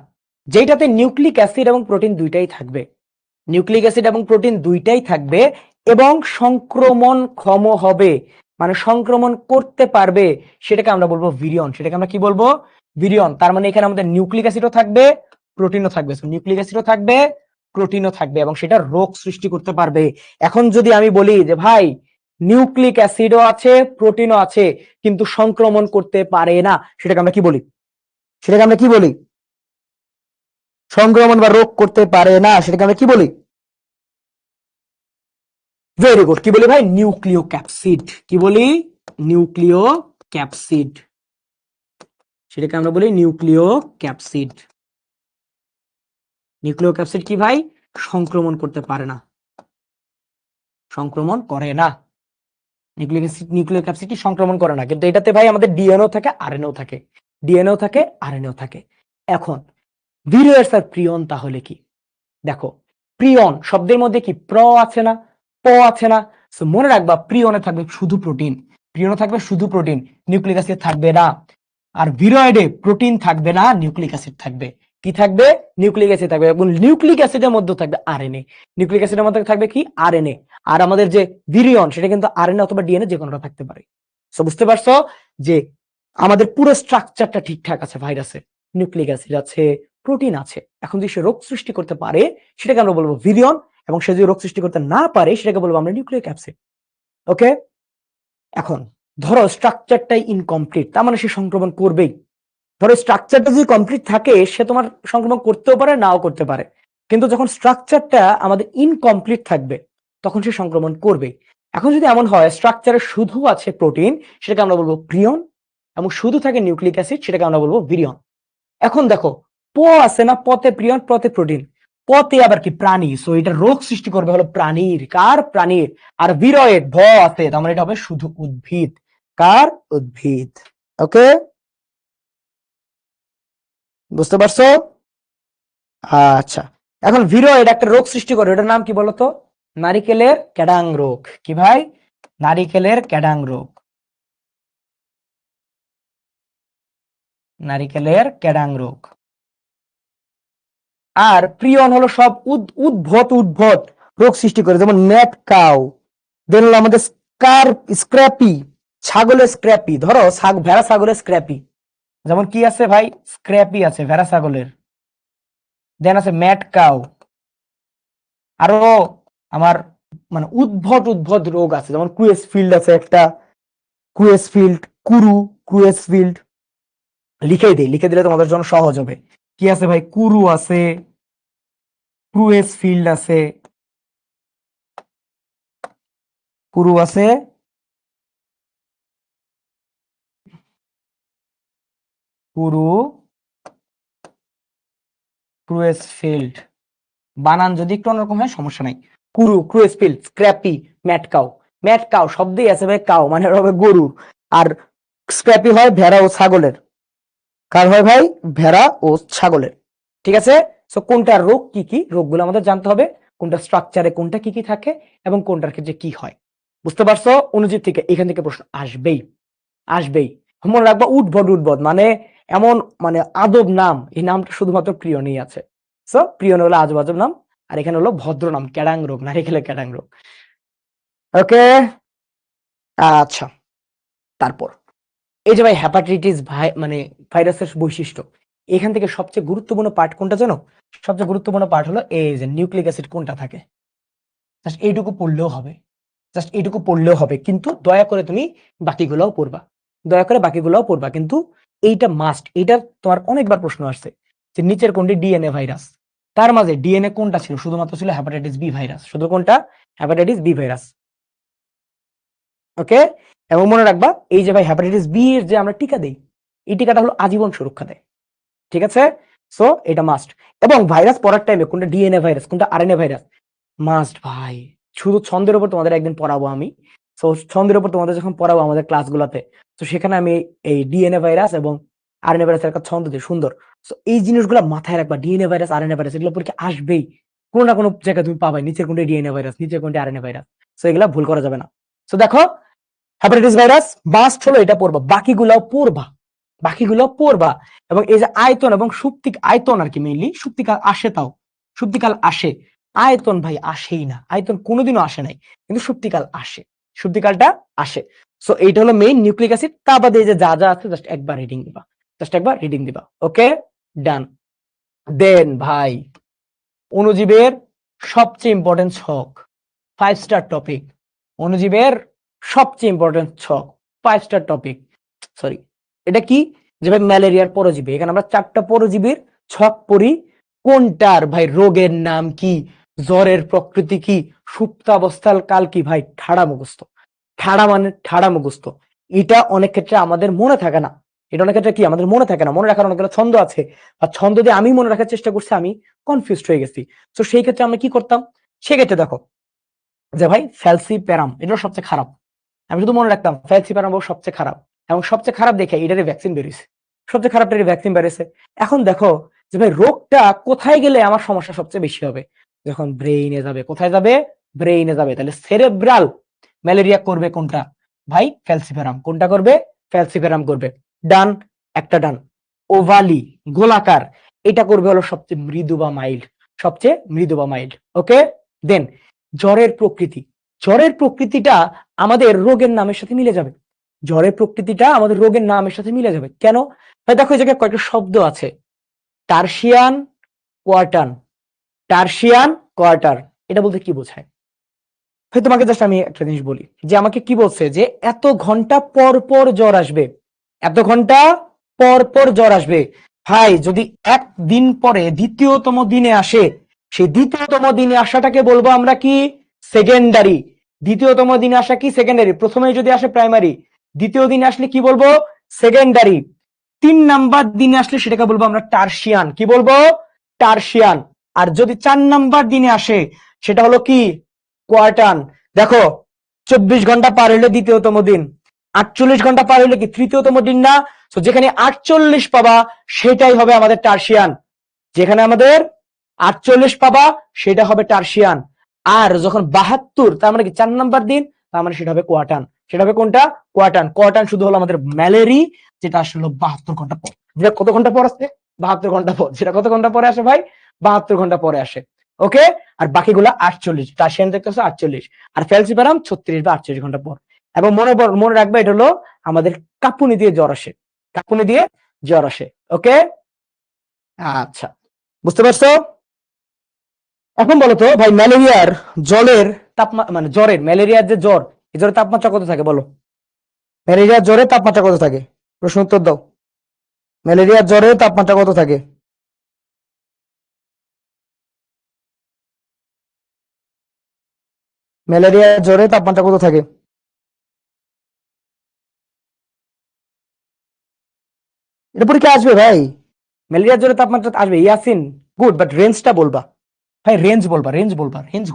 S1: যেটাতে নিউক্লিক অ্যাসিড এবং প্রোটিন দুইটাই থাকবে, নিউক্লিক অ্যাসিড এবং প্রোটিন দুইটাই থাকবে এবং সংক্রমণ ক্ষম হবে, মানে সংক্রমণ করতে পারবে, সেটাকে আমরা বলবো ভিরিয়ন। সেটাকে আমরা কি বলবো? ভিরিয়ন। তার মানে এখানে আমাদের নিউক্লিক অ্যাসিডও থাকবে, প্রোটিনও থাকবে। নিউক্লিক অ্যাসিডও থাকবে, প্রোটিনও থাকবে এবং সেটা রোগ সৃষ্টি করতে পারবে। এখন যদি আমি বলি যে ভাই নিউক্লিক অ্যাসিডও আছে, প্রোটিনও আছে, কিন্তু সংক্রমণ করতে পারে না, সেটাকে আমরা কি বলি? সেটাকে আমরা কি বলি? সংক্রমণ বা রোগ করতে পারে না, সেটাকে আমরা কি বলি? Very good. কি বলি ভাই? নিউক্লিয় ক্যাপসিড। কি বলি? নিউক্লিয় ক্যাপসিড। সেটাকে আমরা বলি নিউক্লিয় ক্যাপসিড। নিউক্লিয় ক্যাপসিড কি ভাই? সংক্রমণ করতে পারে না, সংক্রমণ করে না। নিউক্লিয় ক্যাপসিড কি সংক্রমণ করে না, কিন্তু এটাতে ভাই আমাদের ডিএনএও থাকে, আরএনএও থাকে, ডিএনএও থাকে, আরএনএও থাকে। এখন ভিরয়েডস আর প্রিয়ন তাহলে কি? দেখো, প্রিয়ন শব্দের মধ্যে কি প্র আছে না, প আছে না? সো মনে রাখবা প্রিয়নে থাকবে শুধু প্রোটিন, প্রিয়নে থাকবে শুধু প্রোটিন, নিউক্লিক অ্যাসিড থাকবে না। আর ভিরয়েডে প্রোটিন থাকবে না, নিউক্লিক অ্যাসিড থাকবে। কি থাকবে? নিউক্লিক অ্যাসিড থাকবে এবং নিউক্লিক অ্যাসিডের মধ্যে থাকবে আরএনএ। নিউক্লিক অ্যাসিডের মধ্যে থাকবে কি? আরএনএ। আর আমাদের যে ভিরিয়ন সেটা কিন্তু আরএনএ অথবা ডিএনএ যে কোনোটা থাকতে পারে। সো বুঝতে পারছো যে আমাদের পুরো স্ট্রাকচারটা ঠিকঠাক আছে ভাইরাসে, নিউক্লিক অ্যাসিড আছে, প্রোটিন আছে। এখন যদি সে রোগ সৃষ্টি করতে পারে সেটাকে আমরা বলবো ভিরিয়ন, এবং সে যদি রোগ সৃষ্টি করতে না পারে সেটাকে বলবো আমরা নিউক্লিক অ্যাসিড। ওকে, এখন ধরো স্ট্রাকচারটাই ইনকমপ্লিট, তার মানে সে সংক্রমণ করবেই। ধরো স্ট্রাকচারটা যদি কমপ্লিট থাকে সে তোমার সংক্রমণ করতেও পারে, নাও করতে পারে, কিন্তু যখন স্ট্রাকচারটা আমাদের ইনকমপ্লিট থাকবে তখন সে সংক্রমণ করবে। এখন যদি এমন হয় স্ট্রাকচারে শুধু আছে প্রোটিন, সেটাকে আমরা বলবো প্রিয়ন, এবং শুধু থাকে নিউক্লিক অ্যাসিড, সেটাকে আমরা বলবো ভিরিয়ন। এখন দেখো প আছে না, পতে প্রিয়ন, পতে প্রোটিন, পতে আবার কি? প্রাণী। সো এটা রোগ সৃষ্টি করবে হলো প্রাণীর। কার? প্রাণীর। আর ভিরয়েড ভ আছে, তার মানে এটা হবে শুধু উদ্ভিদ। কার? উদ্ভিদ। ওকে, বুঝতে পারছো? আচ্ছা, এখন ভিরয়েড একটা রোগ সৃষ্টি করে, ওটার নাম কি বলতো? নারিকেলের ক্যাডাং রোগ। কি ভাই? নারিকেলের ক্যাডাং রোগ। নারিকেলের ক্যাডাং রোগ। আর প্রিয়ন হলো সব উদ্ভট রোগ সৃষ্টি করে, যেমন ম্যাট কাউ, দেন হলো আমাদের স্ক্র্যাপি, ছাগলের স্ক্র্যাপি। ধরো ভেড়া ছাগলের স্ক্র্যাপি, যেমন কি আছে ভাই? স্ক্র্যাপি আছে ভেড়া ছাগলের, দেন আছে ম্যাট কাউ। আরো আমার মানে উদ্ভট রোগ আছে, যেমন কুয়েসফিল্ড আছে একটা, কুয়েসফিল্ড, কুয়েসফিল্ড। লিখে দিলে তোমাদের জন্য সহজ হবে। কি আছে ভাই? কুরু আছে, ক্রুয়েসফিল্ড আছে, কুরু আছে, কুরু, ক্রুয়েসফিল্ড। বানান যদি একটু অন্যরকম হয় সমস্যা নাই। কুরু, ক্রুয়েসফিল্ড, স্ক্র্যাপি, ম্যাটকাও। ম্যাটকাও শব্দেই আছে ভাই কাও, মানে হবে গরু। আর স্ক্র্যাপি হয় ভেড়া ও ছাগলের। কার হয় ভাই? ভেড়া ও ছাগলের। ঠিক আছে, সো কোনটার রোগ কি কি, রোগগুলো আমাদের জানতে হবে, কোনটা স্ট্রাকচারে কোনটা কি কি থাকে এবং কোনটার ক্ষেত্রে কি হয়। বুঝতে পারছো? অনুজীব থেকে এখান থেকে প্রশ্ন আসবেই, আসবেই। মনে রাখবা উদ্ভট মানে এমন মানে আদব নাম, এই নামটা শুধুমাত্র প্রিয়নেই আছে। সো প্রিয়ন হলো আজব আজব নাম, আর এখানে হলো ভদ্র নাম ক্যাডাং রোগ, নারিকেলের ক্যাডাং রোগ। ওকে, আচ্ছা, তারপর এই যে ভাই হ্যাপাটাইটিস মানে ভাইরাসের বৈশিষ্ট্য, এখান থেকে সবচেয়ে গুরুত্বপূর্ণ পার্ট কোনটা জানো? সবচেয়ে গুরুত্বপূর্ণ পার্ট হলো এই যে নিউক্লিক অ্যাসিড কোনটা থাকে, জাস্ট এইটুকু পড়লেও হবে, জাস্ট এইটুকু পড়লেও হবে, কিন্তু দয়া করে তুমি বাকিগুলোও পড়বা, দয়া করে বাকিগুলোও পড়বা, কিন্তু এইটা মাস্ট। এইটা তোমার অনেকবার প্রশ্ন আসছে যে নিচের কোনটি ডিএনএ ভাইরাস, তার মাঝে ডিএনএ কোনটা ছিল? শুধুমাত্র ছিল হ্যাপাটাইটিস বি ভাইরাস, শুধু কোনটা? Hepatitis B virus. ওকে, এবং মনে রাখবা এই যে ভাই হ্যাপাটাইটিস বি এর যে আমরা টিকা দেই, এই টিকাটা হলো আজীবন সুরক্ষা দেয়, ঠিক আছে? সো এটা মাস্ট। এবং ভাইরাস পড়ার টাইমে কোনটা ডিএনএ ভাইরাস কোনটা আরএনএ ভাইরাস মাস্ট ভাই। শুধু ছন্দের উপর তোমাদের একদিন পড়াবো আমি। সো ছন্দের উপর তোমাদের যখন পড়াবো আমাদের ক্লাসগুলোতে, তো সেখানে আমি এই ডিএনএ ভাইরাস এবং আরএনএ ভাইরাসের একটা ছন্দ দিই সুন্দর। সো এই জিনিসগুলো মাথায় রাখবা, ডিএনএ ভাইরাস আরএনএ ভাইরাস এগুলো পরীক্ষা আসবেই, কোনো না কোনো জায়গায় তুমি পাবে নিচের কোনটা ডিএনএ ভাইরাস নিচের কোনটা আরএনএ ভাইরাস। সো এগুলা ভুল করা যাবে না। সো দেখো হ্যাপাটাইটিস ভাইরাস মাস্ট হলো এটা পড়বা, বাকিগুলাও পড়বা, বাকিগুলো পড়বা। এবং এই যে আয়তন এবং সুপ্তিক আয়তন আর কি মেইনলি সুপ্তিকাল আসে, তাও সুপ্তিকাল আসে, আয়তন ভাই আসেই না, আয়তন কোনোদিনও আসে নাই, কিন্তু সুপ্তিকাল আসে, সুপ্তিকালটা আসে। সো এইটা হলো মেইন নিউক্লিক অ্যাসিড। তা বাদে এই যে যা যা আছে জাস্ট একবার রিডিং দিবা, জাস্ট একবার রিডিং দিবা। ওকে ডান। দেন ভাই অণুজীবের সবচেয়ে ইম্পর্টেন্ট ছক, 5 স্টার টপিক, অণুজীবের সবচেয়ে ইম্পর্টেন্ট ছক, 5 স্টার টপিক। সরি, এটা কি? যে ভাই ম্যালেরিয়ার পরজীবী, এখানে আমরা 4টা পরজীবীর ছক পড়ি, কোনটার ভাই রোগের নাম কি, জ্বরের প্রকৃতি কি, সুপ্তাবস্থার কাল কি, ভাই ঠাড়া মুখস্থ, ঠাড়া মানে ঠাড়া মুখস্থ। এটা অনেক ক্ষেত্রে আমাদের মনে থাকে না, এটা অনেক ক্ষেত্রে কি আমাদের মনে থাকে না, মনে রাখার অনেকগুলো ছন্দ আছে, আর ছন্দ দিয়ে আমি মনে রাখার চেষ্টা করছি, আমি কনফিউজড হয়ে গেছি। তো সেই ক্ষেত্রে আমরা কি করতাম? সেক্ষেত্রে দেখো যে ভাই ফ্যালসিপ্যারাম এটা সবচেয়ে খারাপ, আমি শুধু মনে রাখতাম ফ্যালসিপ্যারাম সবচেয়ে খারাপ, এবং সবচেয়ে খারাপ দেখে এটারই ভ্যাকসিন বেরিয়েছে, সবচেয়ে খারাপটারই ভ্যাকসিন বেরিয়েছে। এখন দেখো যে ভাই রোগটা কোথায় গেলে আমার সমস্যা সবচেয়ে বেশি হবে, যখন ব্রেইনে যাবে। কোথায় যাবে? ব্রেইনে যাবে। তাহলে সেরেব্রাল ম্যালেরিয়া করবে কোনটা? ভাই ফ্যালসিপ্যারাম। কোনটা করবে? ফ্যালসিপ্যারাম করবে। ডান, একটা ডান। ওভালি গোলাকার, এটা করবে হলো সবচেয়ে মৃদু বা মাইল্ড, সবচেয়ে মৃদু বা মাইল্ড। ওকে দেন জ্বরের প্রকৃতি, জ্বরের প্রকৃতিটা আমাদের রোগের নামের সাথে মিলে যাবে, জ্বরের প্রকৃতিটা আমাদের রোগের নামের সাথে মিলে যাবে। কেন? ভাই দেখো এই জায়গায় কয়েকটা শব্দ আছে, টার্সিয়ান কোয়ার্টান, টার্সিয়ান কোয়ার্টার, এটা বলতে কি বোঝায়? ভাই তোমাকে জাস্ট আমি একটা জিনিস বলি, যে আমাকে কি বলছে যে এত ঘন্টা পর পর জ্বর আসবে, এত ঘন্টা পর পর জ্বর আসবে। ভাই যদি একদিন পরে দ্বিতীয়তম দিনে আসে, সেই দ্বিতীয়তম দিনে আসাটাকে বলবো আমরা কি? সেকেন্ডারি। দ্বিতীয়তম দিনে আসা কি? সেকেন্ডারি। প্রথমে যদি আসে প্রাইমারি, দ্বিতীয় দিনে আসলে কি বলবো? সেকেন্ডারি। 3 নাম্বার দিনে আসলে সেটাকে বলবো আমরা টার্সিয়ান। কি বলবো? টার্সিয়ান। আর যদি 4 নাম্বার দিনে আসে সেটা হলো কি? কোয়ার্টান। দেখো 24 ঘন্টা পার হইলে দ্বিতীয়তম দিন, 48 ঘন্টা পার হইলে কি তৃতীয়তম দিন না? তো যেখানে 48 পাবা সেটাই হবে আমাদের টার্সিয়ান, যেখানে আমাদের 48 পাবা সেটা হবে টার্সিয়ান। আর যখন 72 তার মানে কি 4 নাম্বার দিন, তার মানে সেটা হবে কোয়ার্টান। সেটা হবে কোনটা? কোয়ার্টান। কোয়ার্টান শুধু হলো আমাদের ম্যালেরি, যেটা আসলে 72 ঘন্টা পর, যেটা কত ঘন্টা পর আসে? 72 ঘন্টা পর। সেটা কত ঘন্টা পরে আসে ভাই? 72 ঘন্টা পরে আসে। ওকে, আর বাকিগুলা 48, টার্সিয়ান দেখতেছো 48, আর ফ্যালসিপারাম 36 বা 48 ঘন্টা পর। এবং মনে রাখবে এটা হলো আমাদের কাঁপুনি দিয়ে জ্বর আসে, কাঁপুনি দিয়ে জ্বর আসে। ওকে আচ্ছা, বুঝতে পারছো? এখন বলো তো ভাই ম্যালেরিয়ার জলের তাপমাত্রা, মানে জ্বরের, ম্যালেরিয়ার যে জ্বর, এই জ্বরের তাপমাত্রা কত থাকে বলো? ম্যালেরিয়ার জ্বরের তাপমাত্রা কত থাকে? প্রশ্ন উত্তর দাও। ম্যালেরিয়ার জ্বরের তাপমাত্রা কত থাকে? ম্যালেরিয়ার জ্বরের তাপমাত্রা কত থাকে? এটা পরীক্ষা আসবে ভাই, ম্যালেরিয়ার জ্বরের তাপমাত্রা আসবে ইয়াসিন। গুড, বাট রেঞ্জটা বলবা ভাই, রেঞ্জ বলবা, রেঞ্জ বলবা, রেঞ্জ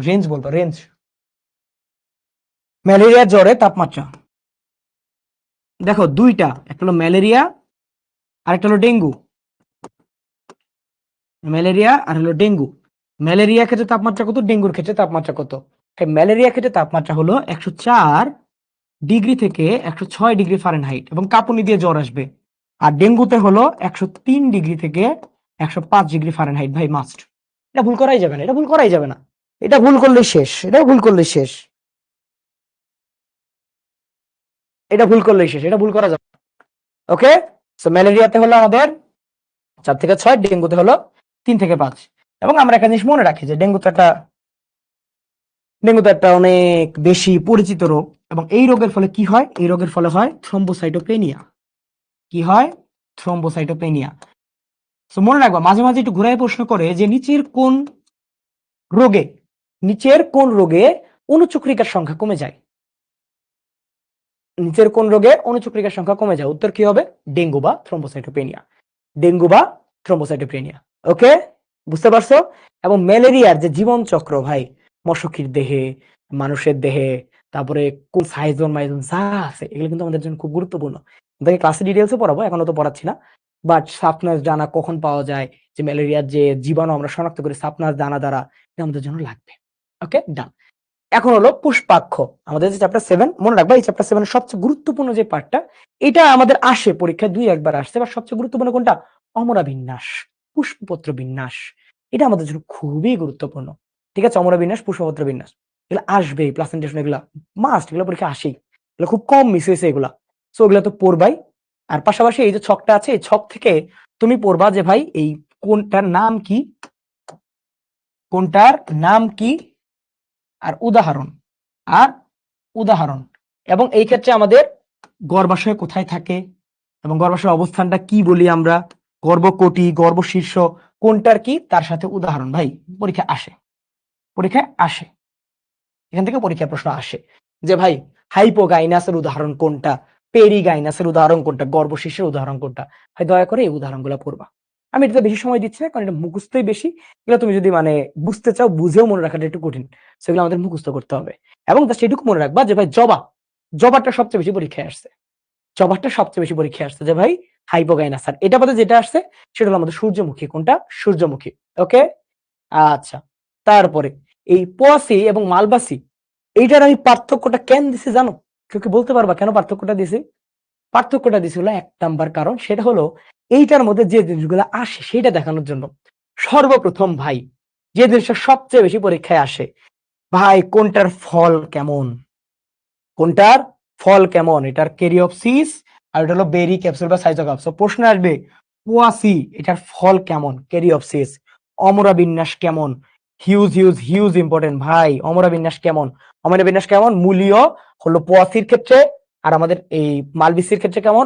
S1: রেঞ্জ বলবা, রেঞ্জ। ম্যালেরিয়ার জ্বরের তাপমাত্রা দেখো দুইটা, একটা হলো ম্যালেরিয়া আর একটা হলো ডেঙ্গু। ম্যালেরিয়া আর হলো ডেঙ্গু। ম্যালেরিয়া ক্ষেত্রে তাপমাত্রা কত, ডেঙ্গুর ক্ষেত্রে তাপমাত্রা কত? ম্যালেরিয়া ক্ষেত্রে তাপমাত্রা হলো 104 ডিগ্রি থেকে 106 ডিগ্রি ফারেনহাইট, এবং কাঁপুনি দিয়ে জ্বর আসবে। আর ডেঙ্গুতে হলো 103 ডিগ্রি থেকে 105 ডিগ্রি ফারেনহাইট। ভাই মাস্ট, এটা ভুল করাই যাবে না, এটা ভুল করাই যাবে না, এটা ভুল করলে শেষ, এটা ভুল করলে শেষ। এটা ভুল করলেই শেষ, এটা ভুল করা যাবে। ওকে, সো ম্যালেরিয়াতে হলো আমাদের 4 থেকে 6, ডেঙ্গুতে হলো 3 থেকে 5। এবং আমরা একটা জিনিস মনে রাখি যে ডেঙ্গু তো একটা অনেক বেশি পরিচিত রোগ, এবং এই রোগের ফলে কি হয়? এই রোগের ফলে হয় থ্রম্বোসাইটোপেনিয়া। কি হয়? থ্রম্বোসাইটোপেনিয়া। সো মনে রাখবা, মাঝে মাঝে একটু ঘুরায় প্রশ্ন করে যে নিচের কোন রোগে অণুচক্রিকার সংখ্যা কমে যায়? নিচের কোন রোগে অণুচক্রিকার সংখ্যা কমে যায়? উত্তর কি হবে? ডেঙ্গু বা থ্রম্বোসাইটোপেনিয়া। ডেঙ্গু বা থ্রম্বোসাইটোপেনিয়া। ওকে, বুঝতে পারছো? এবং ম্যালেরিয়ার যে জীবন চক্র ভাই, মশকির দেহে, মানুষের দেহে, তারপরে কোন সাইজন মাইজন যা আছে, এগুলো কিন্তু আমাদের জন্য খুব গুরুত্বপূর্ণ। আমাদেরকে ক্লাসে ডিটেলসে পড়াবো, এখনো তো পড়াচ্ছি না। বাট সাপনাস ডানা কখন পাওয়া যায়, যে ম্যালেরিয়ার যে জীবাণু আমরা শনাক্ত করি সাপনাস ডানা দ্বারা, এটা আমাদের জন্য লাগবে। ওকে, ডান। এখন হলো পুষ্পাক্ষ, আমাদের যে চ্যাপ্টার 7, মনে রাখবা এই চ্যাপ্টার 7 এর সবচেয়ে গুরুত্বপূর্ণ যে পার্টটা, এটা আমাদের আসে পরীক্ষায় 2-1 বার আসছে, বা সবচেয়ে গুরুত্বপূর্ণ কোনটা? অমরা বিন্যাস, পুষ্পপত্র বিন্যাস। এটা আমাদের জন্য খুবই গুরুত্বপূর্ণ। ঠিক আছে, অমরা বিন্যাস, পুষ্পপত্র বিন্যাস, এগুলো আসবে, প্লাসেন্টেশন, এগুলা মাস্ট, এগুলো পরীক্ষা আসেই, এগুলো খুব কম মিস হয়েছে এগুলা। সো এগুলো তো পড়বাই। আর পাশাপাশি এই যে ছকটা আছে, এই ছক থেকে তুমি পড়বা যে ভাই এই কোনটার নাম কি, কোনটার নাম কি, আর উদাহরণ। এবং এই ক্ষেত্রে আমাদের গর্ভাশয় কোথায় থাকে, এবং গর্ভাশয় অবস্থানটা কি বলি আমরা, গর্ভকোটি, গর্ভশীর্ষ, কোনটার কি, তার সাথে উদাহরণ। ভাই পরীক্ষায় আসে, এখান থেকে পরীক্ষার প্রশ্ন আসে যে ভাই হাইপোগাইনাসের উদাহরণ কোনটা, পেরিগাইনাসের উদাহরণ কোনটা, গর্ভশীর্ষের উদাহরণ কোনটা। ভাই দয়া করে এই উদাহরণগুলো পড়বা। আমি এটাতে বেশি সময় দিচ্ছি না, কারণ এটা মুখস্থই বেশি। এগুলো তুমি যদি মানে বুঝতে চাও, বুঝেও মনে রাখাটা একটু কঠিন, সেগুলো আমাদের মুখস্থ করতে হবে। এবং সেটুকু মনে রাখবা যে ভাই জবারটা সবচেয়ে বেশি পরীক্ষায় আসছে, যে ভাই হাইপোগাইনাস। আর এটা বাদে যেটা আসছে সেটা হলো আমাদের সূর্যমুখী। কোনটা? সূর্যমুখী। ওকে, আচ্ছা। তারপরে এই পোয়াসি এবং মালবাসি, এইটার আমি পার্থক্যটা কেন দিছি জানো? কেউ কি বলতে পারবা কেন পার্থক্যটা দিছি? পার্থক্যটা দিছি হলো 1 নাম্বার কারণ, সেটা হলো এইটার মধ্যে যে জিনিসগুলো আসে সেটা দেখানোর জন্য। সর্বপ্রথম ভাই যে জিনিসটা সবচেয়ে বেশি পরীক্ষায় আসে, ভাই কোনটার ফল কেমন, এটার কেরিওপসিস, আর এটা হলো বেরি, ক্যাপসুল বা সাইটোকাপসুল। প্রশ্ন আসবে পোয়াসি, এটার ফল কেমন, কেরিওপসিস। অমরা বিন্যাস কেমন, হিউজ ইম্পর্টেন্ট ভাই। অমরা বিন্যাস কেমন, মূলীয় হলো পোয়াসির ক্ষেত্রে, আর আমাদের এই মালবেসির ক্ষেত্রে কেমন,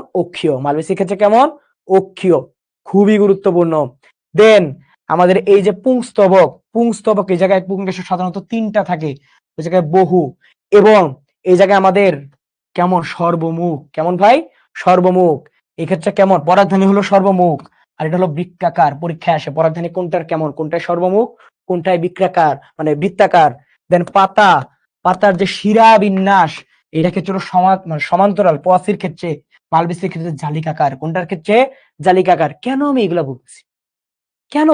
S1: অক্ষীয়, খুবই গুরুত্বপূর্ণ। দেন আমাদের এই যে পুংস্তবক, এই জায়গায় পুংকেশর সাধারণত 3টা থাকে, ওই জায়গায় বহু। এবং এই জায়গায় আমাদের কেমন, সর্বমুখ, কেমন ভাই, সর্বমুখ। এই ক্ষেত্রে কেমন, পরাগধানী হলো সর্বমুখ, আর এটা হলো বৃত্তাকার। পরীক্ষায় আসে পরাগধানী কোনটার কেমন, কোনটায় সর্বমুখ, কোনটায় মানে বৃত্তাকার। দেন পাতার যে শিরা বিন্যাস, এটা ক্ষেত্রে হলো সমান্তরাল, পোয়াসির ক্ষেত্রে, মালবেসির ক্ষেত্রে জালিকাকার। কোনটার ক্ষেত্রে? জালিকাকার। কেন আমি এগুলা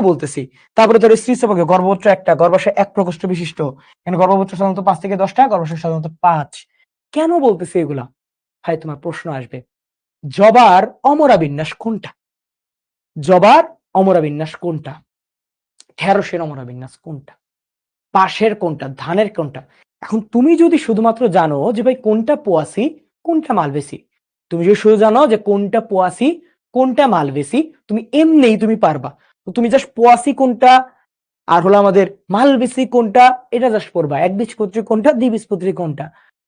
S1: বলতেছি? তারপরে তোর স্ত্রীস্তবকে গর্ভপত্র একটা, গর্ভাশয় 1 প্রকোষ্ঠ বিশিষ্ট। এখানে গর্ভপত্র সাধারণত 5 থেকে 10টা, গর্ভাশয় সাধারণত 5। কেন বলতেছি এগুলা? ভাই তোমার প্রশ্ন আসবে জবার অমরা বিন্যাস কোনটা, ঢেঁড়সের অমরা বিন্যাস কোনটা, পাশের কোনটা, ধানের কোনটা। এখন তুমি যদি শুধুমাত্র জানো যে ভাই কোনটা পোয়াসি, কোনটা মালবেসি, তুমি এমনিই তুমি পারবা। তুমি জাস্ট পোয়াসি কোনটা আর হলো আমাদের মালবেসি কোনটা, এটা জাস্ট পড়বা। একবীজপত্রী কোনটা, দ্বিবীজপত্রী কোনটা,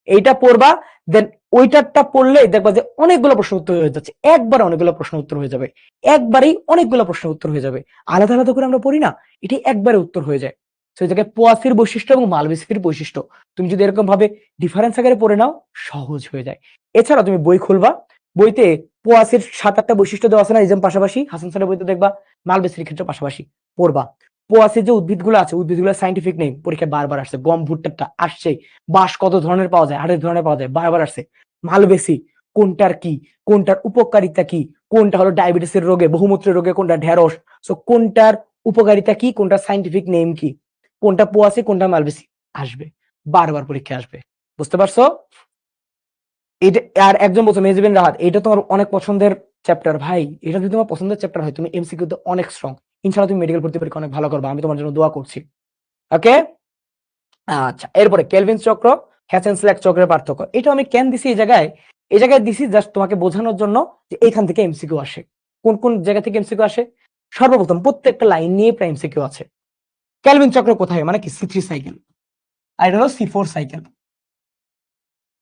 S1: এইটা পড়বা। দেন ওইটারটা পড়লে দেখবা যে অনেকগুলো প্রশ্ন উত্তর হয়ে যাচ্ছে, একবারে অনেকগুলো প্রশ্ন উত্তর হয়ে যাবে, একবারেই অনেকগুলো প্রশ্ন উত্তর হয়ে যাবে। আলাদা আলাদা করে আমরা পড়ি না, এটি একবারে উত্তর হয়ে যায়। সেই জায়গায় পোয়াসির বৈশিষ্ট্য এবং মালবেসির বৈশিষ্ট্য তুমি যদি এরকম ভাবে ডিফারেন্স আকারে পড়ে নাও, সহজ হয়ে যায়। এছাড়া তুমি বই খুলবা, বইতে পোয়াসির 7-8টা বৈশিষ্ট্য দেওয়া আছে না, এজম পাশাপাশি হাসান স্যারের বইতে দেখবা মালবেসির ক্ষেত্রে পাশাপাশি পড়বা। পোয়াসির যে উদ্ভিদগুলো আছে, উদ্ভিদগুলো সাইন্টিফিক নেম পরীক্ষায় বারবার আসছে। গম, ভুট্টাটা আসছে, বাঁশ কত ধরনের পাওয়া যায়, 8 ধরনের পাওয়া যায়, বারবার আসছে। মালবেসি কোনটার কি, কোনটার উপকারিতা কি, কোনটা হলো ডায়াবেটিসের রোগে, বহুমূত্রের রোগে কোনটা, ঢেঁড়স। সো কোনটার উপকারিতা কি, কোনটা সাইন্টিফিক নেম কি, কোনটা পোয়াসি, কোনটা মালবেসি, আসবে, বারবার পরীক্ষা আসবে। বুঝতে পারছো? এটা আর একজন বলছো মেজবিন রাহাত, এটা তোমার অনেক পছন্দের চ্যাপ্টার। ভাই এটা যদি তোমার পছন্দের চ্যাপ্টার হয়, তুমি এমসিকিউ তে অনেক স্ট্রং। ইনশাআল্লাহ তুমি মেডিকেল ভর্তি পরীক্ষা অনেক ভালো করবে, আমি তোমার জন্য দোয়া করছি। ওকে, আচ্ছা। এরপরে কেলভিন চক্র, হ্যাসেনসল্যাক চক্রের পার্থক্য, এটা আমি কেন দিছি এই জায়গায়, এই জায়গায় দিছি জাস্ট তোমাকে বোঝানোর জন্য যে এইখান থেকে এমসিকিউ আসে। কোন কোন জায়গা থেকে এমসিকিউ আসে? সর্বপ্রথম প্রত্যেকটা লাইন নিয়ে প্রায় এমসিকিউ আছে। কেলভিন চক্র কোথায়? মানে কি C3 সাইকেল, আর এটা হলো C4 সাইকেল।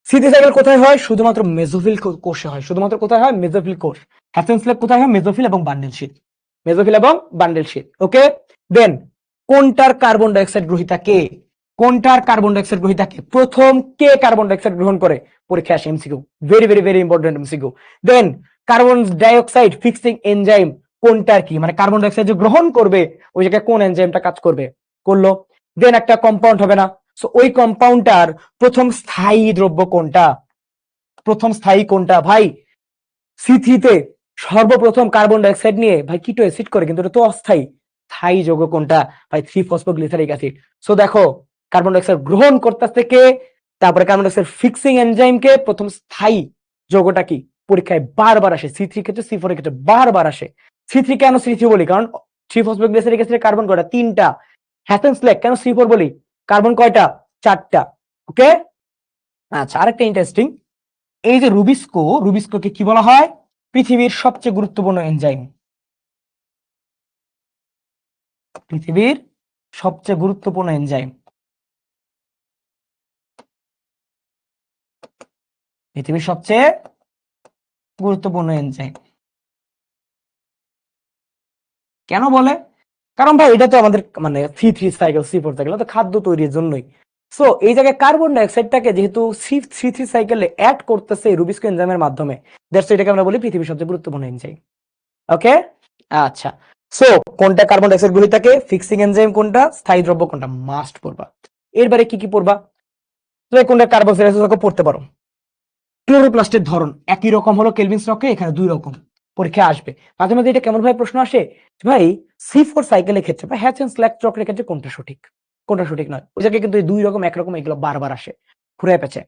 S1: C3 সাইকেল কোথায় হয়? শুধুমাত্র মেসোফিল কোষে হয়। শুধুমাত্র কোথায় হয়? মেসোফিল কোষ। হ্যাফেন স্ল্যাব কোথায় হয়? মেসোফিল এবং বান্ডেল শীট। মেসোফিল এবং বান্ডেল শীট। ওকে, দেন কোনটার কার্বন ডাইঅক্সাইড গ্রহীতা কে? কোনটার কার্বন ডাইঅক্সাইড গ্রহীতা কে? প্রথম কে কার্বন ডাইঅক্সাইড গ্রহণ করে? পরীক্ষায় আসে MCQ, very very very important MCQ. Then carbon dioxide fixing enzyme কোনটার কি? মানে কার্বন ডাইঅক্সাইড যে গ্রহণ করবে ওই জায়গায় কোন এনজাইমটা কাজ করবে? করলো। দেন একটা কম্পাউন্ড হবে না, সো ওই কম্পাউন্ডটার প্রথম স্থায়ী দ্রব্য কোনটা? প্রথম স্থায়ী কোনটা ভাই? C3 তে সর্বপ্রথম কার্বন ডাইঅক্সাইড নিয়ে ভাই কিটো অ্যাসিড করে, কিন্তু এটা তো অস্থায়ী। স্থায়ী যৌগ কোনটা ভাই? 3-ফসফোগ্লিসারিক অ্যাসিড। সো দেখো কার্বন ডাইঅক্সাইড গ্রহণ করতেছে কে, তারপরে কার্বন ডাইঅক্সাইড ফিক্সিং এনজাইম কে, প্রথম স্থায়ী যৌগটা কি? পরীক্ষায় বারবার আসে, C3 ক্ষেত্রে C4 ক্ষেত্রে বারবার আসে। C3 কেন C3 বলি? কারণ 3-ফসফোগ্লিসারিক অ্যাসিডের কার্বন কয়টা? 3টা। হ্যাসেন স্ল্যাগ কেন C4 বলি? কার্বন কয়টা? 4টা। ওকে, আচ্ছা আরেকটা ইন্টারেস্টিং, এই যে রুবিস্কো, রুবিস্কোকে কি বলা হয়? পৃথিবীর সবচেয়ে গুরুত্বপূর্ণ এনজাইম। পৃথিবীর সবচেয়ে গুরুত্বপূর্ণ এনজাইম। পৃথিবীর সবচেয়ে গুরুত্বপূর্ণ এনজাইম কেন বলে? কারণ ভাই এটা তো আমাদের মানে C3 সাইকেল C4 সাইকেল তো খাদ্য তৈরির জন্যই। সো এই জায়গায় কার্বন ডাইঅক্সাইডটাকে যেহেতু C3 সাইকেলে অ্যাড করতেছে রুবিস্কো এনজাইমের মাধ্যমে, দ্যাটস এটাকে আমরা বলি পৃথিবীর সবচেয়ে গুরুত্বপূর্ণ এনজাইম। ওকে, আচ্ছা। সো কোনটা কার্বন ডাইঅক্সাইড গ্রহীতাকে? ফিক্সিং এনজাইম কোনটা? স্থায়ী দ্রব্য কোনটা? মাস্ট পড়বা। এরবারে কি কি পড়বা? তুমি কোনটা কার্বক্সিলাইসকে পড়তে পারো। ক্লোরোপ্লাস্টের ধরন একই রকম হলো কেলভিন স্টকে, এখানে দুই রকম। পরীক্ষায় আসবে মাঝে মাঝে। এটা কেমন ভাবে প্রশ্ন আসে ভাই? C4 সাইকেলের ক্ষেত্রে বা হ্যাচেন স্ল্যাগ চক্রের ক্ষেত্রে কোনটা সঠিক, কোনটা সঠিক নয়? ওই জায়গায় কিন্তু দুই রকম একরকম এগুলো বারবার আসে, ঘুরে পেঁচে।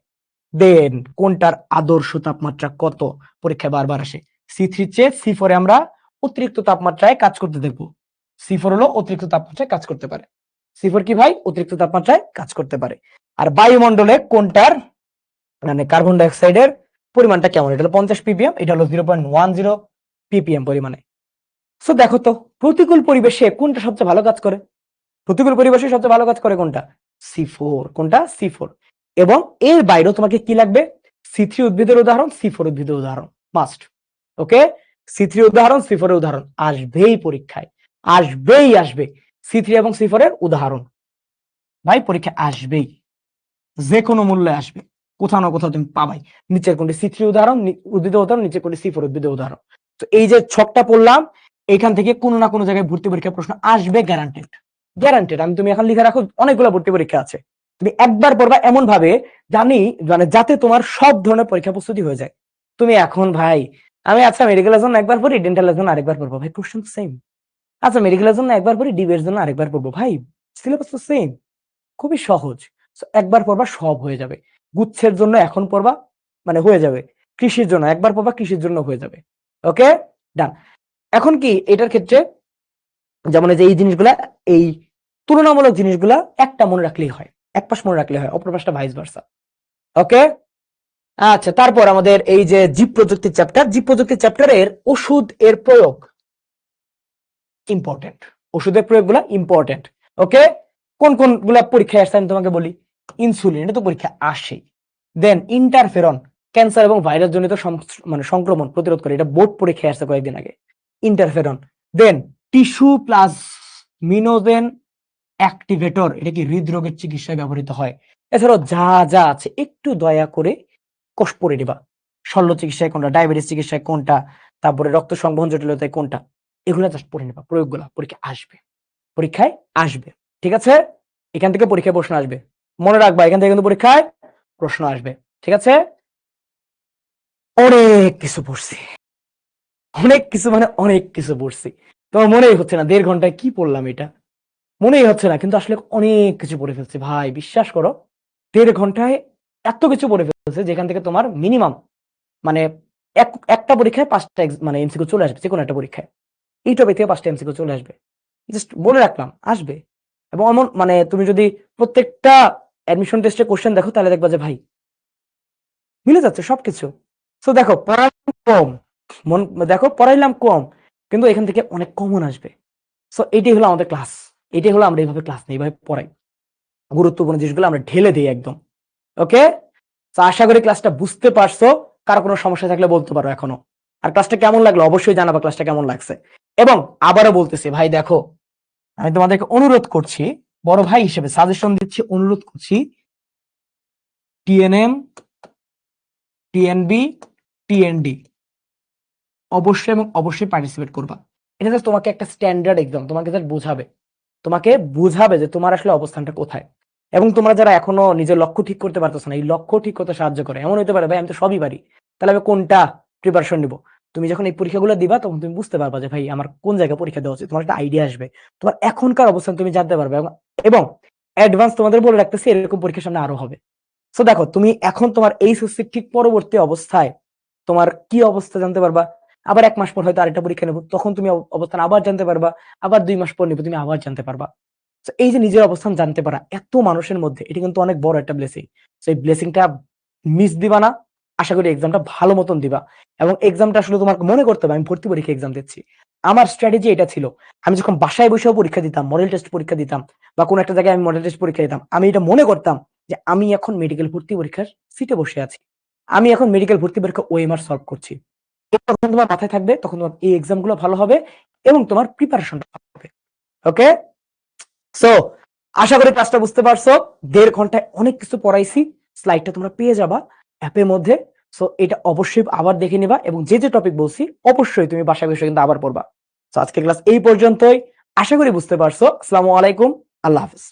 S1: দেন কোনটার আদর্শ তাপমাত্রা কত? পরীক্ষায় বারবার আসে। C3 চেয়ে C4 আমরা অতিরিক্ত তাপমাত্রায় কাজ করতে দেখবো। C4 হলো অতিরিক্ত তাপমাত্রায় কাজ করতে পারে। C4 কি ভাই? অতিরিক্ত তাপমাত্রায় কাজ করতে পারে। আর বায়ুমণ্ডলে কোনটার মানে কার্বন ডাইঅক্সাইডের পরিমাণটা কেমন? এটা হলো 50 ppm, এটা হলো 0.10 ppm পরিমাণে। সো দেখো তো প্রতিকূল পরিবেশে কোনটা সবচেয়ে ভালো কাজ করে? প্রতিকূল পরিবেশে সবচেয়ে ভালো কাজ করে কোনটা? C4। কোনটা? C4। এবং এর বাইরেও তোমাকে কি লাগবে? C3 উদ্ভিদের উদাহরণ, C4 উদ্ভিদের উদাহরণ মাস্ট। ওকে, C3 উদাহরণ, C4 এর উদাহরণ আসবেই পরীক্ষায়, আসবেই আসবে। C3 এবং C4 এর উদাহরণ ভাই পরীক্ষা আসবেই, যে কোনো মূল্যে আসবে, কোথাও না কোথাও তুমি পাবাই। নিচের কোনটি C3 উদাহরণ, উদ্ভিদের উদাহরণ, নিচের কোনটি C4 উদ্ভিদের উদাহরণ। তো এই যে ছকটা পড়লাম, এখান থেকে কোনো না কোনো জায়গায় ভর্তি পরীক্ষা প্রশ্ন আসবে, গ্যারান্টেড, গ্যারান্টেড। আমি তুমি এখন লিখে রাখো, অনেকগুলো ভর্তি পরীক্ষা আছে, তুমি একবার পড়বা এমন ভাবে জানি মানে যাতে তোমার সব ধরনের পরীক্ষা প্রস্তুতি হয়ে যায়। তুমি এখন ভাই আমি আচ্ছা মেডিকেলের জন্য একবার পড়ি, ডেন্টালের জন্য আরেকবার পড়বো, ভাই কোশ্চেন সেম। আচ্ছা মেডিকেলের জন্য একবার পড়ি, ডিবের জন্য আরেকবার পড়বো, ভাই সিলেবাস তো সেম, খুবই সহজ। একবার পড়বা সব হয়ে যাবে। গুচ্ছের জন্য এখন পড়বা মানে হয়ে যাবে, কৃষির জন্য একবার পড়বা কৃষির জন্য হয়ে যাবে। ওকে, ডান। এখন কি এটার ক্ষেত্রে যেমন এই জিনিসগুলা, এই তুলনামূলক জিনিসগুলা একটা মনে রাখলেই হয়, এক পাশ মনে রাখলে হয়, অপর পাশটা ভাইস ভার্সা। ওকে, আচ্ছা। তারপর আমাদের এই যে জীব প্রযুক্তির চ্যাপ্টার, জীব প্রযুক্তির চ্যাপ্টারের ওষুধ এর প্রয়োগ ইম্পর্টেন্ট, ওষুধের প্রয়োগগুলো ইম্পর্টেন্ট। ওকে, কোন কোন গুলা পরীক্ষায় আসছে আমি তোমাকে বলি। ইনসুলিন, এটা তো পরীক্ষা আসেই। দেন ইন্টারফেরন, ক্যান্সার এবং ভাইরাস জনিত মানে সংক্রমণ প্রতিরোধ করে, এটা বোর্ড পরীক্ষায় আসছে কয়েকদিন আগে, ইন্টারফেরন। দেন টিস্যু প্লাজমিনোজেন অ্যাক্টিভেটর, এটা কি হৃদরোগের চিকিৎসায় ব্যবহৃত হয়। এছাড়াও যা যা আছে একটু দয়া করে কোষ পড়ে নিবা। শল্য চিকিৎসায় কোনটা, ডায়াবেটিস চিকিৎসায় কোনটা, তারপরে রক্ত সংবহন জটিলতায় কোনটা, এগুলো জাস্ট পড়ে নিবা। প্রয়োগগুলা পরীক্ষা আসবে, পরীক্ষায় আসবে, ঠিক আছে? এখান থেকে পরীক্ষায় প্রশ্ন আসবে, মনে রাখবা, এখান থেকে কিন্তু পরীক্ষায় প্রশ্ন আসবে, ঠিক আছে? অনেক কিছু পড়ছি, অনেক কিছু মানে অনেক কিছু পড়ছি। তোমার মনেই হচ্ছে না 1.5 ঘন্টায় কি পড়লাম, এটা মনেই হচ্ছে না, কিন্তু আসলে অনেক কিছু পড়ে ফেলছি ভাই, বিশ্বাস করো। 1.5 ঘন্টায় এত কিছু পড়ে ফেলছে যেখান থেকে তোমার মিনিমাম মানে একটা পরীক্ষায় 5টা মানে এমসিকিউ চলে আসবে, যে কোনো একটা পরীক্ষায় এই টপিক থেকে 5টা এমসিকিউ চলে আসবে। জাস্ট বলে রাখলাম আসবে। এবং এমন মানে তুমি যদি প্রত্যেকটা অ্যাডমিশন টেস্টে কোশ্চেন দেখো তাহলে দেখবা যে ভাই মিলে যাচ্ছে সবকিছু। সো দেখো পড়াইলাম কম, দেখো পড়াইলাম কম, কিন্তু এখান থেকে অনেক কমন আসবে। সো এটাই হলো আমাদের ক্লাস, এটাই হলো আমরা এইভাবে ক্লাস নিই, এইভাবে পড়াই, গুরুত্বপূর্ণ জিনিসগুলো আমরা ঢেলে দিই একদম। ওকে, তো আশা করি ক্লাসটা বুঝতে পারছো। কারো কোনো সমস্যা থাকলে বলতে পারো এখনো। আর ক্লাসটা কেমন লাগলো অবশ্যই জানাবা, ক্লাসটা কেমন লাগছে। এবং আবারও বলতেছি ভাই দেখো, আমি তোমাদেরকে অনুরোধ করছি, বড় ভাই হিসেবে সাজেশন দিচ্ছি, অনুরোধ করছি, টিএনএম, টিএনবি, টিএনডি অবশ্যই এবং অবশ্যই পার্টিসিপেট করবা। এটা জাস্ট তোমাকে একটা স্ট্যান্ডার্ড এক্সাম, তোমাকে জাস্ট বোঝাবে, তোমাকে বুঝাবে যে তোমার আসলে অবস্থানটা কোথায়। এবং তোমরা যারা এখনো নিজের লক্ষ্য ঠিক করতে পারতেছ না, এই লক্ষ্য ঠিক করতে সাহায্য করে। এমন হতে পারে ভাই আমি তো সবই পারি, তাহলে আমি কোনটা প্রিপারেশন নিব? তুমি যখন এই পরীক্ষাগুলো দিবা তখন তুমি বুঝতে পারবা যে ভাই আমার কোন জায়গায় পরীক্ষা দেওয়া উচিত, তোমার একটা আইডিয়া আসবে, তোমার এখনকার অবস্থান তুমি জানতে পারবে। এবং অ্যাডভান্স তোমাদের বলে রাখতেছি এরকম পরীক্ষার সামনে আরো হবে। সো দেখো তুমি এখন তোমার এই সুস্থির ঠিক পরবর্তী অবস্থায় তোমার কি অবস্থা জানতে পারবা। আবার 1 মাস পর হয়তো আরেকটা পরীক্ষা নেব, তখন তুমি অবস্থান আবার জানতে পারবা। আবার 2 মাস পর নেব, তুমি আবার জানতে পারবা। তো এই যে নিজের অবস্থান জানতে পারা এত মানুষের মধ্যে, এটা কিন্তু অনেক বড় একটা ব্লেসিং। তো এই ব্লেসিংটা মিস দিবা না। আশা করি এক্সামটা ভালো মতন দিবা। এবং এক্সামটা আসলে তোমার মনে করতে হবে আমি ভর্তি পরীক্ষা এক্সাম দিচ্ছি। আমার স্ট্র্যাটেজি এটা ছিল, আমি যখন বাসায় বসেও পরীক্ষা দিতাম, মডেল টেস্ট পরীক্ষা দিতাম, বা কোনো একটা জায়গায় আমি মডেল টেস্ট পরীক্ষা দিতাম, আমি এটা মনে করতাম যে আমি এখন মেডিকেল ভর্তি পরীক্ষার সিটে বসে আছি, আমি এখন মেডিকেল ভর্তি পরীক্ষা ওএমআর সলভ করছি। তখন তোমার মাথায় থাকবে, তখন তোমার এই এক্সাম গুলো ভালো হবে এবং তোমার প্রিপারেশনটা ভালো হবে। ওকে, সো আশা করি ক্লাসটা বুঝতে পারছো। 1.5 ঘন্টায় অনেক কিছু পড়াইছি, স্লাইডটা তোমরা পেয়ে যাবা অ্যাপের মধ্যে। সো এটা অবশ্যই আবার দেখে নিবা, এবং যে যে টপিক বলছি অবশ্যই তুমি বাসায় বসে কিন্তু আবার পড়বা। সো আজকে ক্লাস এই পর্যন্তই, আশা করি বুঝতে পারছো। আসসালামু আলাইকুম, আল্লাহ হাফেজ।